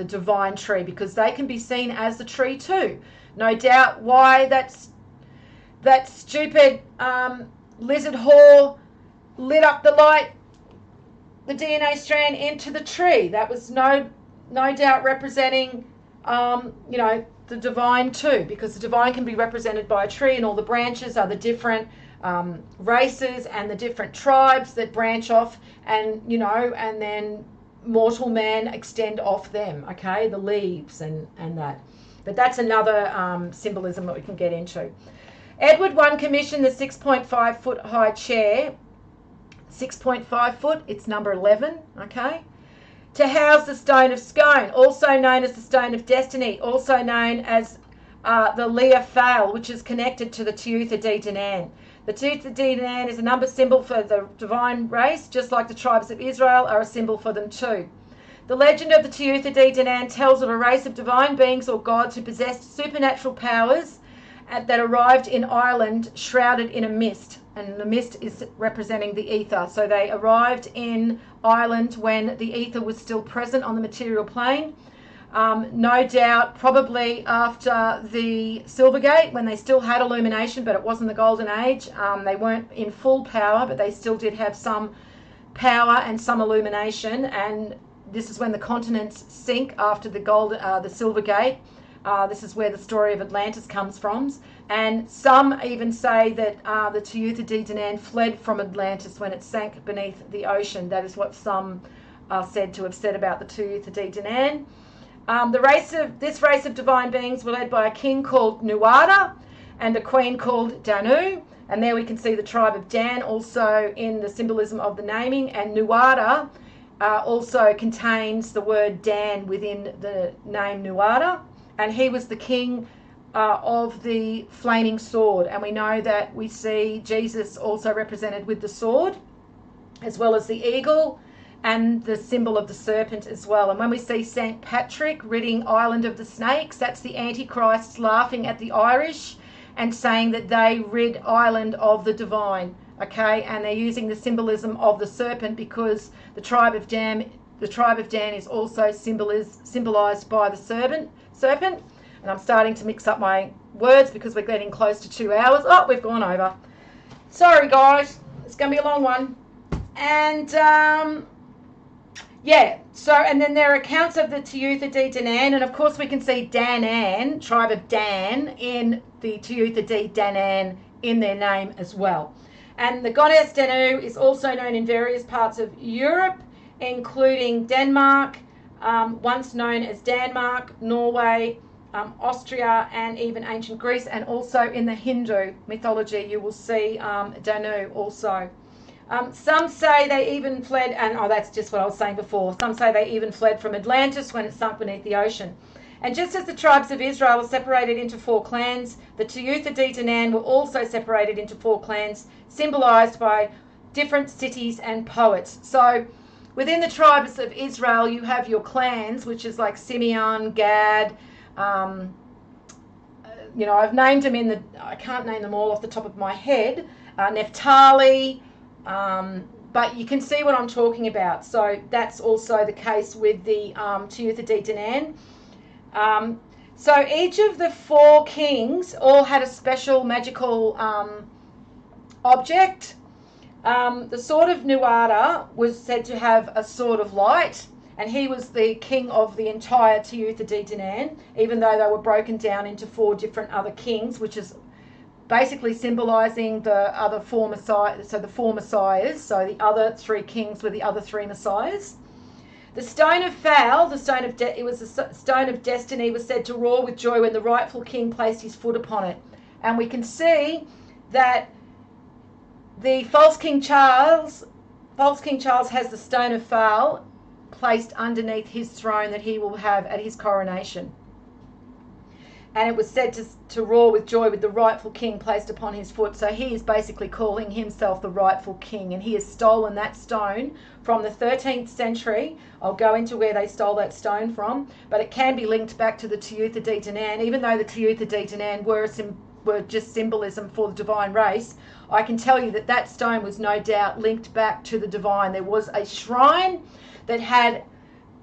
divine tree, because they can be seen as the tree too. No doubt why that stupid lizard whore lit up the DNA strand into the tree. That was no doubt representing, the divine too, because the divine can be represented by a tree, and all the branches are the different races and the different tribes that branch off, and and then mortal man extend off them. Okay, the leaves and that. But that's another symbolism that we can get into. Edward I commissioned the 6.5 foot high chair, 6.5 foot, it's number 11, okay, to house the stone of scone, also known as the stone of destiny, also known as the Leah Fail, which is connected to the Teutha D Danann. The Teutha D Danann is a number symbol for the divine race, just like the tribes of Israel are a symbol for them too. The legend of the Teutha D Danann tells of a race of divine beings or gods who possessed supernatural powers that arrived in Ireland shrouded in a mist, and the mist is representing the ether. So they arrived in Ireland when the ether was still present on the material plane. No doubt probably after the Silvergate, when they still had illumination, but it wasn't the golden age. They weren't in full power, but they still did have some power and some illumination, and this is when the continents sink after the Silvergate. This is where the story of Atlantis comes from. And some even say that the Teutha D Danann fled from Atlantis when it sank beneath the ocean. That is what some are said to have said about the Teutha D Danann. This race of divine beings were led by a king called Nuada and a queen called Danu. And there we can see the tribe of Dan also in the symbolism of the naming. And Nuada also contains the word Dan within the name Nuada. And he was the king of the flaming sword. And we know that we see Jesus also represented with the sword, as well as the eagle and the symbol of the serpent as well. And when we see St. Patrick ridding Ireland of the snakes, that's the Antichrists laughing at the Irish and saying that they rid Ireland of the divine. Okay, and they're using the symbolism of the serpent because the tribe of Dan is also symbolized by the serpent. And I'm starting to mix up my words because we're getting close to 2 hours. Oh, we've gone over. Sorry, guys. It's going to be a long one. And, and then there are accounts of the Teutha D Danann, and of course we can see Danann, tribe of Dan, in the Teutha D Danann in their name as well. And the goddess Danu is also known in various parts of Europe, including Denmark, once known as Denmark, Norway, Austria, and even ancient Greece, and also in the Hindu mythology you will see Danu also. Some say they even fled, and that's just what I was saying before, some say they even fled from Atlantis when it sunk beneath the ocean. And just as the tribes of Israel were separated into 4 clans, the Teutha D Danann were also separated into 4 clans, symbolized by different cities and poets. So within the tribes of Israel, you have your clans, which is like Simeon, Gad. I've named them I can't name them all off the top of my head. Naphtali, but you can see what I'm talking about. So that's also the case with the Teutha D Danann. So each of the 4 kings all had a special magical object. The sword of Nuada was said to have a sword of light, and he was the king of the entire Teutha D Danann, even though they were broken down into 4 different other kings, which is basically symbolizing the other 4 messiahs. So the 4 messiahs, so the other 3 kings were the other 3 messiahs. The stone of Fowl, the stone of destiny, was said to roar with joy when the rightful king placed his foot upon it. And we can see that the false King Charles has the stone of Fowl placed underneath his throne that he will have at his coronation. and it was said to roar with joy with the rightful king placed upon his foot. So he is basically calling himself the rightful king, and he has stolen that stone from the 13th century. I'll go into where they stole that stone from, but it can be linked back to the Teuta de Danann. Even though the Teuta de Danann were just symbolism for the divine race, I can tell you that that stone was no doubt linked back to the divine. There was a shrine that had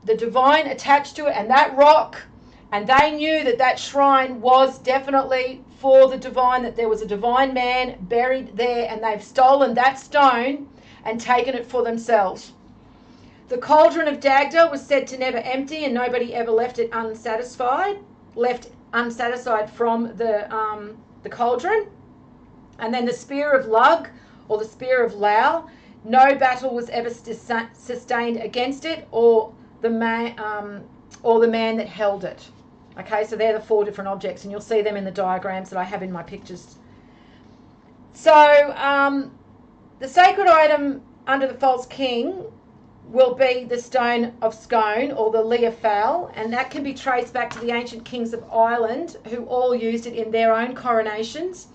the divine attached to it, and that rock, and they knew that that shrine was definitely for the divine, that there was a divine man buried there, and they've stolen that stone and taken it for themselves. The cauldron of Dagda was said to never empty, and nobody ever left unsatisfied from the cauldron. And then the spear of Lug, or the spear of Lao, no battle was ever sustained against it, or the man that held it. Okay, so they're the 4 different objects, and you'll see them in the diagrams that I have in my pictures. So the sacred item under the false king will be the stone of scone, or the Leofal, and that can be traced back to the ancient kings of Ireland, who all used it in their own coronations.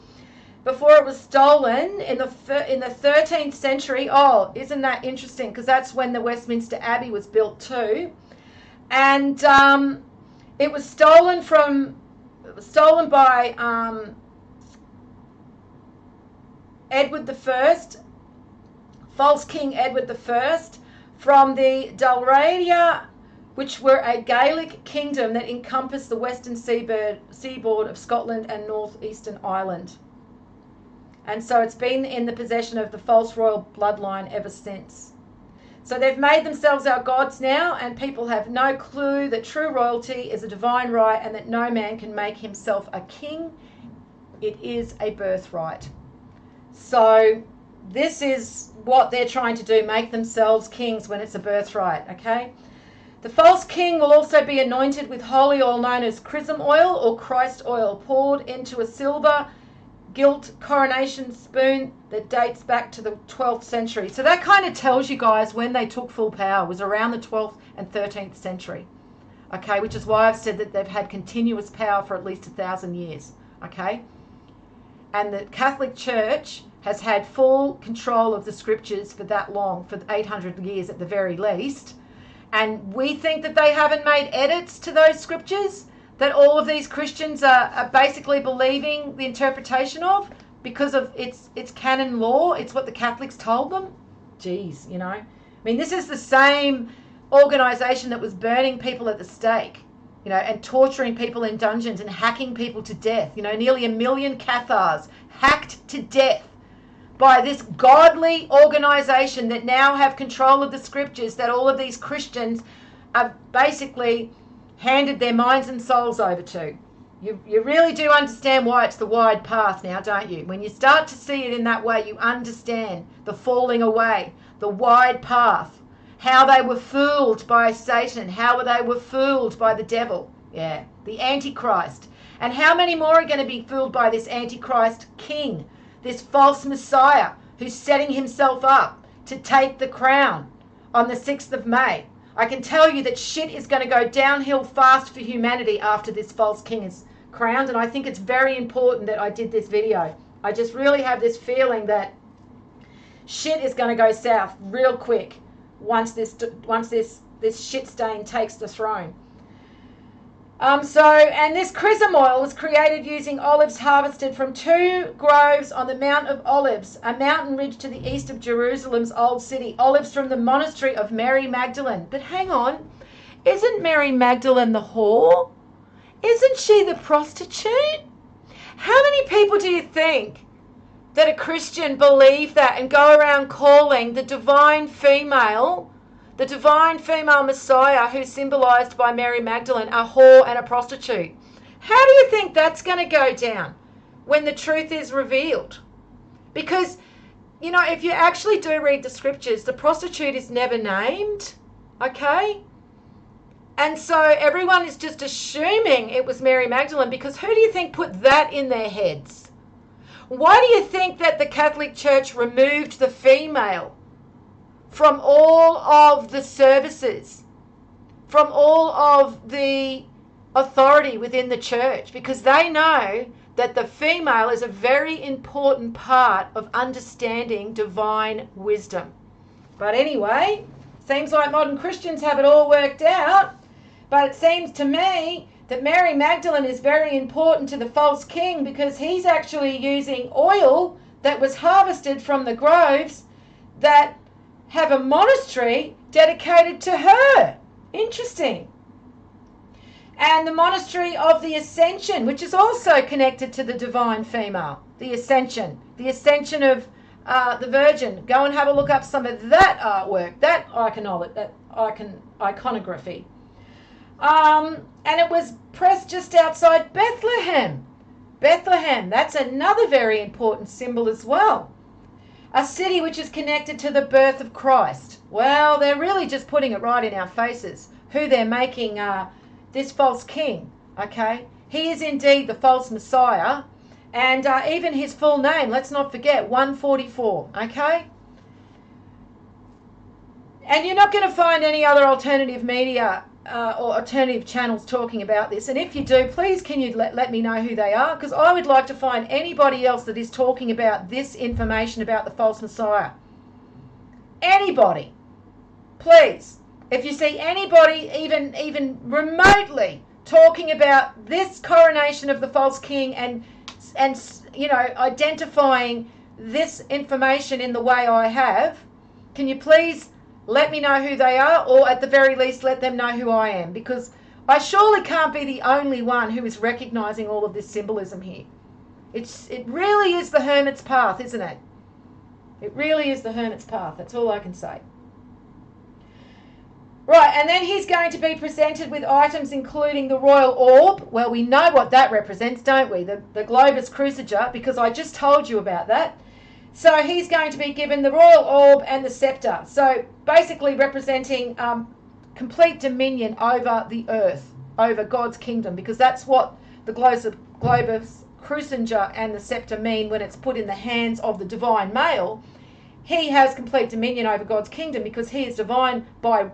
Before it was stolen in the 13th century. Oh, isn't that interesting? Because that's when the Westminster Abbey was built too. And it was stolen by Edward I, false King Edward I, from the Dalradia, which were a Gaelic kingdom that encompassed the western seaboard of Scotland and northeastern Ireland. And so it's been in the possession of the false royal bloodline ever since. So they've made themselves our gods now, and people have no clue that true royalty is a divine right and that no man can make himself a king. It is a birthright. So this is what they're trying to do, make themselves kings when it's a birthright, okay? The false king will also be anointed with holy oil known as chrism oil or Christ oil, poured into a silver gilt coronation spoon that dates back to the 12th century. So that kind of tells you guys when they took full power. It was around the 12th and 13th century. Okay, which is why I've said that they've had continuous power for at least 1,000 years. Okay, and the Catholic Church has had full control of the scriptures for that long, for 800 years at the very least. And we think that they haven't made edits to those scriptures that all of these Christians are basically believing the interpretation of because of it's canon law. It's what the Catholics told them. Jeez, you know. I mean, this is the same organisation that was burning people at the stake, you know, and torturing people in dungeons and hacking people to death. You know, nearly 1 million Cathars hacked to death by this godly organisation that now have control of the scriptures that all of these Christians are basically handed their minds and souls over to. You really do understand why it's the wide path now, don't you? When you start to see it in that way, you understand the falling away, the wide path, how they were fooled by Satan, how they were fooled by the devil, yeah, the Antichrist. And how many more are going to be fooled by this Antichrist king, this false Messiah who's setting himself up to take the crown on the 6th of May? I can tell you that shit is going to go downhill fast for humanity after this false king is crowned, and I think it's very important that I did this video. I just really have this feeling that shit is going to go south real quick once this shit stain takes the throne. And this chrism oil was created using olives harvested from 2 groves on the Mount of Olives, a mountain ridge to the east of Jerusalem's old city. Olives from the monastery of Mary Magdalene. But hang on, isn't Mary Magdalene the whore? Isn't she the prostitute? How many people do you think that a Christian believe that and go around calling the divine female Messiah, who's symbolised by Mary Magdalene, a whore and a prostitute? How do you think that's going to go down when the truth is revealed? Because, you know, if you actually do read the scriptures, the prostitute is never named, okay? And so everyone is just assuming it was Mary Magdalene, because who do you think put that in their heads? Why do you think that the Catholic Church removed the female from all of the services, from all of the authority within the church, because they know that the female is a very important part of understanding divine wisdom. But anyway, seems like modern Christians have it all worked out. But it seems to me that Mary Magdalene is very important to the false king, because he's actually using oil that was harvested from the groves that have a monastery dedicated to her. Interesting. And the monastery of the Ascension, which is also connected to the divine female. The Ascension of the Virgin. Go and have a look up some of that artwork, that iconography. And it was pressed just outside Bethlehem. Bethlehem, that's another very important symbol as well. A city which is connected to the birth of Christ. Well, they're really just putting it right in our faces, who they're making this false king, okay? He is indeed the false Messiah, and even his full name, let's not forget, 144, okay? And you're not going to find any other alternative media or alternative channels talking about this. And if you do, please can you let me know who they are, because I would like to find anybody else that is talking about this information about the false Messiah. Anybody, please. If you see anybody even remotely talking about this coronation of the false king and you know, identifying this information in the way I have, can you please let me know who they are, or at the very least let them know who I am, because I surely can't be the only one who is recognizing all of this symbolism here. It really is the hermit's path, isn't it? It really is the hermit's path. That's all I can say. Right, and then he's going to be presented with items including the royal orb. Well, we know what that represents, don't we? The globus cruciger, because I just told you about that. So he's going to be given the royal orb and the scepter. So basically representing complete dominion over the earth, over God's kingdom, because that's what the globus cruciger and the scepter mean when it's put in the hands of the divine male. He has complete dominion over God's kingdom because he is divine by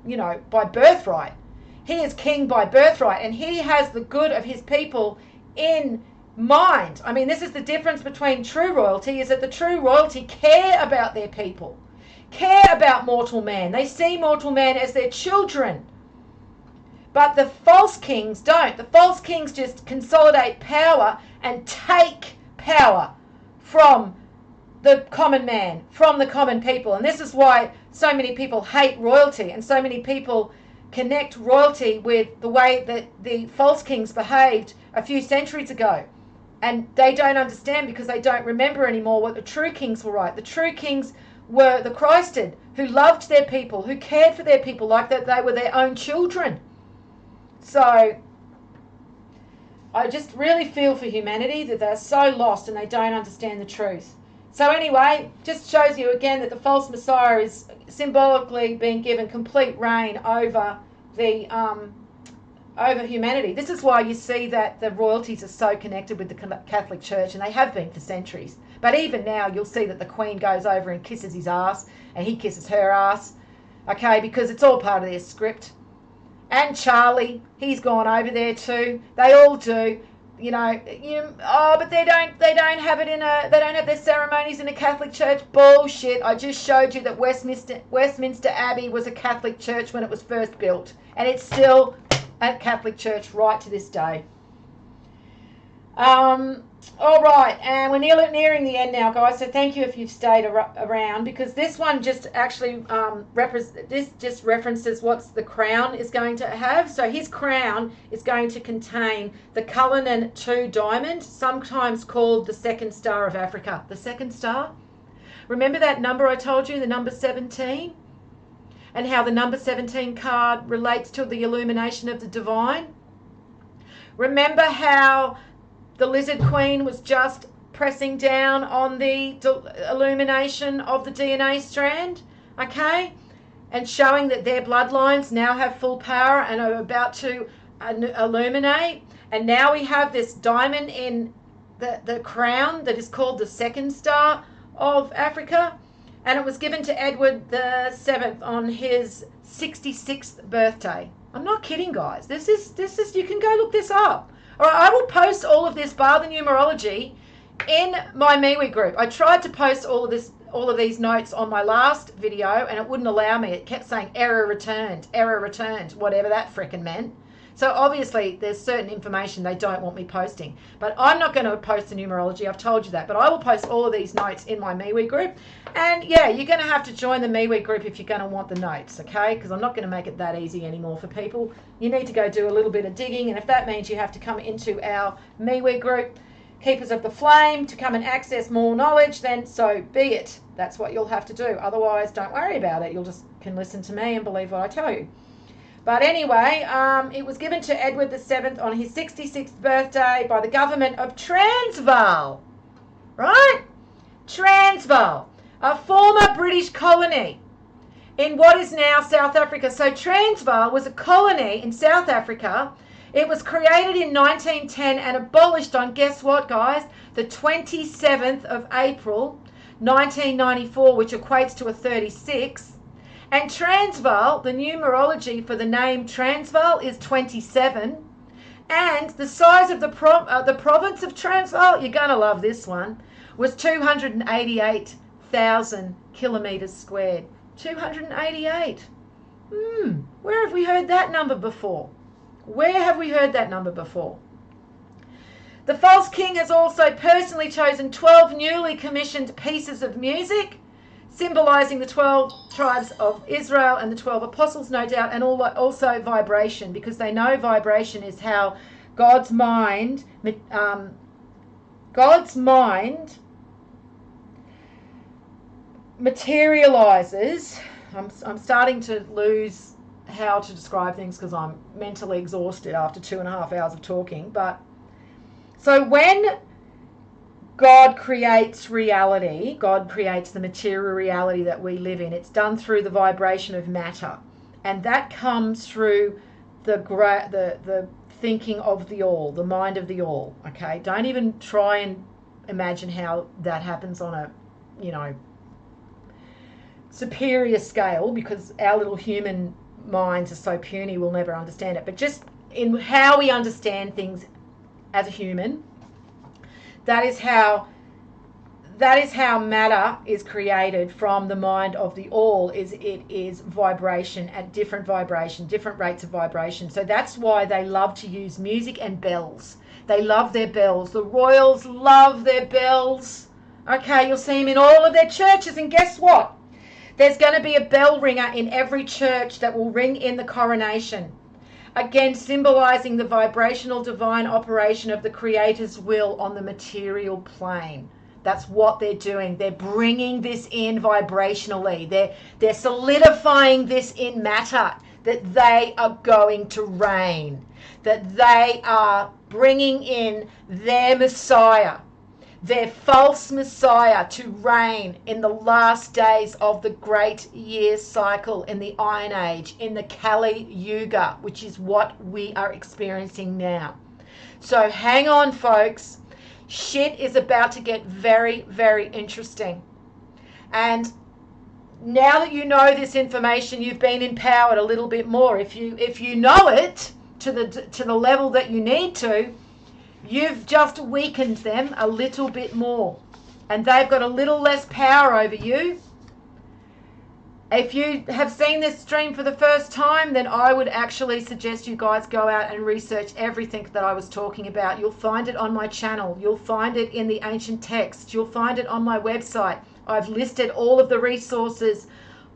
birthright. He is king by birthright, and he has the good of his people in mind. I mean, this is the difference between true royalty, is that the true royalty care about their people, care about mortal man. They see mortal man as their children. But the false kings don't. The false kings just consolidate power and take power from the common man, from the common people. And this is why so many people hate royalty, and so many people connect royalty with the way that the false kings behaved a few centuries ago. And they don't understand, because they don't remember anymore what the true kings were like. The true kings were the Christed, who loved their people, who cared for their people like that they were their own children. So I just really feel for humanity, that they're so lost and they don't understand the truth. So anyway, just shows you again that the false Messiah is symbolically being given complete reign over the over humanity. This is why you see that the royalties are so connected with the Catholic Church, and they have been for centuries. But even now, you'll see that the Queen goes over and kisses his ass, and he kisses her ass, okay, because it's all part of their script. And Charlie, he's gone over there too. They all do. But they don't have their ceremonies in a Catholic church. Bullshit. I just showed you that Westminster Abbey was a Catholic church when it was first built, and it's still a Catholic church right to this day. All right, and we're nearing the end now, guys, so thank you if you've stayed around, because this one just actually references what the crown is going to have. So his crown is going to contain the Cullinan II diamond, sometimes called the second star of Africa. The second star? Remember that number I told you, the number 17? And how the number 17 card relates to the illumination of the divine? Remember how the Lizard Queen was just pressing down on the illumination of the DNA strand, okay? And showing that their bloodlines now have full power and are about to illuminate. And now we have this diamond in the crown that is called the second star of Africa. And it was given to Edward VII on his 66th birthday. I'm not kidding, guys. This is you can go this up. All right, I will post all of this, bar the numerology, in my MeWe group. I tried to post all of these notes on my last video, and it wouldn't allow me. It kept saying error returned, whatever that frickin' meant. So obviously there's certain information they don't want me posting. But I'm not going to post the numerology. I've told you that. But I will post all of these notes in my MeWe group. And yeah, you're going to have to join the MeWe group if you're going to want the notes, okay? Because I'm not going to make it that easy anymore for people. You need to go do a little bit of digging. And if that means you have to come into our MeWe group, Keepers of the Flame, to come and access more knowledge, then so be it. That's what you'll have to do. Otherwise, don't worry about it. You'll just can listen to me and believe what I tell you. But anyway, it was given to Edward VII on his 66th birthday by the government of Transvaal. Right? Transvaal, a former British colony in what is now South Africa. So Transvaal was a colony in South Africa. It was created in 1910 and abolished on, guess what, guys? The 27th of April, 1994, which equates to a 36. And Transvaal, the numerology for the name Transvaal is 27. And the size of the province of Transvaal, you're going to love this one, was 288,000 kilometres squared. 288. Where have we heard that number before? Where have we heard that number before? The false king has also personally chosen 12 newly commissioned pieces of music, symbolising the 12 tribes of Israel and the 12 apostles, no doubt, and also vibration, because they know vibration is how God's mind materialises. I'm starting to lose how to describe things because I'm mentally exhausted after 2.5 hours of talking. But so when God creates reality, God creates the material reality that we live in, it's done through the vibration of matter, and that comes through the thinking of the all, the mind of the all. Okay, don't even try and imagine how that happens on a superior scale, because our little human minds are so puny, we'll never understand it. But just in how we understand things as a human, that is how matter is created from the mind of the all. It is vibration at different rates of vibration. So that's why they love to use music and bells. They love their bells. The royals love their bells. Okay, you'll see them in all of their churches, and guess what? There's going to be a bell ringer in every church that will ring in the coronation. Again, symbolising the vibrational divine operation of the Creator's will on the material plane. That's what they're doing. They're bringing this in vibrationally. They're solidifying this in matter, that they are going to reign, that they are bringing in their Messiah, their false Messiah, to reign in the last days of the great year cycle, in the Iron Age, in the Kali Yuga, which is what we are experiencing now. So hang on, folks. Shit is about to get very, very interesting. And now that you know this information, you've been empowered a little bit more. If you know it to the level that you need to, you've just weakened them a little bit more, and they've got a little less power over you. If you have seen this stream for the first time, then I would actually suggest you guys go out and research everything that I was talking about. You'll find it on my channel. You'll find it in the ancient texts. You'll find it on my website. I've listed all of the resources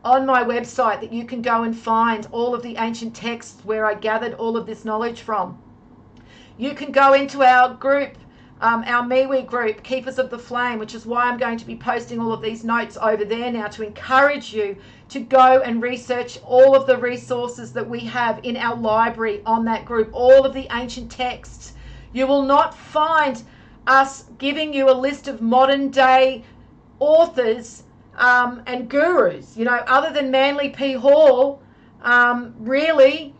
on my website that you can go and find all of the ancient texts where I gathered all of this knowledge from. You can go into our group, our MeWe group, Keepers of the Flame, which is why I'm going to be posting all of these notes over there now, to encourage you to go and research all of the resources that we have in our library on that group, all of the ancient texts. You will not find us giving you a list of modern day authors and gurus, other than Manly P. Hall. Really,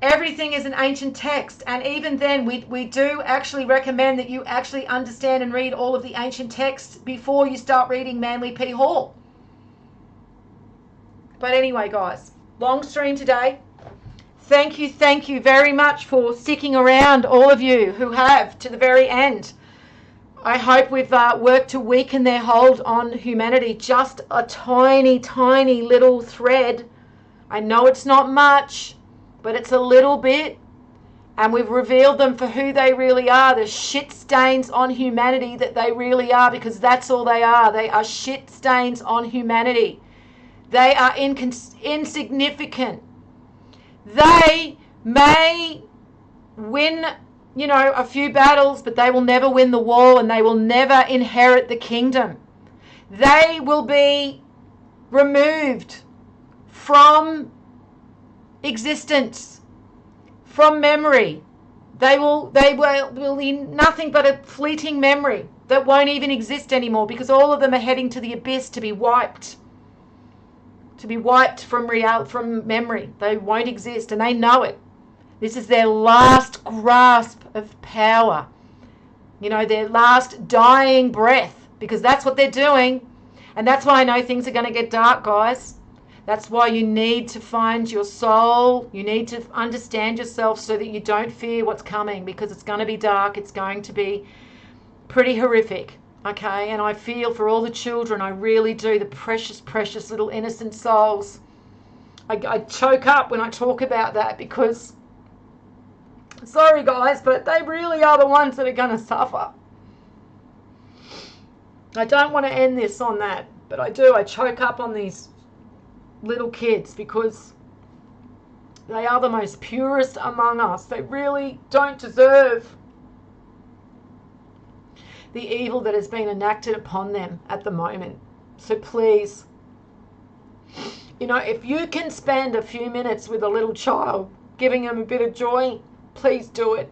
everything is an ancient text, and even then we do actually recommend that you actually understand and read all of the ancient texts before you start reading Manly P. Hall. But anyway, guys, long stream today. Thank you very much for sticking around, all of you who have, to the very end. I hope we've worked to weaken their hold on humanity. Just a tiny, tiny little thread. I know it's not much, but it's a little bit. And we've revealed them for who they really are, the shit stains on humanity that they really are, because that's all they are. They are shit stains on humanity. They are insignificant. They may win, a few battles, but they will never win the war, and they will never inherit the kingdom. They will be removed from existence, from memory. They will be nothing but a fleeting memory that won't even exist anymore, because all of them are heading to the abyss to be wiped. From memory. They won't exist, and they know it. This is their last grasp of power. Their last dying breath, because that's what they're doing. And that's why I know things are going to get dark, guys. That's why you need to find your soul. You need to understand yourself so that you don't fear what's coming, because it's going to be dark. It's going to be pretty horrific. Okay, and I feel for all the children. I really do. The precious, precious little innocent souls. I choke up when I talk about that, because, sorry guys, but they really are the ones that are going to suffer. I don't want to end this on that, but I do. I choke up on these little kids, because they are the most purest among us. They really don't deserve the evil that has been enacted upon them at the moment. So please, if you can spend a few minutes with a little child, giving them a bit of joy, please do it.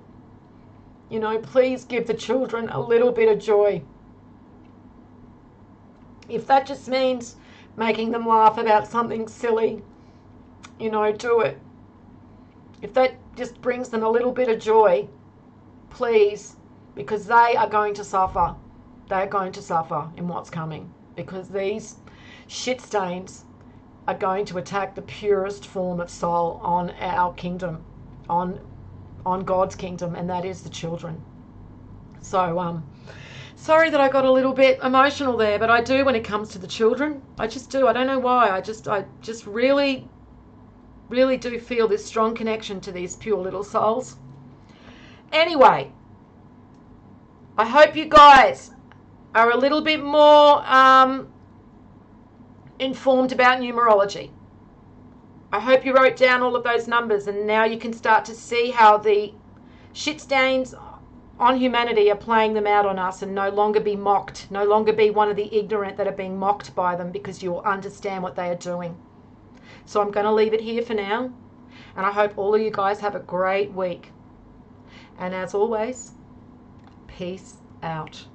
Please give the children a little bit of joy. If that just means making them laugh about something silly, do it. If that just brings them a little bit of joy, please, because they are going to suffer. They're going to suffer in what's coming, because these shit stains are going to attack the purest form of soul on our kingdom, on God's kingdom, and that is the children. So, sorry that I got a little bit emotional there, but I do when it comes to the children. I just do. I don't know why. I just really, really do feel this strong connection to these pure little souls. Anyway, I hope you guys are a little bit more informed about numerology. I hope you wrote down all of those numbers, and now you can start to see how the shit stains on humanity are playing them out on us, and no longer be mocked, no longer be one of the ignorant that are being mocked by them, because you'll understand what they are doing. So I'm going to leave it here for now, and I hope all of you guys have a great week. And as always, peace out.